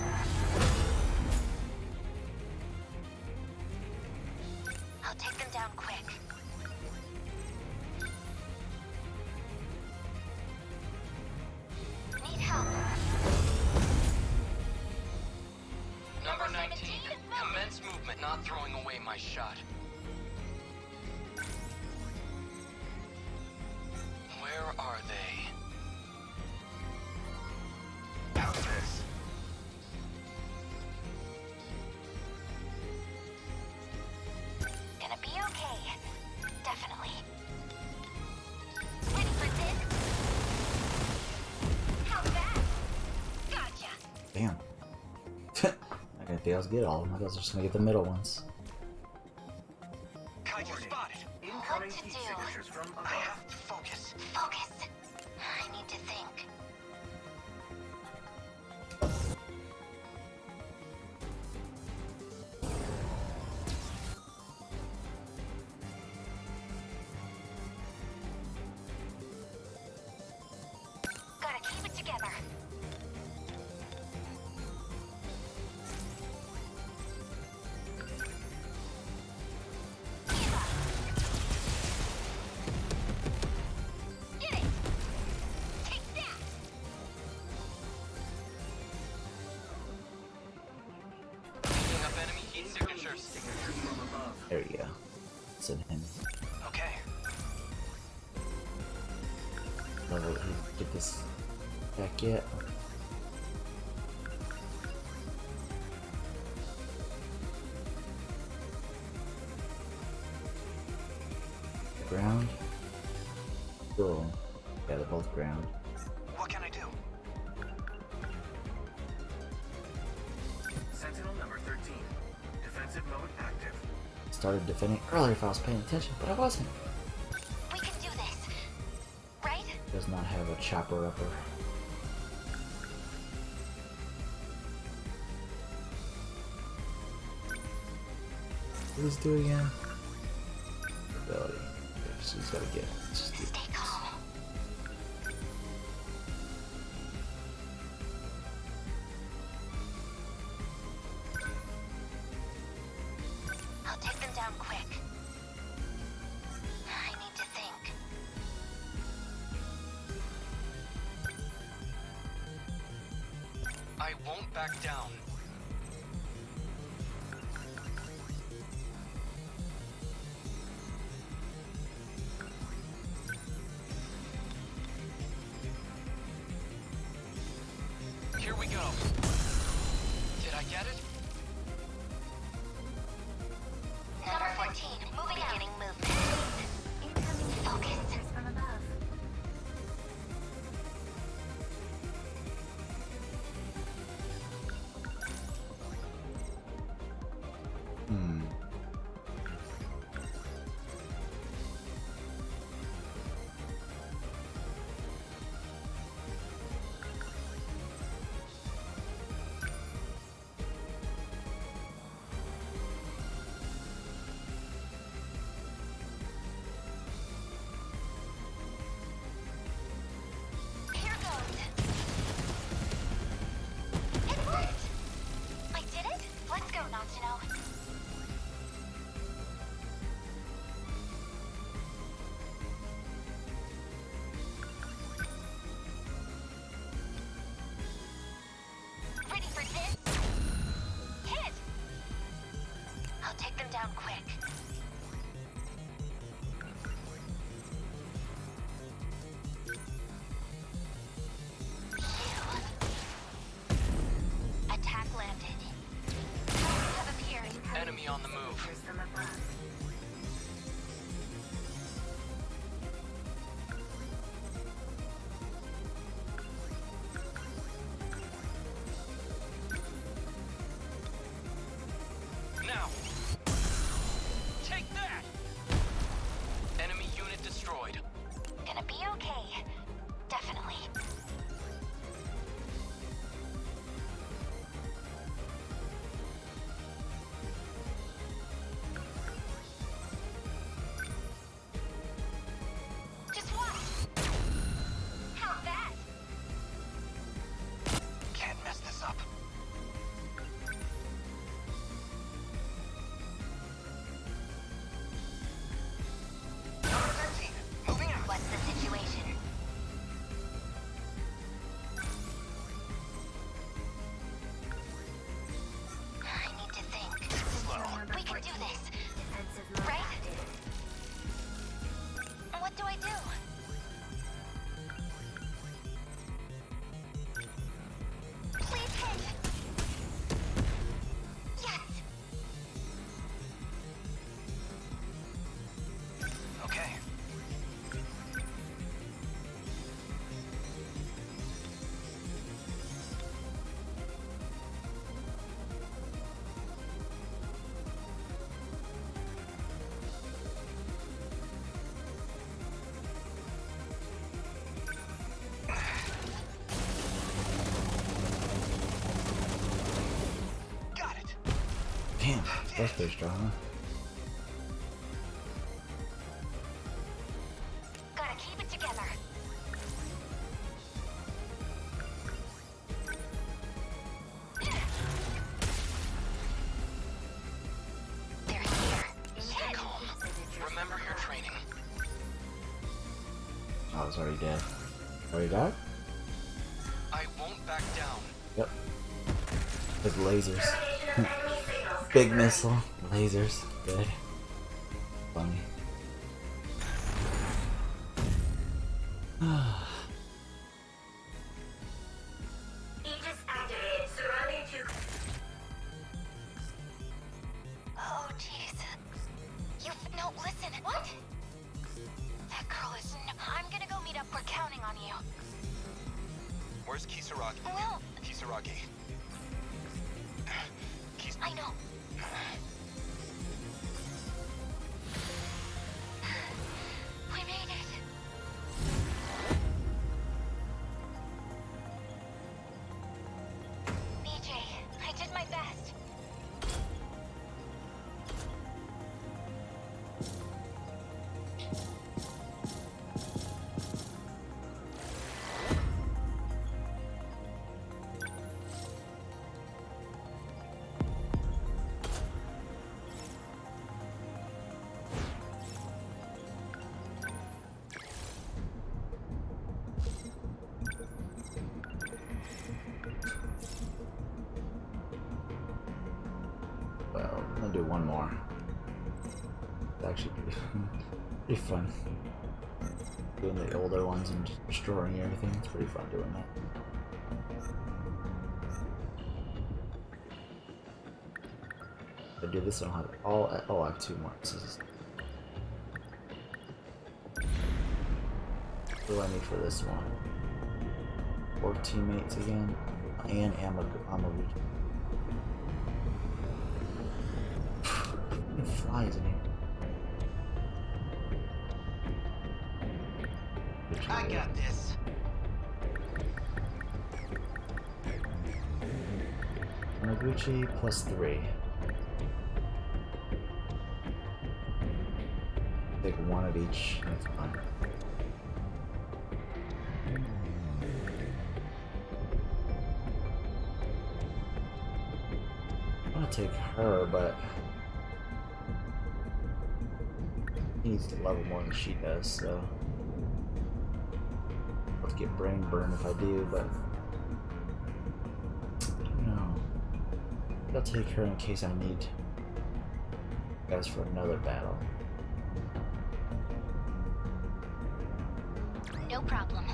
I'll take them down quick. Need help. Number 19. Commence movement, not throwing away my shot. Where are they? How's this? Gonna be okay. Definitely. Ready for this? How's that? Gotcha. Damn. I didn't think I was get all of them. I was just gonna get the middle ones. Kaiju spotted. What to do? Signatures from above. I have to focus. Focus. I need to think. Gotta keep it together. level to get this back yet. Ground? Cool. Yeah, they're both ground. What can I do? Sentinel number 13. Defensive mode active. Started defending earlier if I was paying attention, but I wasn't. We can do this, right? Does not have a chopper upper. What does it do again? Ability. Yeah, she's gotta get it. Let's just do Stay calm. I'll take them down quick. I need to think. I won't back down. Here we go. Did I get it? Number 14, moving out. Beginning movement. Incoming focus from above. Here goes. It worked. I did it. Let's go, Natsuno. Ready for this? Hit! I'll take them down quick. Attack landed. Have appeared. Enemy on the move. From above. Now! Take that! Enemy unit destroyed. Gonna be okay. Definitely. Just watch. How's that? Can't mess this up. Number 13, moving out. What's the situation? I need to think. We can do this. Right? What do I do? Please hit. Yes. Okay. Got it. Damn, that's pretty strong, huh? Gotta keep it together. They're here. Stay calm. Remember your training. Oh, I was already dead. Already died? I won't back down. Yep. With lasers. Big missile. Lasers. Good. Funny. Listen, I'm gonna go meet up. We're counting on you. Where's Kisaragi? Well... Kisaragi. I know. We made it. BJ, I did my best. Well, I'm gonna do one more. It's actually pretty fun. Doing the older ones and just destroying everything. It's pretty fun doing that. If I do this, I don't have all. Oh, I have 2 more. This is... What do I need for this one? 4 teammates again, and Amaguchi. It flies in here. I got this. Amaguchi plus 3. Take 1 of each. That's fine. I want to take her, but he needs to level more than she does, so I'll get brain burn if I do, but I don't know. I'll take her in case I need guys for another battle. No problem.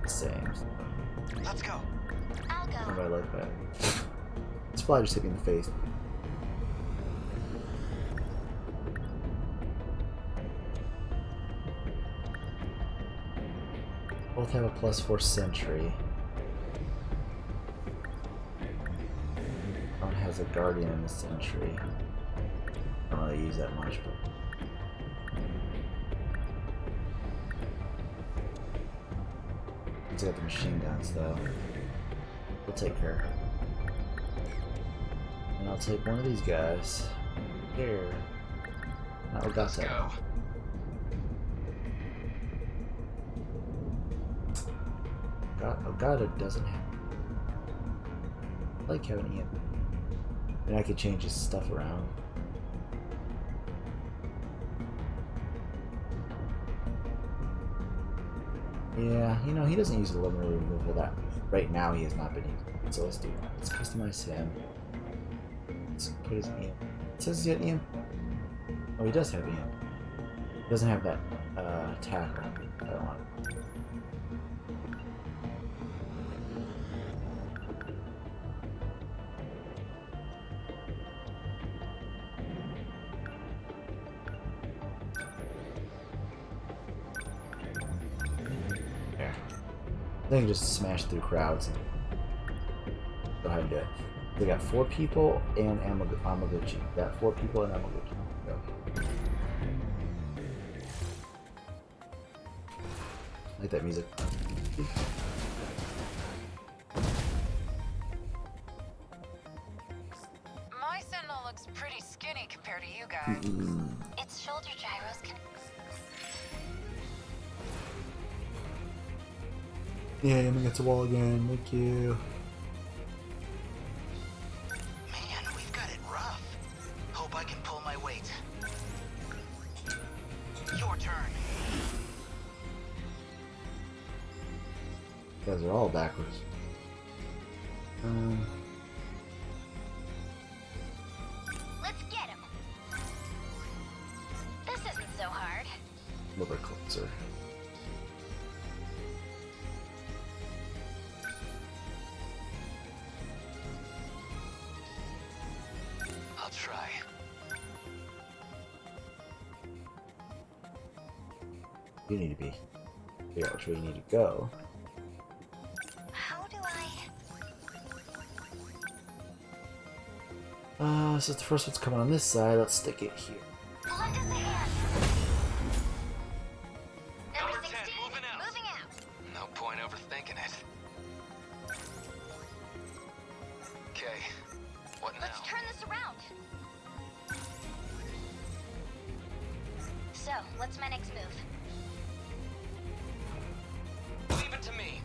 Same. Let's go. I'll go. What do I like that? This fly just hit me in the face. Both have a +4 sentry. One has a guardian and a sentry. I don't really use that much, but he's got the machine guns though. We'll take her. And I'll take one of these guys. Here. Now we got that. Go. God, it doesn't have. I like having Ian. And I could change his stuff around. Yeah, you know, he doesn't use the limiter removal that. Right now he has not been using it. So let's do that. Let's customize him. Let's put his Ian. It says he had Ian. Oh, he does have Ian. He doesn't have that attacker. I don't want it. They can just smash through crowds and go ahead and do it. We got 4 people and Amaguchi. Got 4 people and Amaguchi. Go. I like that music. My Sentinel looks pretty skinny compared to you guys. Its shoulder gyros can... Yeah, I'm against the wall again. Thank you. Man, we've got it rough. Hope I can pull my weight. Your turn. You guys are all backwards. Let's get him. This isn't so hard. A little bit closer. I'll try. You need to be. Figure out which way you need to go. How do Since the first one's coming on this side, let's stick it here. Lend us a hand. Number 10, 16, moving out. moving out. No point overthinking it. Okay, what now? Let's turn this around. So, what's my next move? Leave it to me.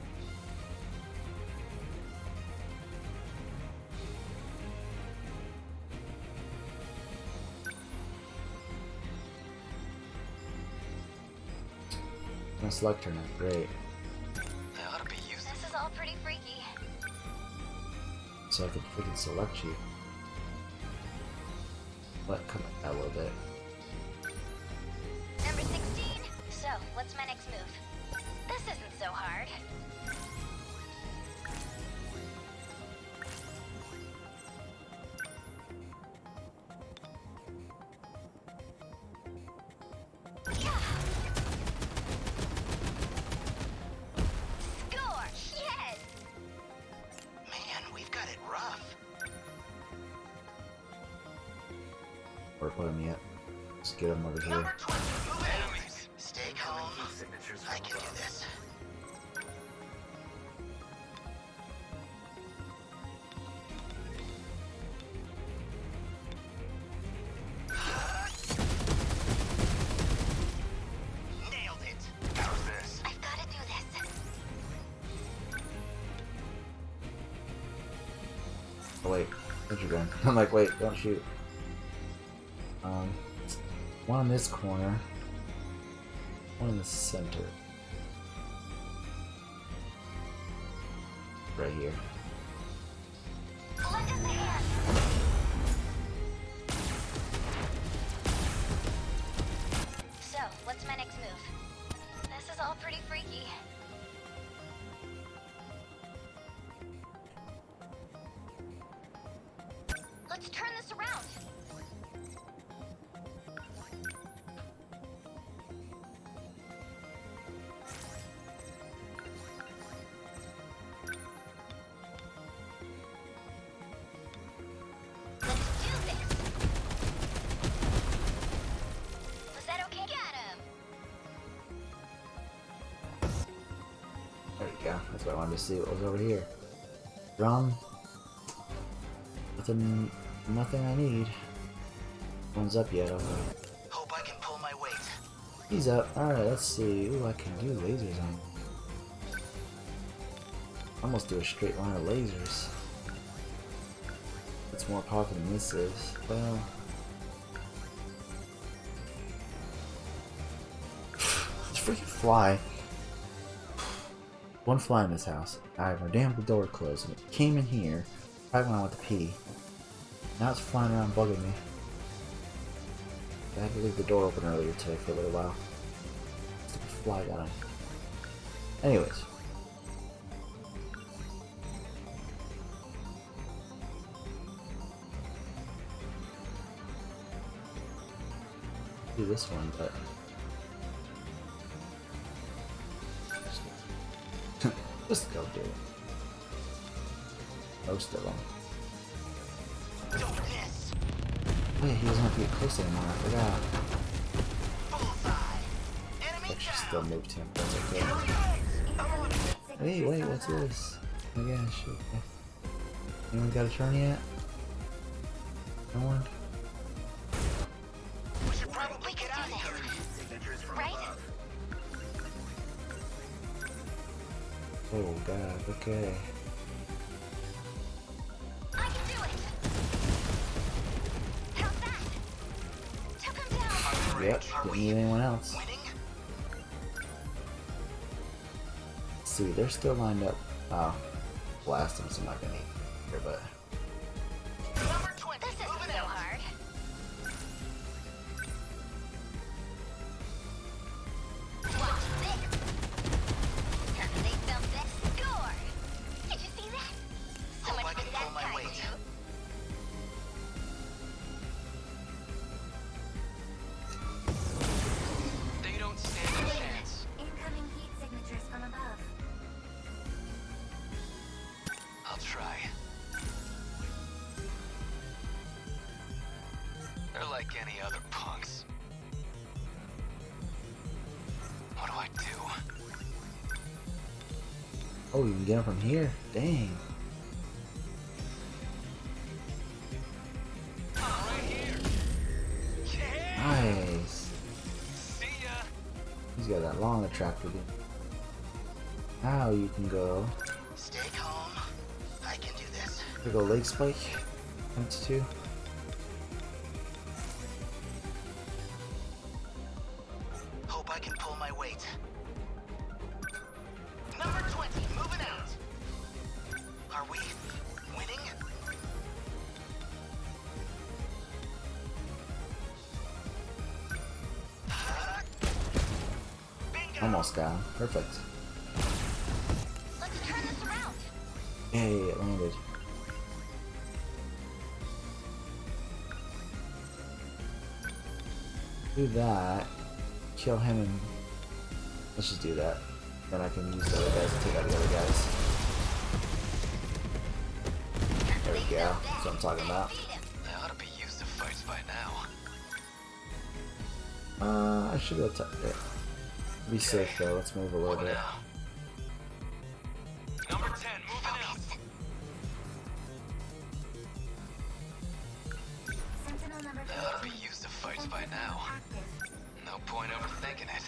No select her now. Great. That ought to be useful. This is all pretty freaky. So I can freaking select you. Let come a little bit. Number 16. So, what's my next move? This isn't so hard. Score! Yes! Man, we've got it rough. Or put him yet. Let's get him over here. Number 20, move enemies. Stay calm. I can do this. Nailed it. How's this? I've got to do this. Oh wait, where'd you go? I'm like, wait, don't shoot. One in this corner. One in the center. Right here. Lend us a hand. So, what's my next move? This is all pretty freaky. Let's turn this around. Let's do this. Was that okay? Got him. There you go. That's what I wanted to see. What was over here? Drum. Nothing I need. One's up yet. Okay. Hope I can pull my weight. He's up. Alright, let's see. Ooh, I can do lasers on him. Almost do a straight line of lasers. It's more powerful than this is. Well. This freaking fly. One fly in this house. I have my damn door closed and it came in here right when I went to pee. Now it's flying around bugging me. I had to leave the door open earlier today for a little while. Stupid fly got on. Anyways. Do this one, but just go do it. Most of them. Don't miss. Wait, he doesn't have to get close anymore. I forgot. Bullseye. Enemy I should down. still move to him. That's okay. Hey, wait, what's this? Oh yeah, shit. Anyone got a turn yet? No one? We should probably get out of here. Right? Oh god, okay. I can do it. How's that? Took him down. Yep, didn't need anyone else. Winning? Let's see, they're still lined up. Oh, blast them, so I'm not gonna eat here, but Number 20, This isn't moving so out. hard. Watch this. They felt that score. Did you see that? So Hope much I for can that pull my weight. kaiju. They're like any other punks. What do I do? Oh, you can get him from here? Dang. Right here. Yeah. Nice. See ya. He's got that long attractor. Now you can go. Stay calm. I can do this. Here go leg spike. That's 2. Hope I can pull my weight. Number 20, moving out. Are we winning? Almost got him. Perfect. Let's turn this around. Hey, it landed. Do that. Kill him and... Let's just do that. Then I can use the other guys to take out the other guys. There we go. That's what I'm talking about. They ought to be used to fights by now. I should be able to... Be safe though, let's move a little What bit. now? Number 10, moving out. Sentinel number They ought to be used to fights by now. No point overthinking it.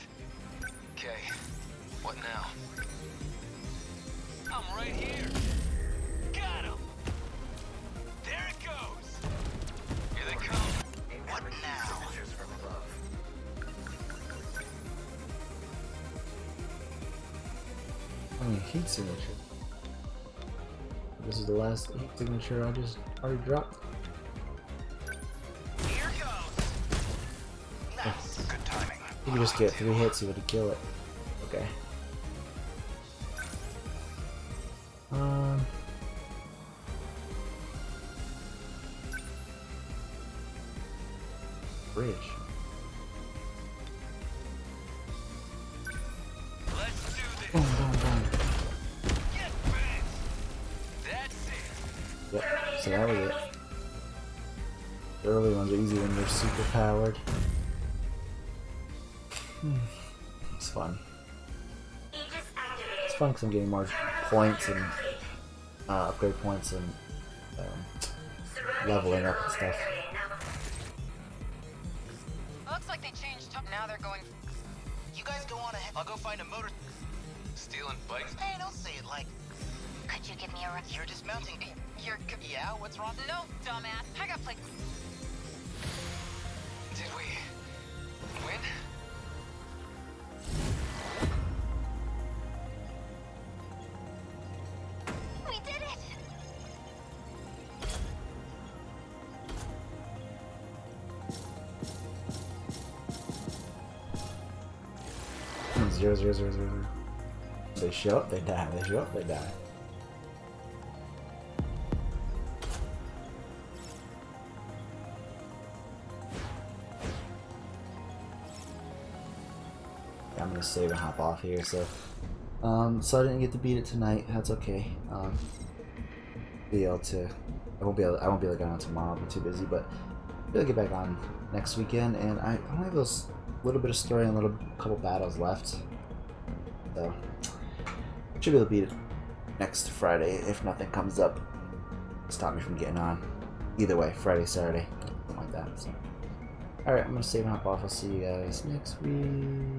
Okay, what now? I'm right here. Got him. There it goes. Here they come. What now? I mean, heat signature. This is the last heat signature I just already dropped. Here goes. Nice. Good timing. You can just get 3 hits, you would kill it. Okay. Bridge. Let's do this. Boom, boom, boom. Get bent. That's it. Yep, so that was it. The early ones are easy when you're super powered. It's fun. It's fun because I'm getting more points and upgrade points and leveling up and stuff. Looks like they changed. Now they're going. You guys go on ahead. I'll go find a motor. Stealing bikes. Hey, don't say it like Could you give me a run? you're dismounting. You're. Yeah, what's wrong? No, dumbass. I got plates. Did we win? We did it! 0, 0, 0, 0, 0. They show up, they die. They show up, they die. I'm gonna save and hop off here. So I didn't get to beat it tonight. That's okay. Be able to. I won't be able to get on tomorrow. I'll be too busy. But I'll be able to get back on next weekend. And I only have those little bit of story and a couple battles left. So should be able to beat it next Friday if nothing comes up to stop me from getting on. Either way, Friday, Saturday, something like that. So, all right, I'm gonna save and hop off. I'll see you guys next week.